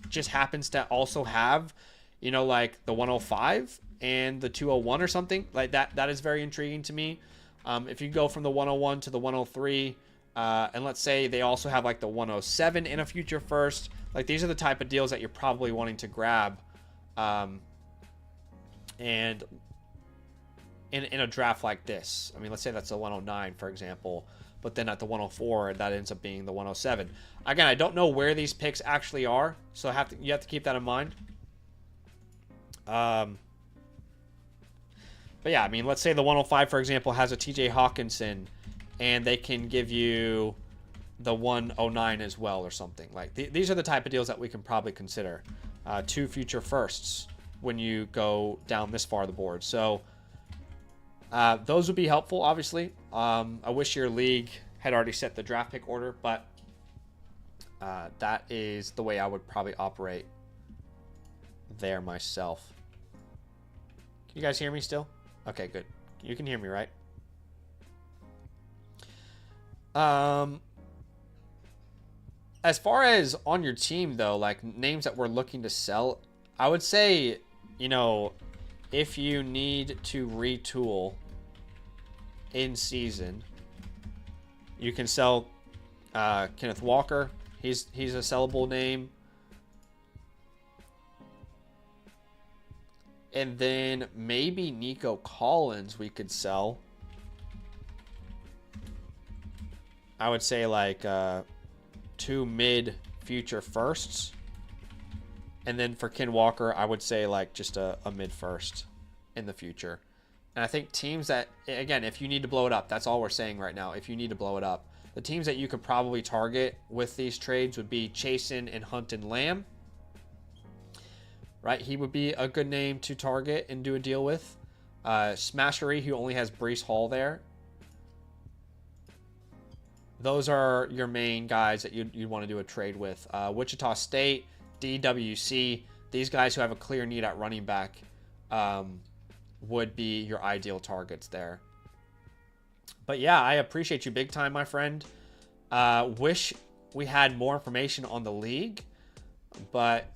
Speaker 1: just happens to also have, you know, like the 105 and the 201 or something, like that is very intriguing to me. If you go from the 101 to the 103, and let's say they also have like the 107 in a future first, like these are the type of deals that you're probably wanting to grab. And in a draft like this, I mean, let's say that's a 109, for example, but then at the 104, that ends up being the 107. Again, I don't know where these picks actually are, so you have to keep that in mind. But yeah, I mean, let's say the 105, for example, has a TJ Hawkinson, and they can give you the 109 as well or something. Like these are the type of deals that we can probably consider. 2 future firsts when you go down this far the board. So those would be helpful, obviously. I wish your league had already set the draft pick order, but that is the way I would probably operate there myself. Can you guys hear me still? Okay, good. You can hear me, right? As far as on your team, though, like names that we're looking to sell, I would say, you know, if you need to retool in season, you can sell Kenneth Walker. He's a sellable name. And then maybe Nico Collins we could sell. I would say like 2 mid future firsts. And then for Ken Walker, I would say like just a mid first in the future. And I think teams that, again, if you need to blow it up, that's all we're saying right now. If you need to blow it up, the teams that you could probably target with these trades would be Chasen and Hunt and Lamb. Right? He would be a good name to target and do a deal with. Smashery, who only has Breece Hall there. Those are your main guys that you'd want to do a trade with. Wichita State, DWC, these guys who have a clear need at running back would be your ideal targets there. But yeah, I appreciate you big time, my friend. Wish we had more information on the league, but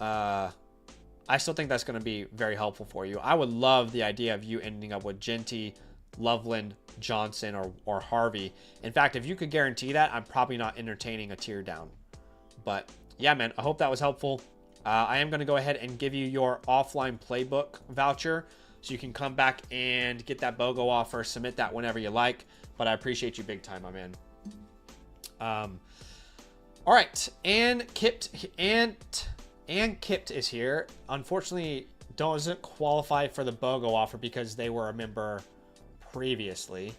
Speaker 1: I still think that's going to be very helpful for you. I would love the idea of you ending up with Genty, Loveland, Johnson, or Harvey. In fact, if you could guarantee that, I'm probably not entertaining a tier down. But yeah, man, I hope that was helpful. I am going to go ahead and give you your offline playbook voucher so you can come back and get that BOGO offer, submit that whenever you like. But I appreciate you big time, my man. All right, and Kipt is here. Unfortunately, doesn't qualify for the BOGO offer because they were a member previously.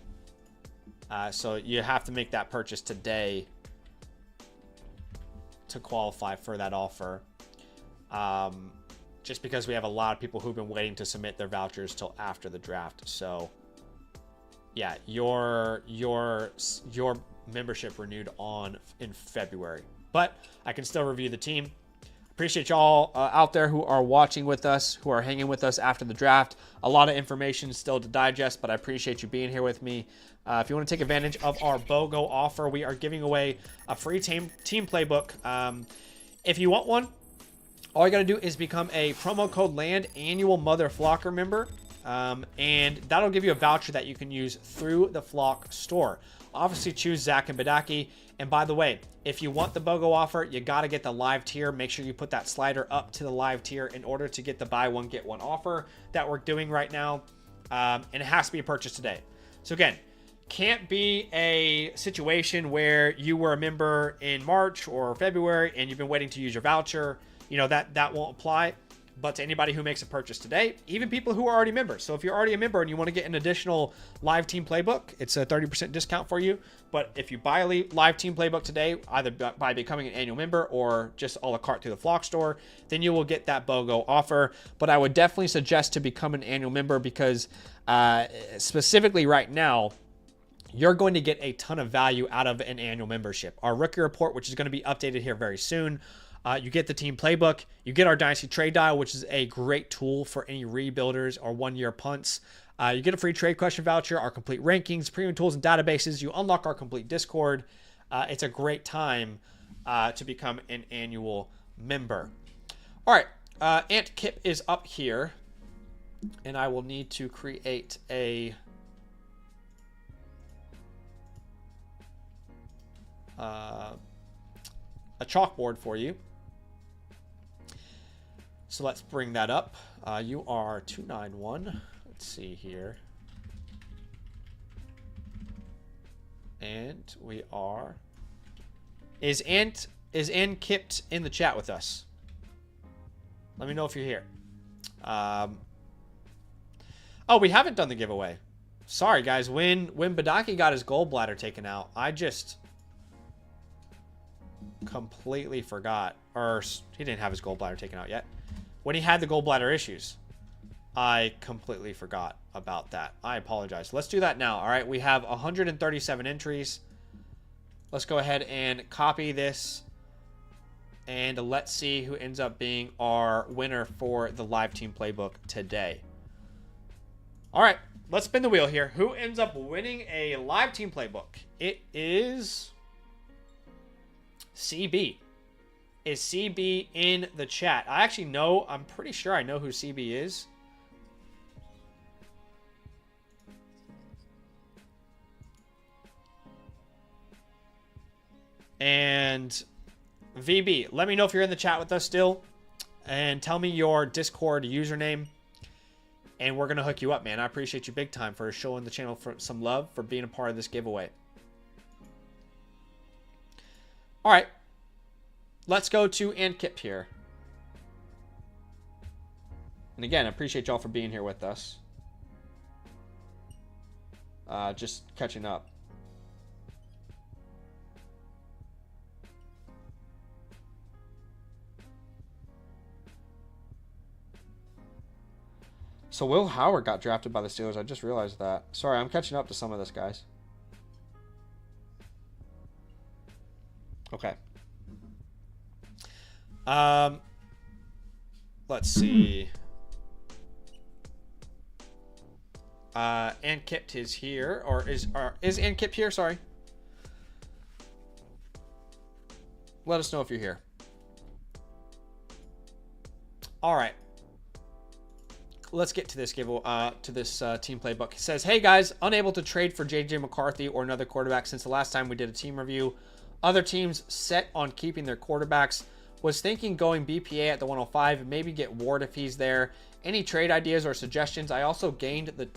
Speaker 1: So you have to make that purchase today to qualify for that offer. Just because we have a lot of people who've been waiting to submit their vouchers till after the draft. So yeah, your membership renewed in February. But I can still review the team. Appreciate y'all out there who are watching with us, who are hanging with us after the draft. A lot of information still to digest, but I appreciate you being here with me. If you want to take advantage of our BOGO offer, we are giving away a free team playbook. If you want one, all you got to do is become a promo code LAND annual Mother Flocker member, and that'll give you a voucher that you can use through the Flock store. Obviously, choose Zach and Badaki. And by the way, if you want the BOGO offer, you got to get the live tier. Make sure you put that slider up to the live tier in order to get the buy one, get one offer that we're doing right now. And it has to be purchased today. So again, can't be a situation where you were a member in March or February and you've been waiting to use your voucher. You know, that won't apply. But to anybody who makes a purchase today, even people who are already members. So if you're already a member and you want to get an additional live team playbook, it's a 30% discount for you. But if you buy a live team playbook today, either by becoming an annual member or just a la carte through the Flock store, then you will get that BOGO offer. But I would definitely suggest to become an annual member because specifically right now, you're going to get a ton of value out of an annual membership. Our rookie report, which is going to be updated here very soon. You get the team playbook. You get our Dynasty trade dial, which is a great tool for any rebuilders or one-year punts. You get a free trade question voucher, our complete rankings, premium tools and databases. You unlock our complete Discord. It's a great time to become an annual member. All right, Ant Kip is up here, and I will need to create a chalkboard for you. So let's bring that up. You are 291. Let's see here. And we are. Is Ant Kipped in the chat with us? Let me know if you're here. Oh, we haven't done the giveaway. Sorry, guys. When Badaki got his gallbladder taken out, I just completely forgot. Or he didn't have his gallbladder taken out yet. When he had the gallbladder issues, I completely forgot about that. I apologize. Let's do that now. All right, we have 137 entries. Let's go ahead and copy this. And let's see who ends up being our winner for the live team playbook today. All right, let's spin the wheel here. Who ends up winning a live team playbook? It is CB. Is CB in the chat? I actually know, I'm pretty sure I know who CB is. And VB, let me know if you're in the chat with us still. And tell me your Discord username. And we're going to hook you up, man. I appreciate you big time for showing the channel for some love, for being a part of this giveaway. All right. Let's go to Ankip here. And again, I appreciate y'all for being here with us. Just catching up. So Will Howard got drafted by the Steelers. I just realized that. Sorry, I'm catching up to some of this, guys. Okay. Let's see. Ankipt is here, or is Ankipt here? Sorry. Let us know if you're here. All right. Let's get to this team playbook. It says, "Hey guys, unable to trade for JJ McCarthy or another quarterback since the last time we did a team review. Other teams set on keeping their quarterbacks. Was thinking going BPA at the 105, maybe get Ward if he's there. Any trade ideas or suggestions? I also gained the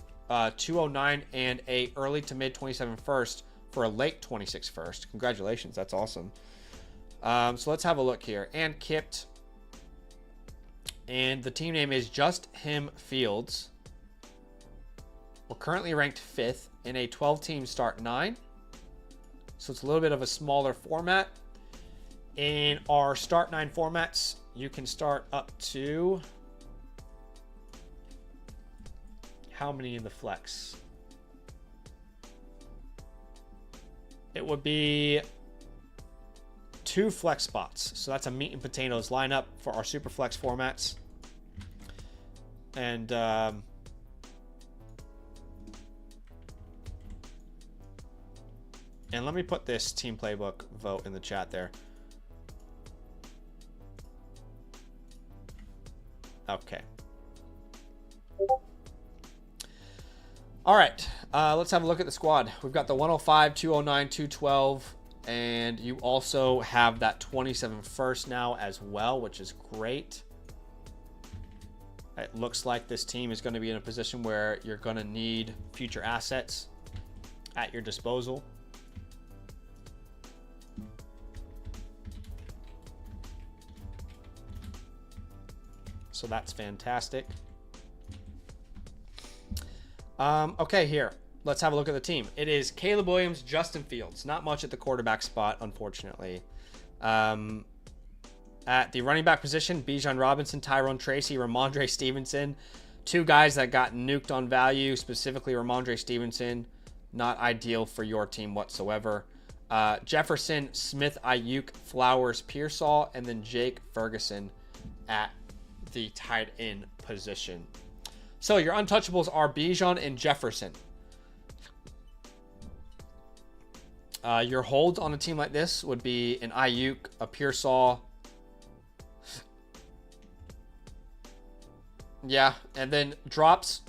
Speaker 1: 209 and a early to mid 27 first for a late 26 first. Congratulations, that's awesome. So let's have a look here. And Kipt. And the team name is Just Him Fields. We're currently ranked 5th in a 12-team start 9. So it's a little bit of a smaller format. In our start 9 formats, you can start up to how many in the flex? It would be 2 flex spots. So that's a meat and potatoes lineup for our super flex formats. And let me put this team playbook vote in the chat there. Okay. All right. Let's have a look at the squad. We've got the 105, 209, 212, and you also have that 27 first now as well, which is great. It looks like this team is going to be in a position where you're going to need future assets. at your disposal. So that's fantastic. Okay, here. Let's have a look at the team. It is Caleb Williams, Justin Fields. Not much at the quarterback spot, unfortunately. At the running back position, Bijan Robinson, Tyrone Tracy, Ramondre Stevenson. Two guys that got nuked on value, specifically Ramondre Stevenson. Not ideal for your team whatsoever. Jefferson, Smith, Ayuk, Flowers, Pearsall, and then Jake Ferguson at the tight end position. So your untouchables are Bijan and Jefferson. Your holds on a team like this would be an Ayuk, a Pearsall. Yeah, and then drops.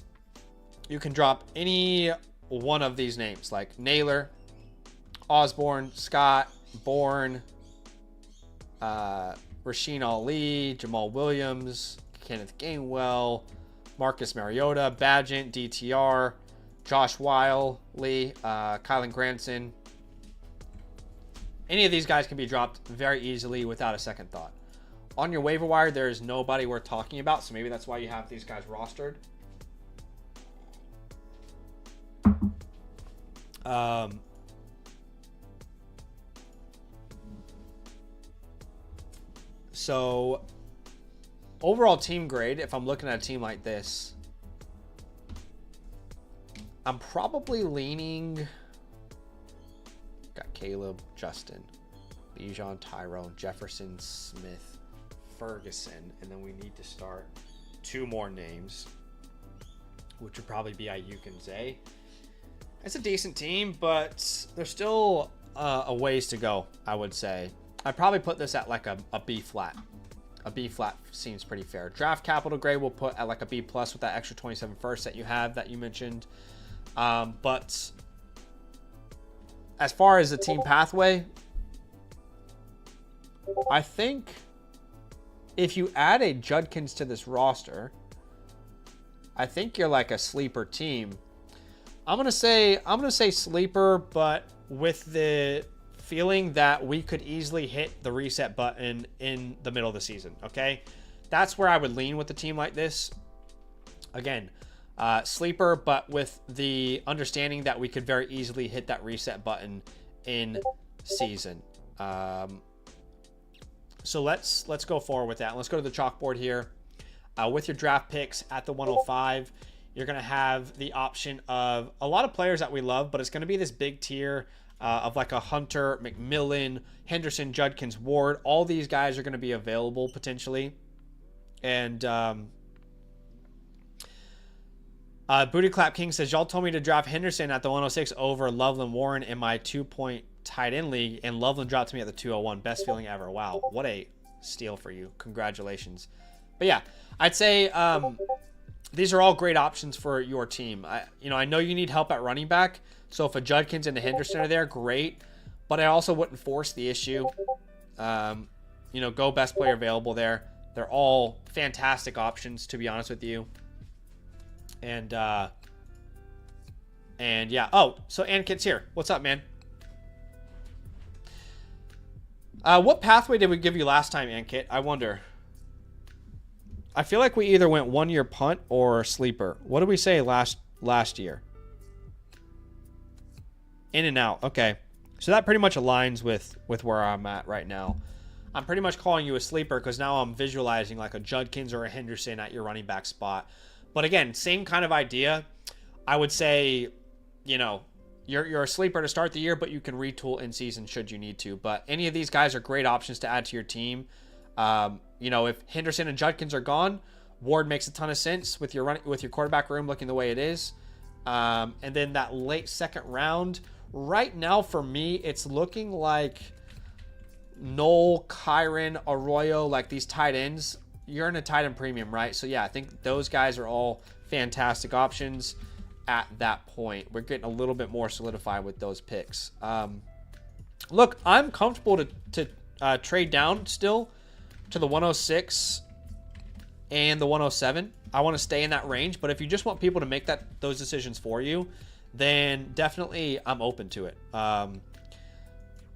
Speaker 1: You can drop any one of these names, like Naylor, Osborne, Scott, Bourne, Rasheen Ali, Jamal Williams, Kenneth Gainwell, Marcus Mariota, Badgett, DTR, Josh Wiley, Kylan Granson. Any of these guys can be dropped very easily without a second thought. On your waiver wire, there is nobody worth talking about, so maybe that's why you have these guys rostered. So, overall team grade, if I'm looking at a team like this, I'm probably leaning... Got Caleb, Justin, Bijan, Tyrone, Jefferson, Smith, Ferguson, and then we need to start two more names, which would probably be Ayuk and Zay. It's a decent team, but there's still a ways to go, I would say. I'd probably put this at like a B flat. A B flat seems pretty fair. Draft capital grade we'll put at like a B plus with that extra 27 first that you have that you mentioned. But as far as the team pathway, I think if you add a Judkins to this roster, I think you're like a sleeper team. I'm gonna say sleeper, but with the feeling that we could easily hit the reset button in the middle of the season. Okay, that's where I would lean with a team like this. Again, sleeper, but with the understanding that we could very easily hit that reset button in season. So let's go forward with that. Let's go to the chalkboard here. With your draft picks at the 105, you're going to have the option of a lot of players that we love, but it's going to be this big tier of like a Hunter, McMillan, Henderson, Judkins, Ward. All these guys are going to be available potentially. And Booty Clap King says, y'all told me to draft Henderson at the 106 over Loveland Warren in my 2-point tight end league, and Loveland dropped to me at the 201. Best feeling ever. Wow, what a steal for you. Congratulations. But yeah, I'd say these are all great options for your team. I know you need help at running back, so if a Judkins and a Henderson are there, great. But I also wouldn't force the issue. Go best player available there. They're all fantastic options, to be honest with you. And yeah. Oh, so Ankit's here. What's up, man? What pathway did we give you last time, Ankit? I wonder. I feel like we either went 1-year punt or sleeper. What did we say last year? In and out. Okay. So that pretty much aligns with where I'm at right now. I'm pretty much calling you a sleeper because now I'm visualizing like a Judkins or a Henderson at your running back spot. But again, same kind of idea. I would say, you're a sleeper to start the year, but you can retool in season should you need to. But any of these guys are great options to add to your team. If Henderson and Judkins are gone, Ward makes a ton of sense with your quarterback room looking the way it is. And then that late second round, right now for me, it's looking like Noel, Kyron, Arroyo, like these tight ends. You're in a tight end premium, right? So yeah, I think those guys are all fantastic options at that point. We're getting a little bit more solidified with those picks. Look, I'm comfortable to trade down still to the 106 and the 107. I want to stay in that range, but if you just want people to make those decisions for you, then definitely I'm open to it. But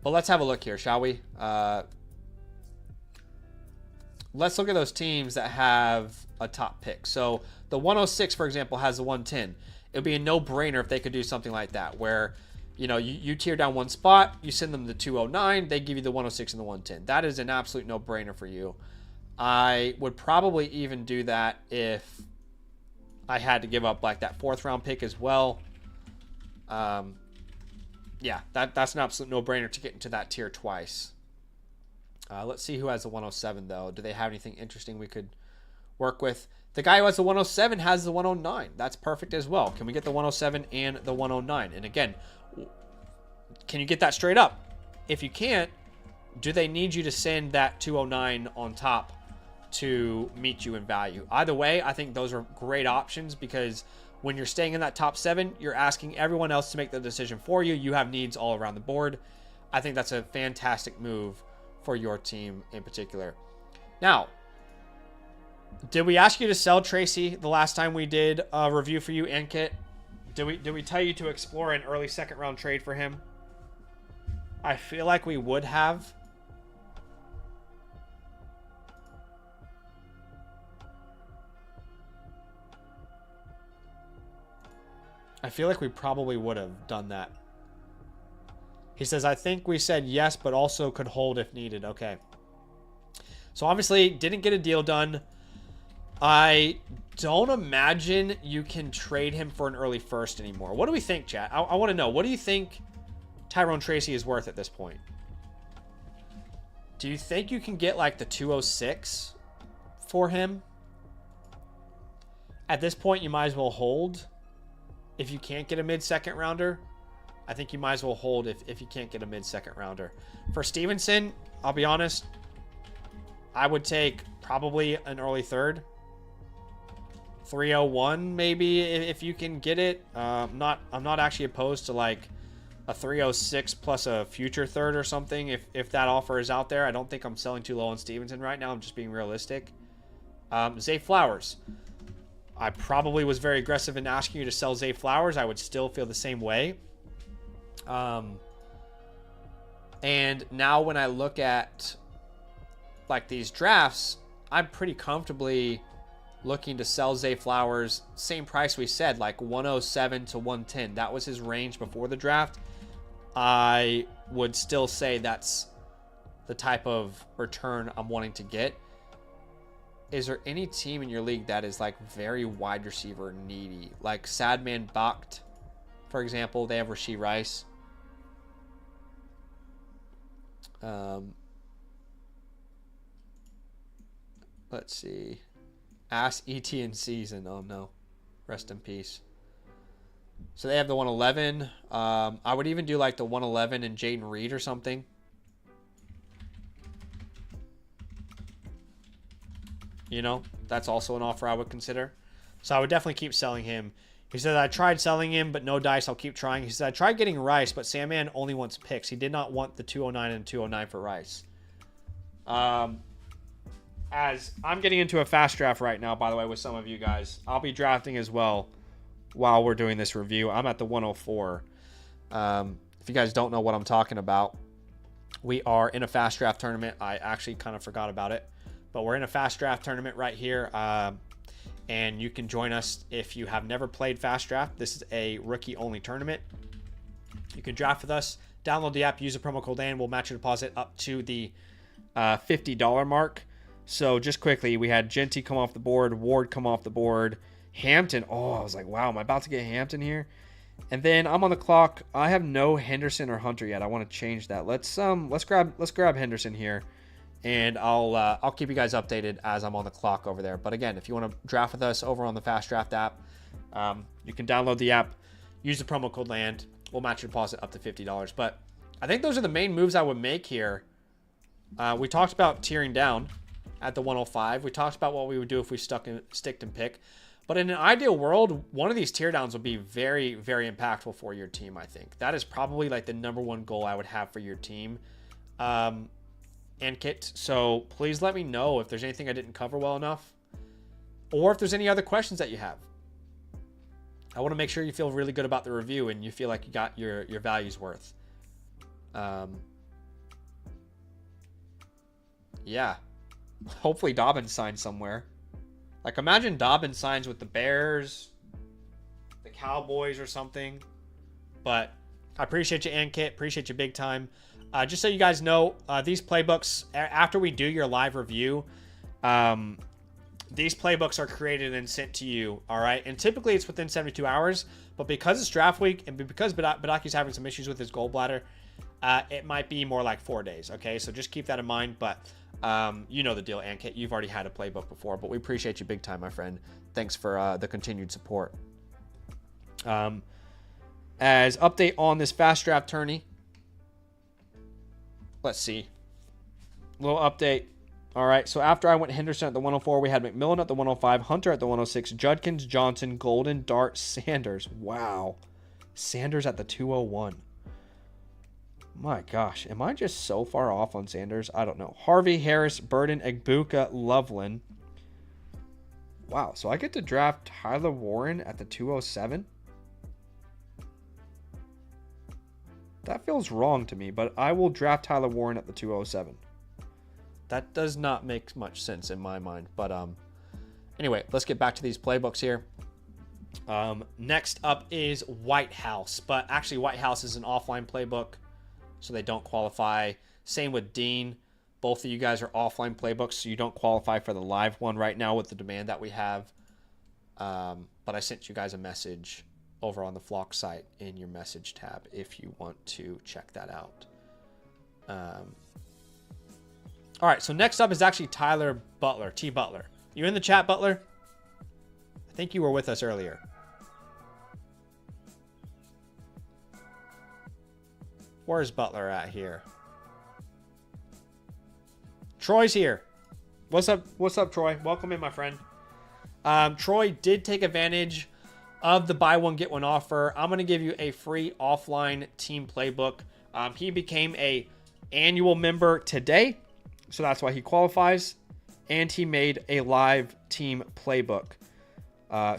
Speaker 1: let's have a look here, shall we? Let's look at those teams that have a top pick. So the 106, for example, has the 110. It would be a no-brainer if they could do something like that, where you tier down one spot, you send them the 209, they give you the 106 and the 110. That is an absolute no-brainer for you. I would probably even do that if I had to give up like that 4th round pick as well. Yeah, that's an absolute no-brainer to get into that tier twice. Let's see who has the 107, though. Do they have anything interesting we could work with? The guy who has the 107 has the 109. That's perfect as well. Can we get the 107 and the 109? And again, can you get that straight up? If you can't, do they need you to send that 209 on top to meet you in value? Either way, I think those are great options, because when you're staying in that top 7, you're asking everyone else to make the decision for you. You have needs all around the board. I think that's a fantastic move for your team in particular. Now, did we ask you to sell Tracy the last time we did a review for you, Ankit? Did we tell you to explore an early 2nd round trade for him? I feel like we would have. I feel like we probably would have done that. He says, I think we said yes, but also could hold if needed. Okay. So obviously didn't get a deal done. I don't imagine you can trade him for an early 1st anymore. What do we think, chat? I want to know. What do you think Tyrone Tracy is worth at this point? Do you think you can get like the 206 for him? At this point, you might as well hold. If you can't get a mid-2nd rounder, I think you might as well hold if you can't get a mid-2nd rounder. For Stevenson, I'll be honest, I would take probably an early 3rd. 301 maybe if you can get it. I'm not actually opposed to like a 306 plus a future 3rd or something if that offer is out there. I don't think I'm selling too low on Stevenson right now. I'm just being realistic. Zay Flowers. I probably was very aggressive in asking you to sell Zay Flowers. I would still feel the same way. And now when I look at like these drafts, I'm pretty comfortably looking to sell Zay Flowers, same price we said, like 107 to 110. That was his range before the draft. I would still say that's the type of return I'm wanting to get. Is there any team in your league that is like very wide receiver needy? Like Sadman Bakht, for example, they have Rashee Rice. Let's see. Ask ET in season. Oh no. Rest in peace. So they have the 111. I would even do like the 111 and Jaden Reed or something. You know, that's also an offer I would consider. So I would definitely keep selling him. He said, I tried selling him, but no dice. I'll keep trying. He said, I tried getting Rice, but Sandman only wants picks. He did not want the 209 and 209 for Rice. As I'm getting into a fast draft right now, by the way, with some of you guys. I'll be drafting as well while we're doing this review. I'm at the 104. If you guys don't know what I'm talking about, we are in a fast draft tournament. I actually kind of forgot about it, but we're in a fast draft tournament right here. And you can join us if you have never played Fast Draft. This is a rookie-only tournament. You can draft with us. Download the app, use the promo code DAN. We'll match your deposit up to the $50 mark. So just quickly, we had Genty come off the board, Ward come off the board, Hampton. Oh, I was like, wow, am I about to get Hampton here? And then I'm on the clock. I have no Henderson or Hunter yet. I want to change that. Let's grab Henderson here. And I'll keep you guys updated as I'm on the clock over there. But again, if you want to draft with us over on the Fast Draft app, you can download the app, use the promo code LAND. We'll match your deposit up to $50. But I think those are the main moves I would make here. We talked about tearing down at the 105. We talked about what we would do if we sticked and pick. But in an ideal world, one of these tear downs would be very, very impactful for your team, I think. That is probably like the number one goal I would have for your team. And Kit, so please let me know if there's anything I didn't cover well enough, or if there's any other questions that you have. I want to make sure you feel really good about the review and you feel like you got your value's worth. Yeah. Hopefully Dobbins signs somewhere. Like, imagine Dobbins signs with the Bears, the Cowboys, or something. But I appreciate you, Ankit. Appreciate you big time. Just so you guys know, these playbooks, after we do your live review, these playbooks are created and sent to you, all right? And typically it's within 72 hours, but because it's draft week and because Badaki's having some issues with his gallbladder, it might be more like 4 days, okay? So just keep that in mind, but you know the deal, Ankit. You've already had a playbook before, but we appreciate you big time, my friend. Thanks for the continued support. As update on this fast draft tourney, let's see. Little update. All right, so after I went Henderson at the 104, we had McMillan at the 105, Hunter at the 106, Judkins, Johnson, Golden, Dart, Sanders. Wow. Sanders at the 201. My gosh, am I just so far off on Sanders? I don't know. Harvey, Harris, Burden, Egbuka, Loveland. Wow, so I get to draft Tyler Warren at the 207? That feels wrong to me, but I will draft Tyler Warren at the 207. That does not make much sense in my mind. But anyway, let's get back to these playbooks here. Next up is White House. But actually, White House is an offline playbook, so they don't qualify. Same with Dean. Both of you guys are offline playbooks, so you don't qualify for the live one right now with the demand that we have. But I sent you guys a message over on the Flock site in your message tab if you want to check that out. All right, so next up is actually Tyler Butler, T. Butler. You in the chat, Butler? I think you were with us earlier. Where's Butler at here? Troy's here. What's up? What's up, Troy? Welcome in, my friend. Troy did take advantage of the buy one, get one offer. I'm going to give you a free offline team playbook. He became a annual member today, so that's why he qualifies. And he made a live team playbook.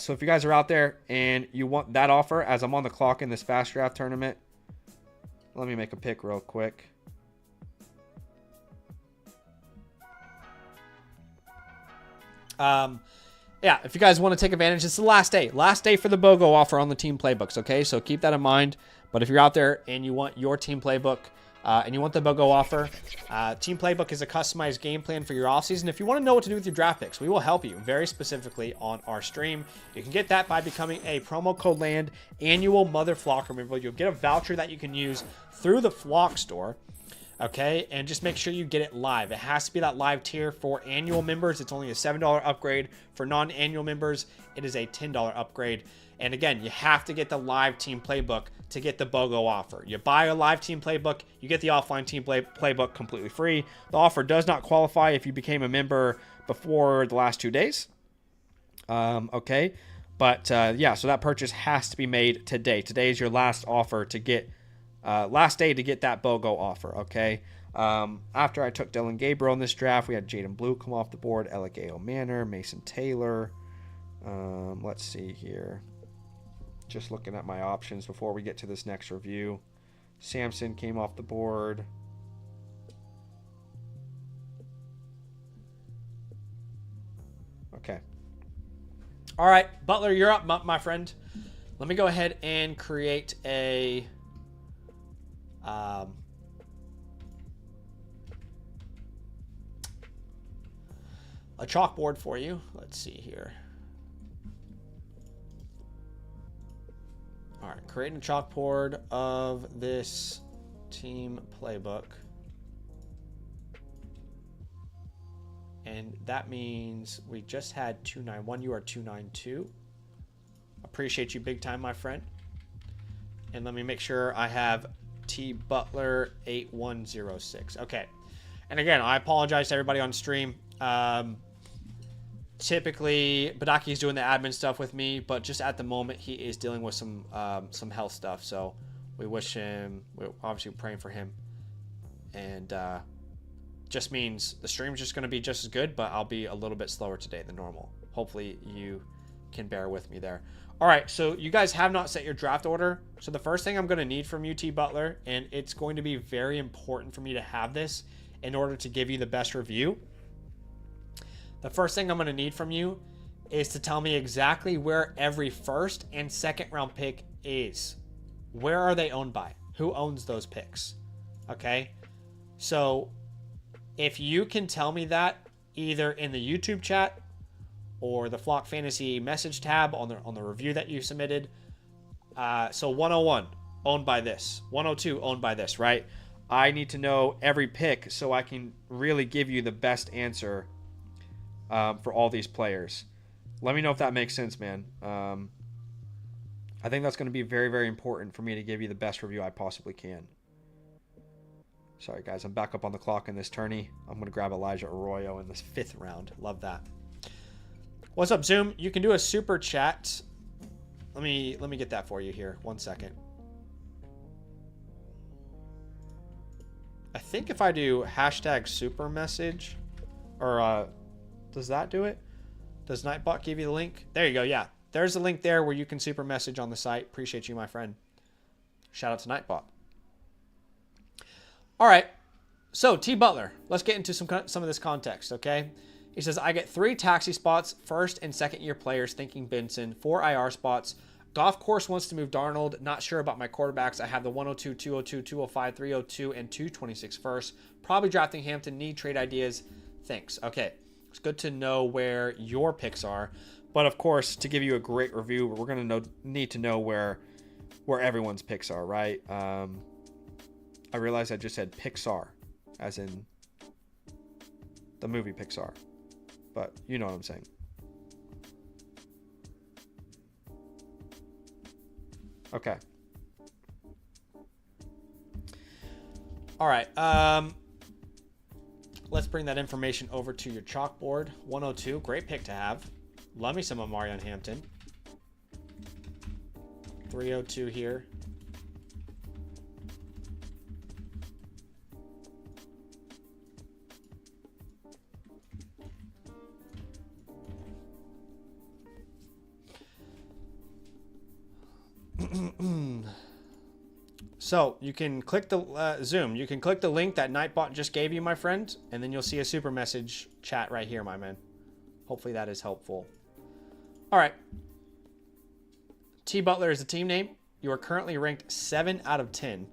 Speaker 1: So if you guys are out there and you want that offer, as I'm on the clock in this fast draft tournament, let me make a pick real quick. Yeah, if you guys want to take advantage, it's the last day. Last day for the BOGO offer on the team playbooks, okay? So keep that in mind. But if you're out there and you want your team playbook and you want the BOGO offer, team playbook is a customized game plan for your offseason. If you want to know what to do with your draft picks, we will help you very specifically on our stream. You can get that by becoming a promo code LAND annual Mother Flocker member. You'll get a voucher that you can use through the Flock store. Okay, and just make sure you get it live. It has to be that live tier for annual members. It's only a $7 upgrade. For non-annual members, it is a $10 upgrade. And again, you have to get the live team playbook to get the BOGO offer. You buy a live team playbook, you get the offline team playbook completely free. The offer does not qualify if you became a member before the last 2 days. Okay, but yeah, so that purchase has to be made today. Today is your last offer to get last day to get that BOGO offer, okay? After I took Dylan Gabriel in this draft, we had Jaden Blue come off the board, Eligeo Manor, Mason Taylor. Let's see here. Just looking at my options before we get to this next review. Samson came off the board. Okay. All right, Butler, you're up, my friend. Let me go ahead and create a chalkboard for you. Let's see here. All right, creating a chalkboard of this team playbook. And that means we just had 291. You are 292. Appreciate you big time, my friend. And let me make sure I have T Butler 8106. Okay. And again, I apologize to everybody on stream. Typically, Badaki is doing the admin stuff with me, but just at the moment, he is dealing with some health stuff. So we wish him, we're obviously praying for him. And just means the stream's just going to be just as good, but I'll be a little bit slower today than normal. Hopefully you can bear with me there. All right, so you guys have not set your draft order. So the first thing I'm going to need from you, T. Butler, and it's going to be very important for me to have this in order to give you the best review. The first thing I'm going to need from you is to tell me exactly where every first and second round pick is. Where are they owned by? Who owns those picks? Okay, so if you can tell me that either in the YouTube chat or the Flock Fantasy message tab on the review that you submitted. So 101 owned by this, 102 owned by this, right? I need to know every pick so I can really give you the best answer for all these players. Let me know if that makes sense, man. I think that's going to be very, very important for me to give you the best review I possibly can. Sorry, guys. I'm back up on the clock in this tourney. I'm going to grab Elijah Arroyo in this 5th round. Love that. What's up, Zoom? You can do a super chat. Let me get that for you here. 1 second. I think if I do hashtag super message, or does that do it? Does Nightbot give you the link? There you go. Yeah, there's a link there where you can super message on the site. Appreciate you, my friend. Shout out to Nightbot. All right. So T. Butler, let's get into some of this context. Okay. He says, I get 3 taxi spots, first and second year players thinking Benson, 4 IR spots. Golf course wants to move Darnold. Not sure about my quarterbacks. I have the 102, 202, 205, 302, and 226 first. Probably drafting Hampton. Need trade ideas. Thanks. Okay. It's good to know where your picks are. But of course, to give you a great review, we're going to need to know where everyone's picks are, right? I realized I just said Pixar, as in the movie Pixar. But you know what I'm saying. Okay. All right. Let's bring that information over to your chalkboard. 102, great pick to have. Love me some Omarion Hampton. 302 here. So you can click the Zoom. You can click the link that Nightbot just gave you, my friend, and then you'll see a super message chat right here, my man. Hopefully that is helpful. All right. T. Butler is the team name. You are currently ranked 7 out of 10.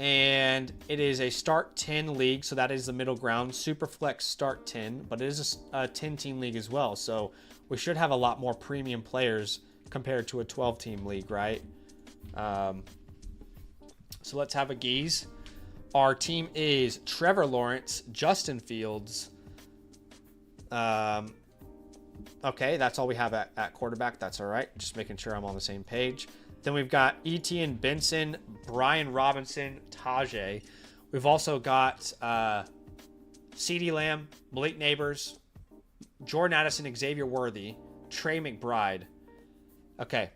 Speaker 1: And it is a start 10 league, so that is the middle ground. Superflex start 10, but it is a 10-team league as well. So we should have a lot more premium players compared to a 12-team league, right? So let's have a geese. Our team is Trevor Lawrence, Justin Fields. Okay, that's all we have at quarterback. That's all right. Just making sure I'm on the same page. Then we've got Etienne Benson, Brian Robinson, Tajay. We've also got CeeDee Lamb, Malik Neighbors, Jordan Addison, Xavier Worthy, Trey McBride. Okay.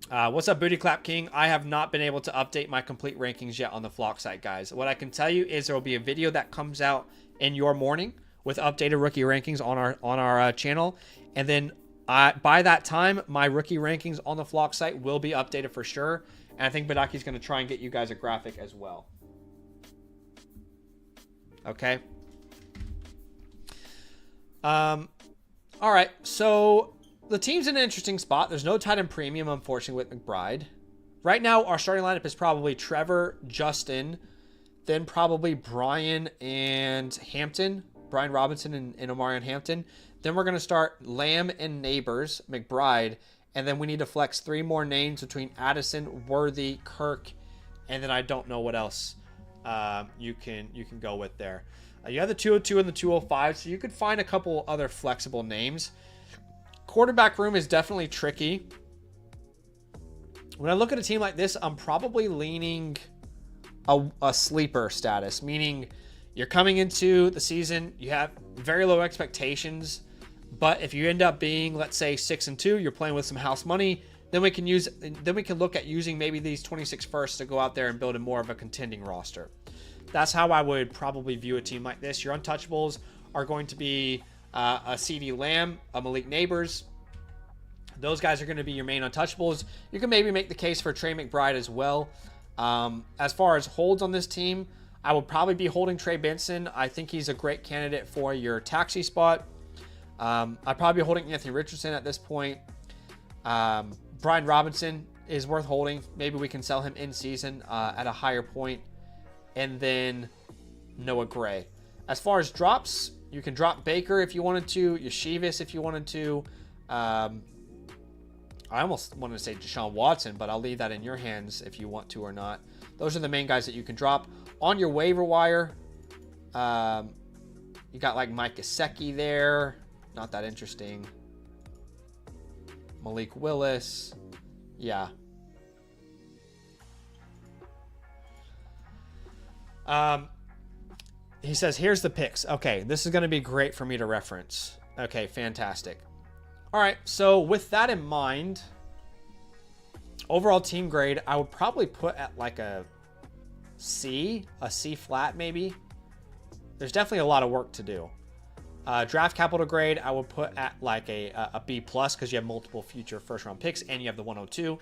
Speaker 1: What's up, Booty Clap King? I have not been able to update my complete rankings yet on the Flock site, guys. What I can tell you is there will be a video that comes out in your morning with updated rookie rankings on our channel, and then by that time, my rookie rankings on the Flock site will be updated for sure. And I think Badaki's going to try and get you guys a graphic as well. Okay. All right. So the team's in an interesting spot. There's no tight end premium, unfortunately, with McBride. Right now, our starting lineup is probably Trevor, Justin, then probably Brian and Hampton, Brian Robinson and Omarion Hampton. Then we're going to start Lamb and Neighbors, McBride, and then we need to flex 3 more names between Addison, Worthy, Kirk, and then I don't know what else you can go with there. You have the 202 and the 205, so you could find a couple other flexible names. Quarterback room is definitely tricky. When I look at a team like this, I'm probably leaning a sleeper status, meaning you're coming into the season, you have very low expectations, but if you end up being, let's say, 6-2, you're playing with some house money, then we can look at using maybe these 26 firsts to go out there and build a more of a contending roster. That's how I would probably view a team like this. Your untouchables are going to be a CeeDee Lamb, a Malik Neighbors. Those guys are going to be your main untouchables. You can maybe make the case for Trey McBride as well. As far as holds on this team, I would probably be holding Trey Benson. I think he's a great candidate for your taxi spot. I'd probably be holding Anthony Richardson at this point. Brian Robinson is worth holding. Maybe we can sell him in season at a higher point. And then Noah Gray. As far as drops, you can drop Baker if you wanted to, Yeshivis if you wanted to. I almost wanted to say Deshaun Watson, but I'll leave that in your hands if you want to or not. Those are the main guys that you can drop. On your waiver wire, you got like Mike Gesicki there. Not that interesting. Malik Willis. Yeah. He says, here's the picks. Okay, this is going to be great for me to reference. Okay, fantastic. All right, so with that in mind, overall team grade, I would probably put at like a C flat maybe. There's definitely a lot of work to do. Draft capital grade, I would put at like a B plus because you have multiple future first round picks and you have the 102.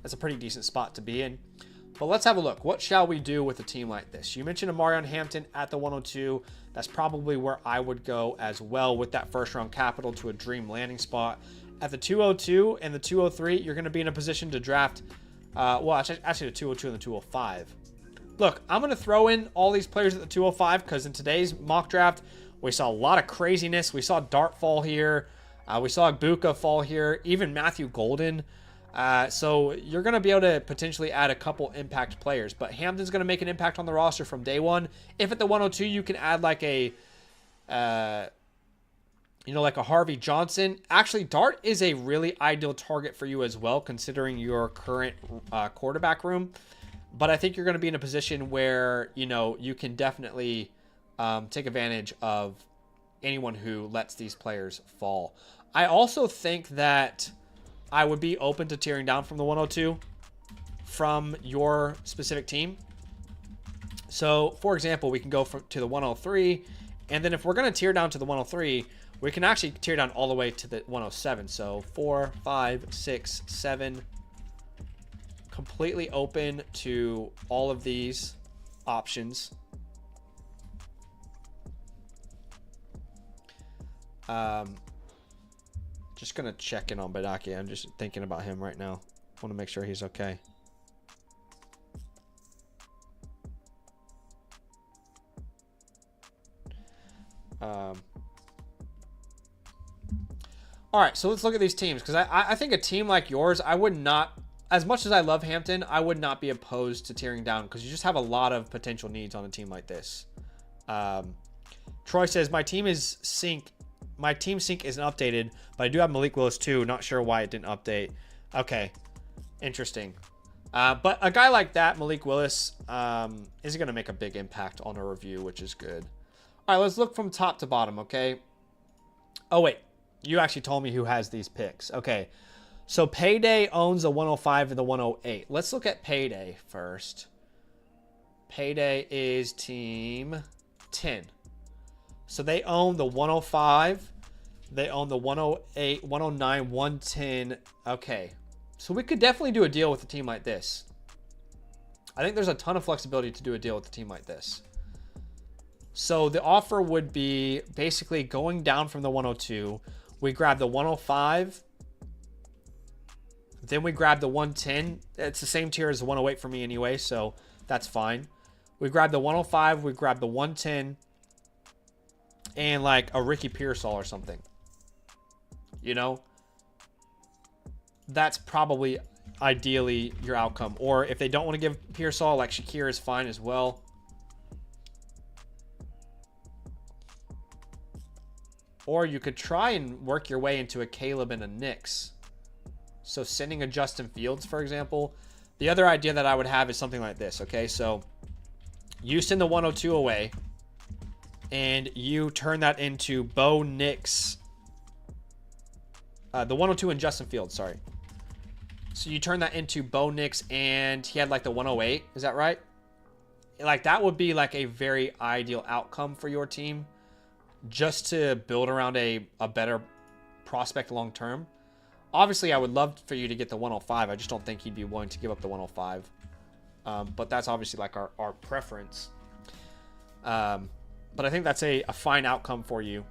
Speaker 1: That's a pretty decent spot to be in. But let's have a look. What shall we do with a team like this? You mentioned Amarion Hampton at the 102. That's probably where I would go as well with that first round capital to a dream landing spot. At the 202 and the 203, you're going to be in a position to draft, actually the 202 and the 205. Look, I'm going to throw in all these players at the 205 because in today's mock draft, we saw a lot of craziness. We saw Dart fall here. We saw Ibuka fall here. Even Matthew Golden. So you're going to be able to potentially add a couple impact players, but Hampton's going to make an impact on the roster from day one. If at the 102 you can add like a, like a Harvey Johnson. Actually, Dart is a really ideal target for you as well, considering your current quarterback room. But I think you're going to be in a position where, you can definitely take advantage of anyone who lets these players fall. I also think that I would be open to tearing down from the 102 from your specific team. So, for example, we can go to the 103, and then if we're going to tear down to the 103, we can actually tear down all the way to the 107. So 4, 5, 6, 7, completely open to all of these options. Just going to check in on Badaki. I'm just thinking about him right now. Want to make sure he's okay. All right, so let's look at these teams, because I think a team like yours, I would not, as much as I love Hampton, I would not be opposed to tearing down because you just have a lot of potential needs on a team like this. Troy says, my team sync isn't updated, but I do have Malik Willis too. Not sure why it didn't update. Okay, interesting. But a guy like that, Malik Willis, is going to make a big impact on a review, which is good. All right, let's look from top to bottom, okay? Oh, wait. You actually told me who has these picks. Okay, so Payday owns the 105 and the 108. Let's look at Payday first. Payday is team 10. So they own the 105. They own the 108, 109, 110. Okay, so we could definitely do a deal with a team like this. I think there's a ton of flexibility to do a deal with a team like this. So the offer would be basically going down from the 102. We grab the 105. Then we grab the 110. It's the same tier as the 108 for me anyway, so that's fine. We grab the 105. We grab the 110. And like a Ricky Pearsall or something. That's probably ideally your outcome. Or if they don't want to give Pearsall, like Shakir is fine as well. Or you could try and work your way into a Caleb and a Knicks. So sending a Justin Fields, for example. The other idea that I would have is something like this, okay? So you send the 102 away, and you turn that into Bo Nix. The 102 and Justin Fields, sorry. So you turn that into Bo Nix, and he had like the 108. Is that right? Like that would be like a very ideal outcome for your team. just to build around a better prospect long term. Obviously, I would love for you to get the 105. I just don't think he'd be willing to give up the 105. But that's obviously like our preference. But I think that's a fine outcome for you.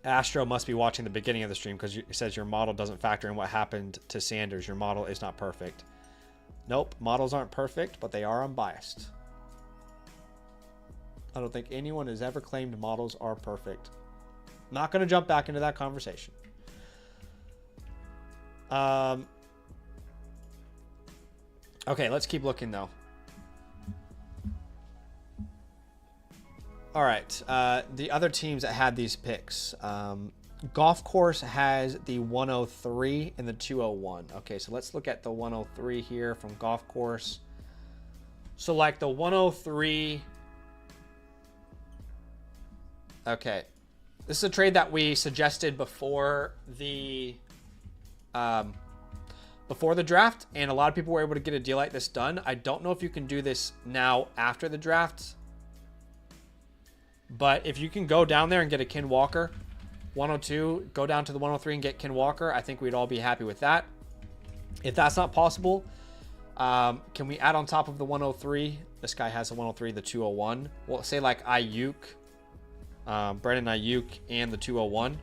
Speaker 1: Astro must be watching the beginning of the stream because it says your model doesn't factor in what happened to Sanders. Your model is not perfect. Nope, models aren't perfect, but they are unbiased. I don't think anyone has ever claimed models are perfect. Not going to jump back into that conversation. Okay, let's keep looking though. All right, the other teams that had these picks. Golf Course has the 103 and the 201. Okay, so let's look at the 103 here from Golf Course. So like the 103. Okay, this is a trade that we suggested before the draft, and a lot of people were able to get a deal like this done. I don't know if you can do this now after the draft. But if you can go down there and get a Ken Walker, 102, go down to the 103 and get Ken Walker, I think we'd all be happy with that. If that's not possible, can we add on top of the 103? This guy has a 103, the 201. We'll say like Ayuk, Brandon Ayuk, and the 201.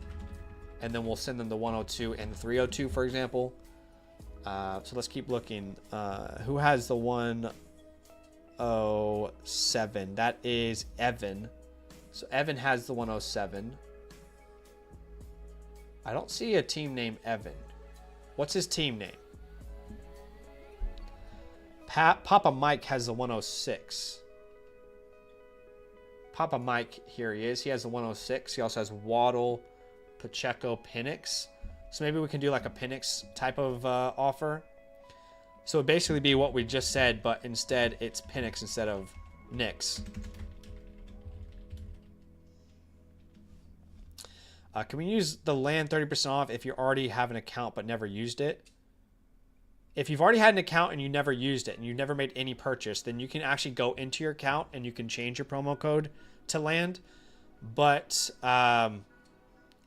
Speaker 1: And then we'll send them the 102 and the 302, for example. So let's keep looking. Who has the 107? That is Evan. So Evan has the 107. I don't see a team named Evan. What's his team name? Papa Mike has the 106. Papa Mike, here he is. He has the 106. He also has Waddle, Pacheco, Penix. So maybe we can do like a Penix type of offer. So it'd basically be what we just said, but instead it's Penix instead of Nix. Can we use the land 30% off if you already have an account but never used it? If you've already had an account and you never used it and you never made any purchase, then you can actually go into your account and you can change your promo code to land. But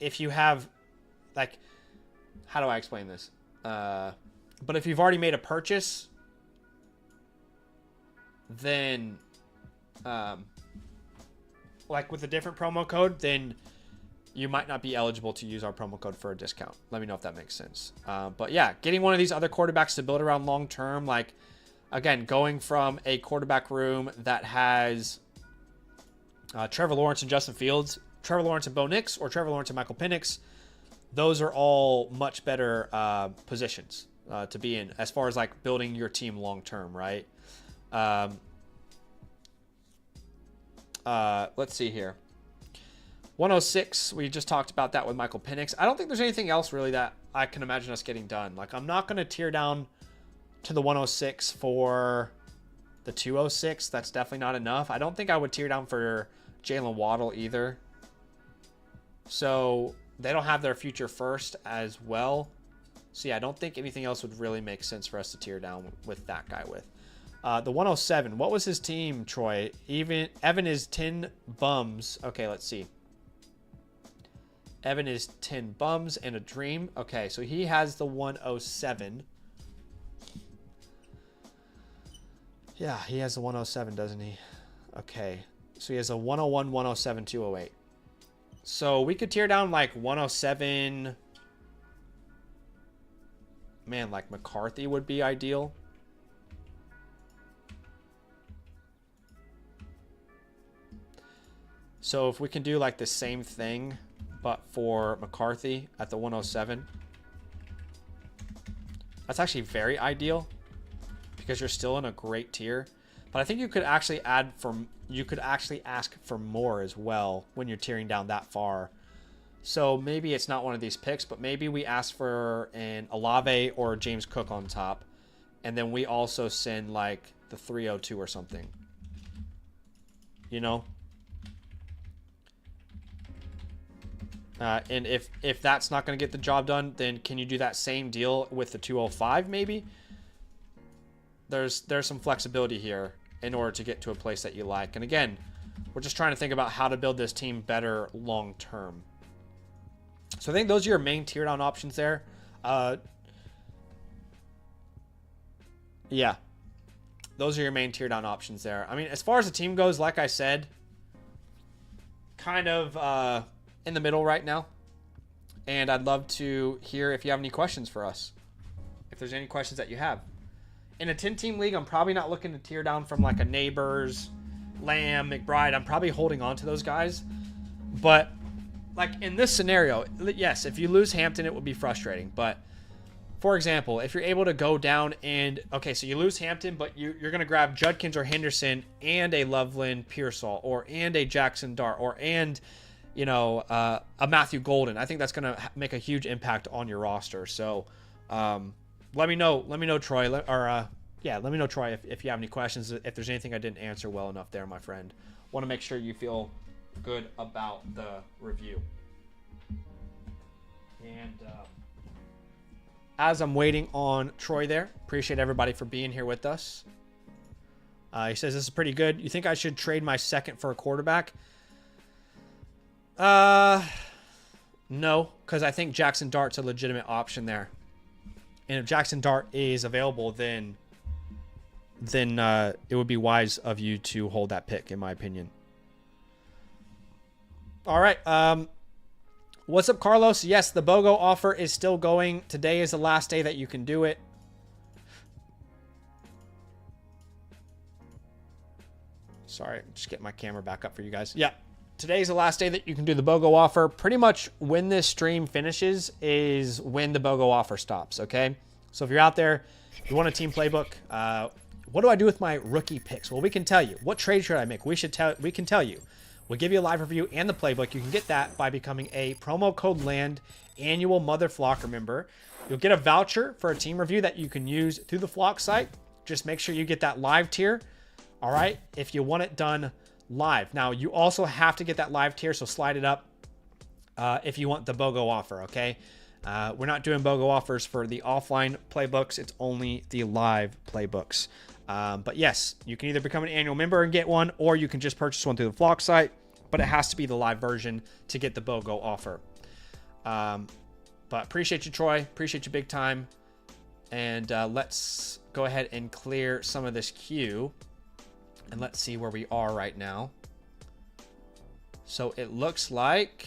Speaker 1: if you have, like, how do I explain this? But if you've already made a purchase, then, like with a different promo code, then you might not be eligible to use our promo code for a discount. Let me know if that makes sense. But yeah, getting one of these other quarterbacks to build around long term, like, again, going from a quarterback room that has Trevor Lawrence and Justin Fields, Trevor Lawrence and Bo Nix, or Trevor Lawrence and Michael Penix, those are all much better positions to be in as far as like building your team long term, right? Let's see here. 106, we just talked about that with Michael Penix. I don't think there's anything else really that I can imagine us getting done. Like, I'm not going to tear down to the 106 for the 206. That's definitely not enough. I don't think I would tear down for Jalen Waddle either. So they don't have their future first as well. So yeah, I don't think anything else would really make sense for us to tear down with that guy with. The 107, what was his team, Troy? Evan is 10 bums. Okay, let's see. Evan is 10 bums and a dream. Okay, so he has the 107. Yeah, he has the 107, doesn't he? Okay, so he has a 101, 107, 208. So we could tear down like 107. Man, like McCarthy would be ideal. So if we can do like the same thing, but for McCarthy at the 107, that's actually very ideal because you're still in a great tier. But I think you could actually ask for more as well when you're tearing down that far. So maybe it's not one of these picks, but maybe we ask for an Olave or James Cook on top, and then we also send like the 302 or something. You know? And if that's not going to get the job done, then can you do that same deal with the 205 maybe? There's some flexibility here. in order to get to a place that you like. And again, we're just trying to think about how to build this team better long term. So I think those are your main tier down options there. Yeah. Those are your main tier down options there. I mean, as far as the team goes, like I said, kind of in the middle right now. And I'd love to hear if you have any questions for us. If there's any questions that you have. In a 10-team league, I'm probably not looking to tier down from like a Neighbors, Lamb, McBride. I'm probably holding on to those guys. But like in this scenario, yes, if you lose Hampton, it would be frustrating. But for example, if you're able to go down and, okay, so you lose Hampton, but you're going to grab Judkins or Henderson and a Loveland Pearsall and a Jackson Dart and, you know, a Matthew Golden. I think that's going to make a huge impact on your roster. So let me know, Troy, let me know, Troy, if you have any questions, if there's anything I didn't answer well enough there, my friend. Want to make sure you feel good about the review. And as I'm waiting on Troy there, appreciate everybody for being here with us. He says, this is pretty good. You think I should trade my second for a quarterback? No, because I think Jackson Dart's a legitimate option there. And if Jackson Dart is available, then it would be wise of you to hold that pick, in my opinion. All right. What's up, Carlos? Yes, the BOGO offer is still going. Today is the last day that you can do it. Sorry, just get my camera back up for you guys. Yeah, today's the last day that you can do the BOGO offer. Pretty much when this stream finishes is when the BOGO offer stops, okay? So if you're out there, you want a team playbook, what do I do with my rookie picks? Well, we can tell you. What trade should I make? We can tell you. We'll give you a live review and the playbook. You can get that by becoming a promo code LAND annual Mother Flocker member. You'll get a voucher for a team review that you can use through the Flock site. Just make sure you get that live tier, all right, if you want it done live. Now, you also have to get that live tier, so slide it up if you want the BOGO offer, okay? We're not doing BOGO offers for the offline playbooks. It's only the live playbooks. But yes, you can either become an annual member and get one, or you can just purchase one through the Flock site, but it has to be the live version to get the BOGO offer. But appreciate you, Troy. Appreciate you big time. And let's go ahead and clear some of this queue. And let's see where we are right now. So it looks like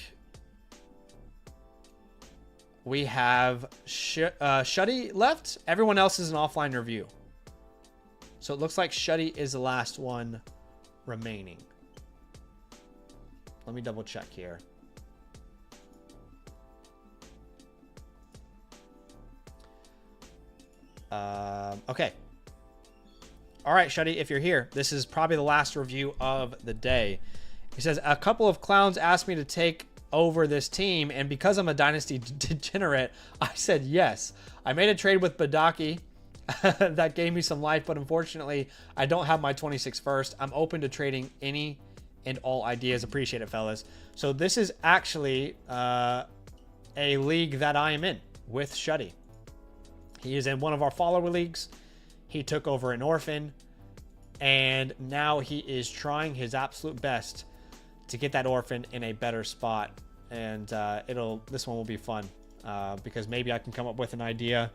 Speaker 1: we have Shuddy left. Everyone else is an offline review. So it looks like Shuddy is the last one remaining. Let me double check here. Okay. All right, Shuddy, if you're here, this is probably the last review of the day. He says, a couple of clowns asked me to take over this team, and because I'm a Dynasty degenerate, I said yes. I made a trade with Badaki that gave me some life, but unfortunately, I don't have my 26 first. I'm open to trading any and all ideas. Appreciate it, fellas. So this is actually a league that I am in with Shuddy. He is in one of our follower leagues. He took over an orphan, and now he is trying his absolute best to get that orphan in a better spot. And this one will be fun because maybe I can come up with an idea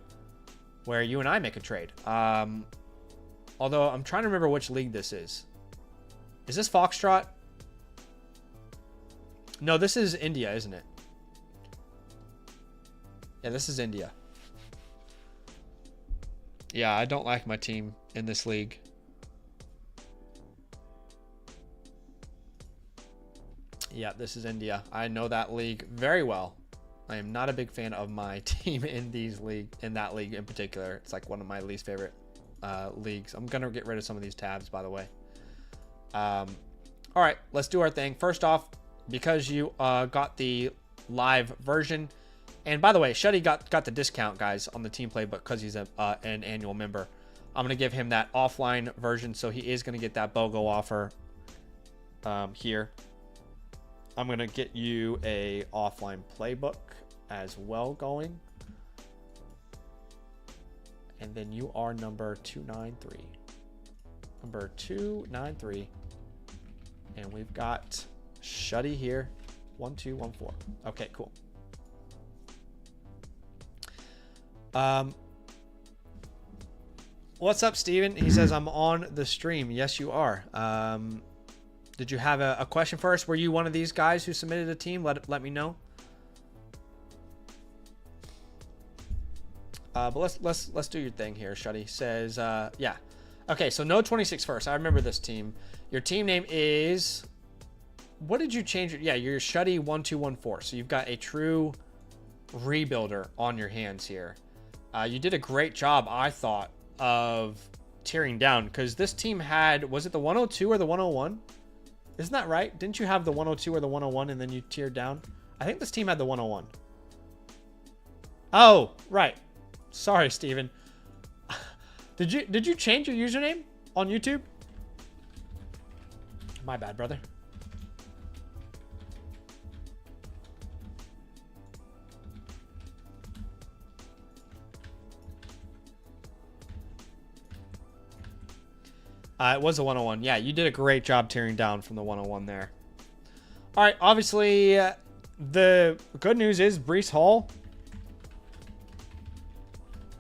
Speaker 1: where you and I make a trade. Although I'm trying to remember which league this is. Is this Foxtrot? No, this is India, isn't it? Yeah, this is India. Yeah, I don't like my team in this league. Yeah, this is India. I know that league very well. I am not a big fan of my team in that league in particular. It's like one of my least favorite leagues. I'm gonna get rid of some of these tabs, by the way. All right, let's do our thing. First off, because you got the live version, and by the way, Shuddy got the discount, guys, on the team playbook because he's an annual member. I'm gonna give him that offline version, so he is gonna get that BOGO offer here. I'm gonna get you a offline playbook as well going, and then you are number 293. Number 293. And we've got Shuddy here. 1214. Okay, cool. What's up, Steven? He says, I'm on the stream. Yes, you are. Did you have a question for us? Were you one of these guys who submitted a team? Let me know. But let's do your thing here. Shuddy says, yeah. Okay, so no 26 first. I remember this team. Your team name is, what did you change it? Yeah, you're Shuddy 1214. So you've got a true rebuilder on your hands here. You did a great job, I thought, of tearing down, because this team had, was it the 102 or the 101? Isn't that right? Didn't you have the 102 or the 101 and then you tiered down? I think this team had the 101. Oh, right. Sorry, Steven. Did you change your username on YouTube? My bad, brother. It was a 101. Yeah, you did a great job tearing down from the 101 there. All right, obviously, the good news is Breece Hall,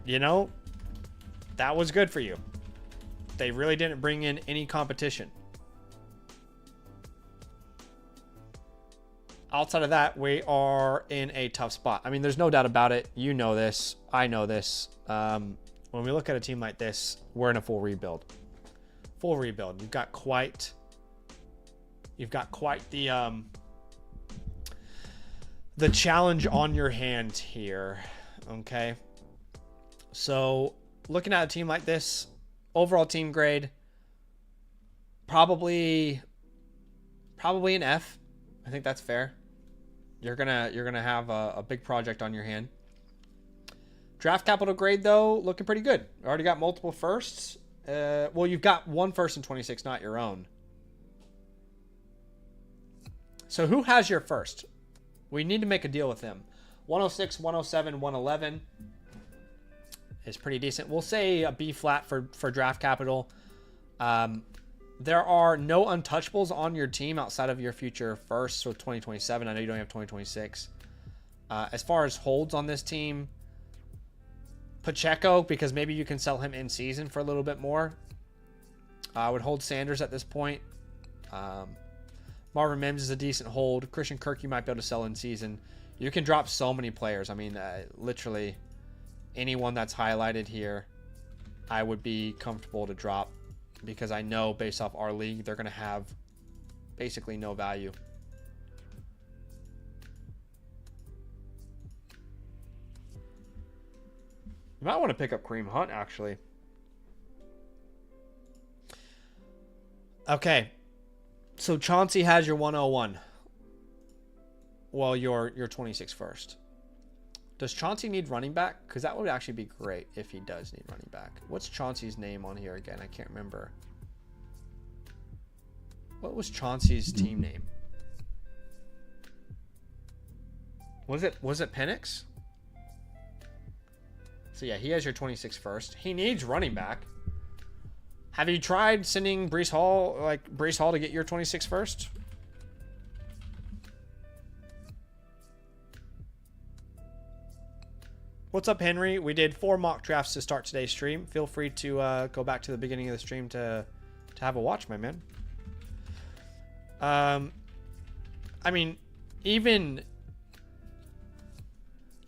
Speaker 1: you know, that was good for you. They really didn't bring in any competition. Outside of that, we are in a tough spot. I mean, there's no doubt about it. You know this. I know this. When we look at a team like this, we're in a full rebuild. Full rebuild. You've got quite the challenge on your hands here. Okay. So looking at a team like this, overall team grade, probably an F. I think that's fair. You're gonna have a big project on your hand. Draft capital grade though, looking pretty good. Already got multiple firsts. Well, you've got one first in 26, not your own. So who has your first? We need to make a deal with him. 106, 107, 111 is pretty decent. We'll say a B flat for draft capital. There are no untouchables on your team outside of your future first, so 2027. I know you don't have 2026. As far as holds on this team, Pacheco, because maybe you can sell him in season for a little bit more. I would hold Sanders at this point. Marvin Mims is a decent hold. Christian Kirk you might be able to sell in season. You can drop so many players. I mean, literally anyone that's highlighted here, I would be comfortable to drop, because I know based off our league, they're going to have basically no value. You might want to pick up Kareem Hunt, actually. Okay. So Chauncey has your 101. Well, your 26 first. Does Chauncey need running back? Because that would actually be great if he does need running back. What's Chauncey's name on here again? I can't remember. What was Chauncey's team name? Was it Penix? So yeah, he has your 26 first. He needs running back. Have you tried sending Breece Hall to get your 26 first? What's up, Henry? We did 4 mock drafts to start today's stream. Feel free to go back to the beginning of the stream to have a watch, my man. I mean, even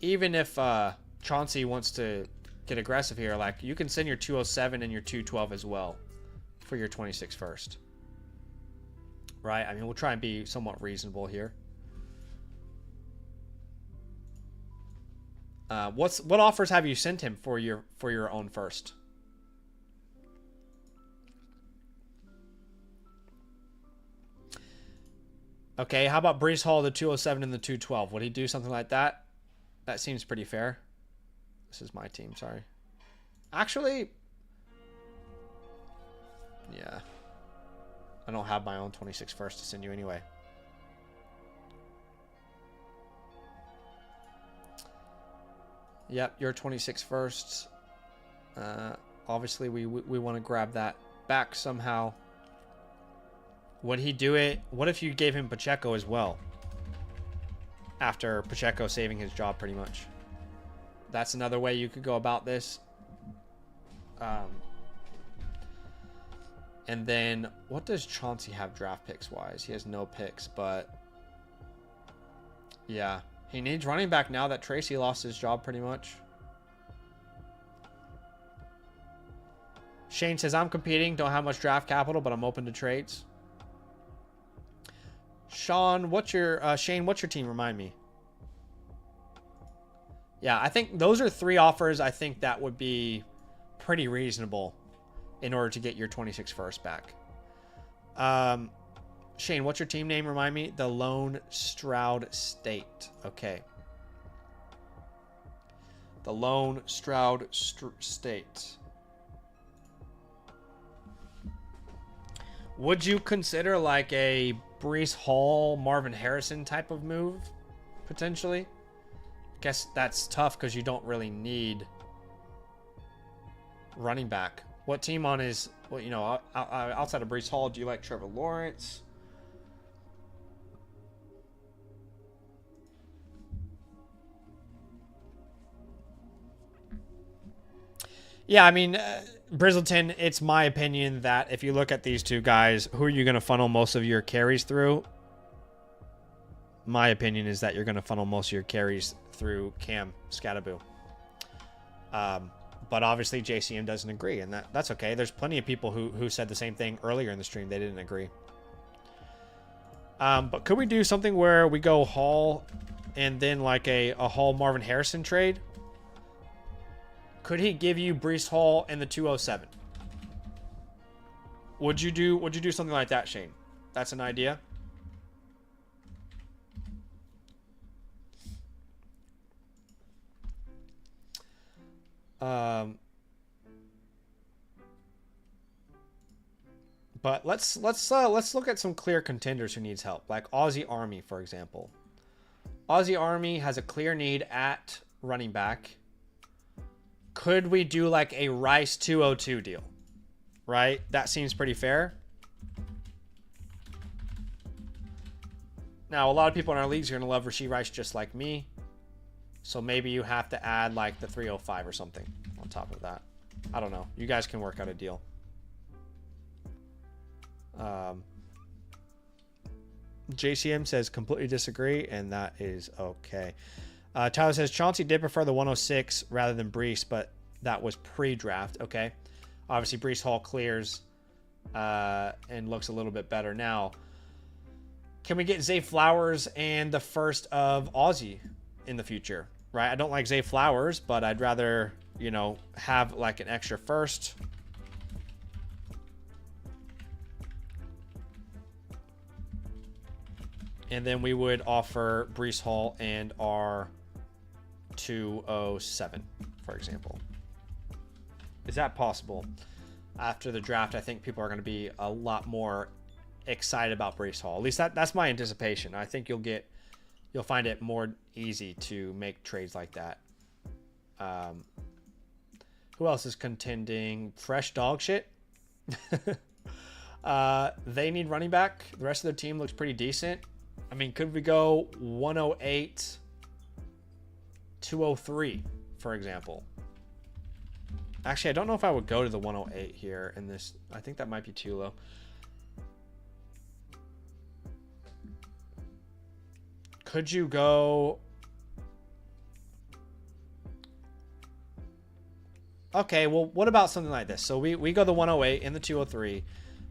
Speaker 1: if Chauncey wants to get aggressive here, like, you can send your 207 and your 212 as well for your 26 first. Right? I mean, we'll try and be somewhat reasonable here. What offers have you sent him for your own first? Okay, how about Breece Hall, the 207 and the 212? Would he do something like that? That seems pretty fair. This is my team, sorry. Actually, yeah. I don't have my own 26 first to send you anyway. Yep, your 26 first. Obviously, we want to grab that back somehow? Would he do it? What if you gave him Pacheco as well? After Pacheco saving his job pretty much. That's another way you could go about this. And then, what does Chauncey have draft picks wise? He has no picks, but yeah, he needs running back now that Tracy lost his job pretty much. Shane says, I'm competing, don't have much draft capital, but I'm open to trades. Shane, what's your team? Remind me. Yeah, I think those are 3 offers. I think that would be pretty reasonable in order to get your 26 first back. Shane, what's your team name? Remind me. The Lone Stroud State. Okay. The Lone Stroud State. Would you consider like a Breece Hall, Marvin Harrison type of move, potentially? Guess that's tough because you don't really need running back. What team on is, well, you know, outside of Breece Hall, do you like Trevor Lawrence? Yeah, I mean, Brizzleton, it's my opinion that if you look at these 2 guys, who are you going to funnel most of your carries through? My opinion is that you're going to funnel most of your carries through Cam Scatterboo. But obviously JCM doesn't agree, and that's okay. There's plenty of people who said the same thing earlier in the stream. They didn't agree. But could we do something where we go Hall and then like a Hall Marvin Harrison trade? Could he give you Breece Hall and the 207? Would you do something like that, Shane? That's an idea. But let's look at some clear contenders who needs help, like Aussie Army, for example. Aussie Army has a clear need at running back. Could we do like a Rice 202 deal? Right? That seems pretty fair. Now, a lot of people in our leagues are going to love Rashee Rice just like me. So maybe you have to add like the 305 or something on top of that. I don't know. You guys can work out a deal. JCM says completely disagree, and that is okay. Tyler says Chauncey did prefer the 106 rather than Breece, but that was pre-draft. Okay. Obviously, Breece Hall clears and looks a little bit better now. Can we get Zay Flowers and the first of Aussie in the future? Right? I don't like Zay Flowers, but I'd rather, you know, have like an extra first. And then we would offer Breece Hall and our 207, for example. Is that possible? After the draft, I think people are going to be a lot more excited about Breece Hall. At least that's my anticipation. I think you'll find it more easy to make trades like that. Who else is contending? Fresh dog shit. They need running back. The rest of their team looks pretty decent. I mean, could we go 108, 203, for example? Actually, I don't know if I would go to the 108 here in this. I think that might be too low. Could you go... Okay, well, what about something like this? So we go the 108 and the 203,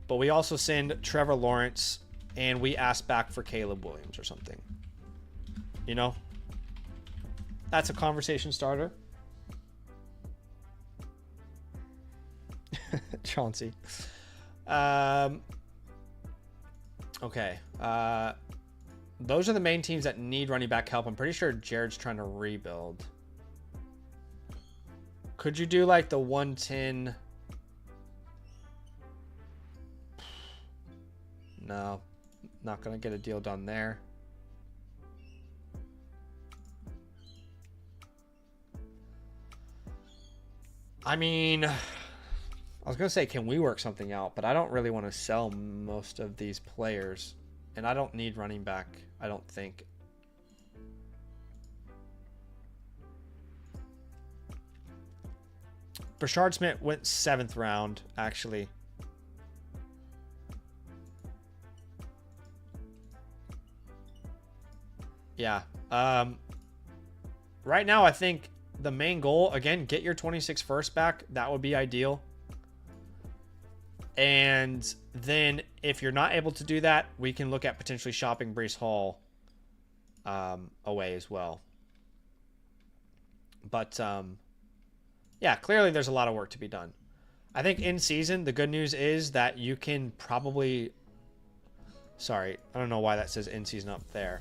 Speaker 1: but we also send Trevor Lawrence and we ask back for Caleb Williams or something. You know? That's a conversation starter. Chauncey. Okay. Those are the main teams that need running back help. I'm pretty sure Jared's trying to rebuild. Could you do like the 110? No. Not going to get a deal done there. I mean, I was going to say, can we work something out? But I don't really want to sell most of these players. And I don't need running back, I don't think. Brashard Smith went 7th round, actually. Yeah. Right now, I think the main goal, again, get your 26 first back. That would be ideal. And then if you're not able to do that, we can look at potentially shopping Breece Hall away as well. But, yeah, clearly there's a lot of work to be done. I think in season, the good news is that you can probably... Sorry, I don't know why that says in season up there.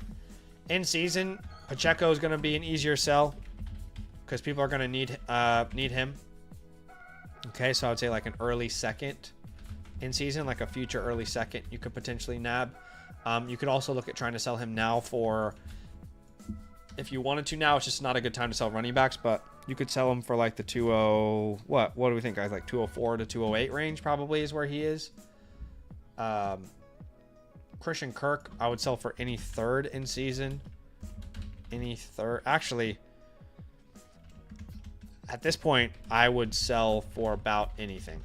Speaker 1: In season, Pacheco is going to be an easier sell because people are going to need him. Okay, so I would say like an early second in season, like a future early second you could potentially nab. You could also look at trying to sell him now for, if you wanted to now, it's just not a good time to sell running backs, but you could sell him for like the 20, what do we think, guys? Like 204 to 208 range probably is where he is. Christian Kirk, I would sell for any third in season. Any third. Actually, at this point, I would sell for about anything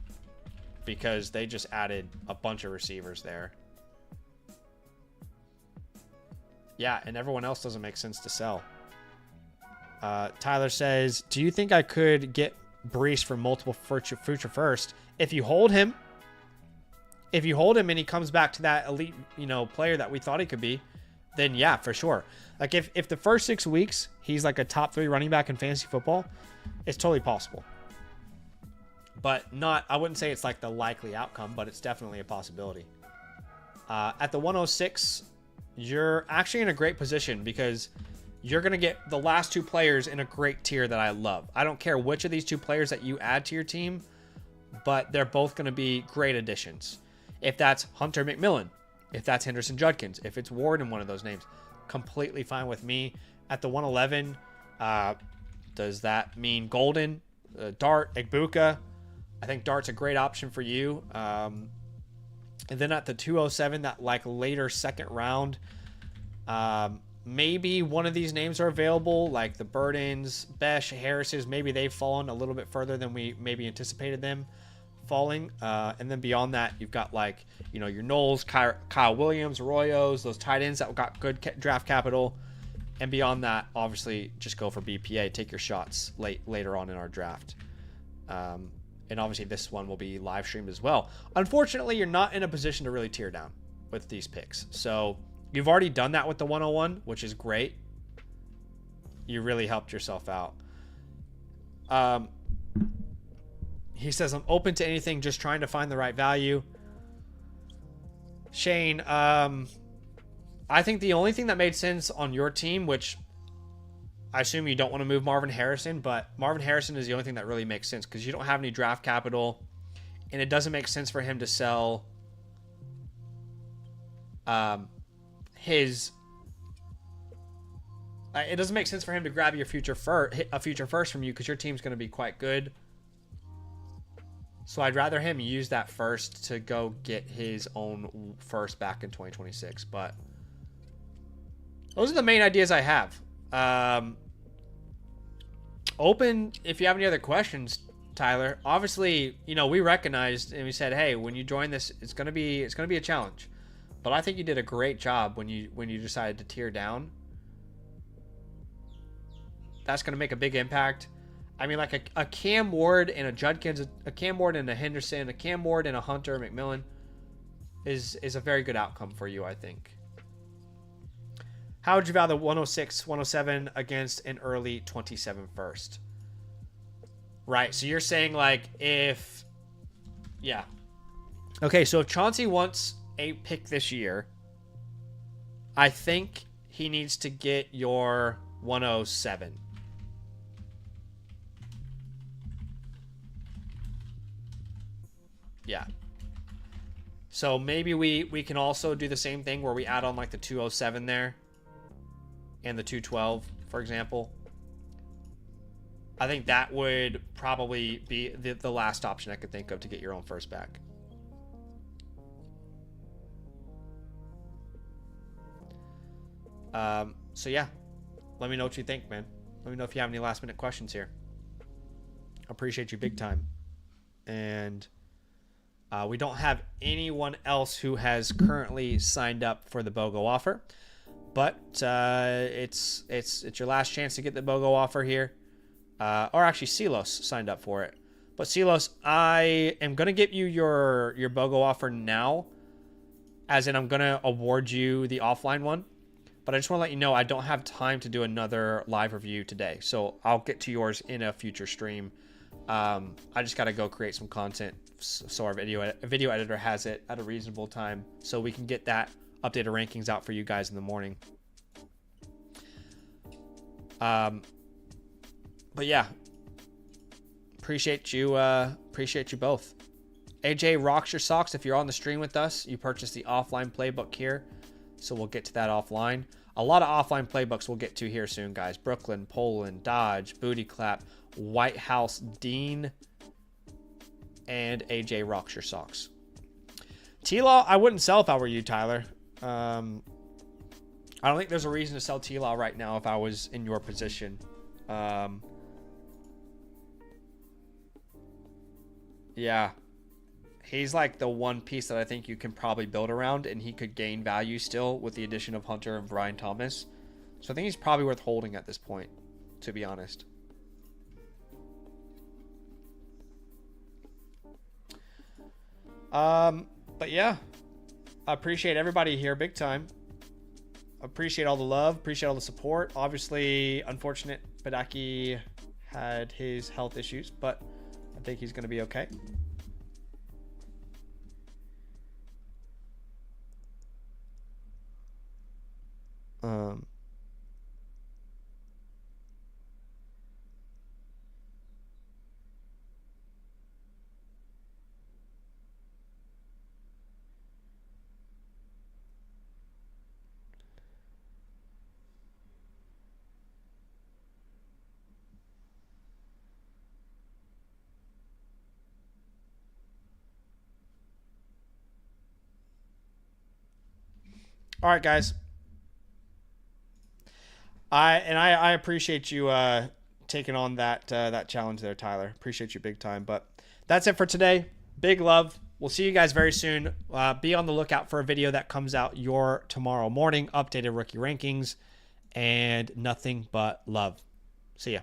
Speaker 1: because they just added a bunch of receivers there. Yeah, and everyone else doesn't make sense to sell. Tyler says, do you think I could get Breece for multiple future first? If you hold him and he comes back to that elite, player that we thought he could be, then yeah, for sure. Like if the first 6 weeks he's like a top 3 running back in fantasy football, it's totally possible. But I wouldn't say it's like the likely outcome, but it's definitely a possibility. At the 106, you're actually in a great position because you're going to get the last 2 players in a great tier that I love. I don't care which of these 2 players that you add to your team, but they're both going to be great additions. If that's Hunter McMillan, if that's Henderson Judkins, if it's Ward in one of those names, completely fine with me. At the 111, does that mean Golden, Dart, Egbuka? I think Dart's a great option for you. And then at the 207, that like later second round, maybe one of these names are available, like the Burdens, Besh, Harris's. Maybe they've fallen a little bit further than we maybe anticipated them falling. And then beyond that, you've got like, your Knowles, Kyle Williams, Arroyos, those tight ends that got good draft capital. And beyond that, obviously, just go for BPA. Take your shots later on in our draft. And obviously, this one will be live streamed as well. Unfortunately, you're not in a position to really tear down with these picks. So you've already done that with the 101, which is great. You really helped yourself out. He says, I'm open to anything, just trying to find the right value. Shane, I think the only thing that made sense on your team, which I assume you don't want to move Marvin Harrison, but Marvin Harrison is the only thing that really makes sense because you don't have any draft capital, and it doesn't make sense for him to sell it doesn't make sense for him to grab a future first from you because your team's going to be quite good. So I'd rather him use that first to go get his own first back in 2026. But those are the main ideas I have. Open if you have any other questions, Tyler. Obviously, we recognized and we said, hey, when you join this, it's gonna be a challenge. But I think you did a great job when you decided to tear down. That's gonna make a big impact. I mean, like a Cam Ward and a Judkins, a Cam Ward and a Henderson, a Cam Ward and a Hunter McMillan is a very good outcome for you, I think. How would you value the 106, 107 against an early 27 first? Right, so you're saying like yeah. Okay, so if Chauncey wants a pick this year, I think he needs to get your 107. Yeah. So maybe we can also do the same thing where we add on like the 207 there and the 212, for example. I think that would probably be the last option I could think of to get your own first back. So yeah, let me know what you think, man. Let me know if you have any last minute questions here. Appreciate you big time. And we don't have anyone else who has currently signed up for the BOGO offer, but it's your last chance to get the BOGO offer here. Or actually, Silos signed up for it. But Silos, I am gonna get you your BOGO offer now, as in I'm gonna award you the offline one. But I just want to let you know I don't have time to do another live review today, so I'll get to yours in a future stream. I just got to go create some content so our video editor has it at a reasonable time so we can get that updated rankings out for you guys in the morning. But yeah, appreciate you both. AJ rocks your socks. If you're on the stream with us, you purchased the offline playbook here, so we'll get to that offline. A lot of offline playbooks we'll get to here soon, guys. Brooklyn, Poland, Dodge, Booty Clap, White House, Dean, and AJ rocks your socks. T-Law, I wouldn't sell if I were you, Tyler. I don't think there's a reason to sell T-Law right now if I was in your position. Yeah. He's like the one piece that I think you can probably build around, and he could gain value still with the addition of Hunter and Brian Thomas. So I think he's probably worth holding at this point, to be honest. But yeah, I appreciate everybody here big time. Appreciate all the love, appreciate all the support. Obviously, unfortunate Badaki had his health issues, but I think he's going to be okay. All right, guys. I appreciate you taking on that challenge there, Tyler. Appreciate you big time. But that's it for today. Big love. We'll see you guys very soon. Be on the lookout for a video that comes out your tomorrow morning. Updated rookie rankings and nothing but love. See ya.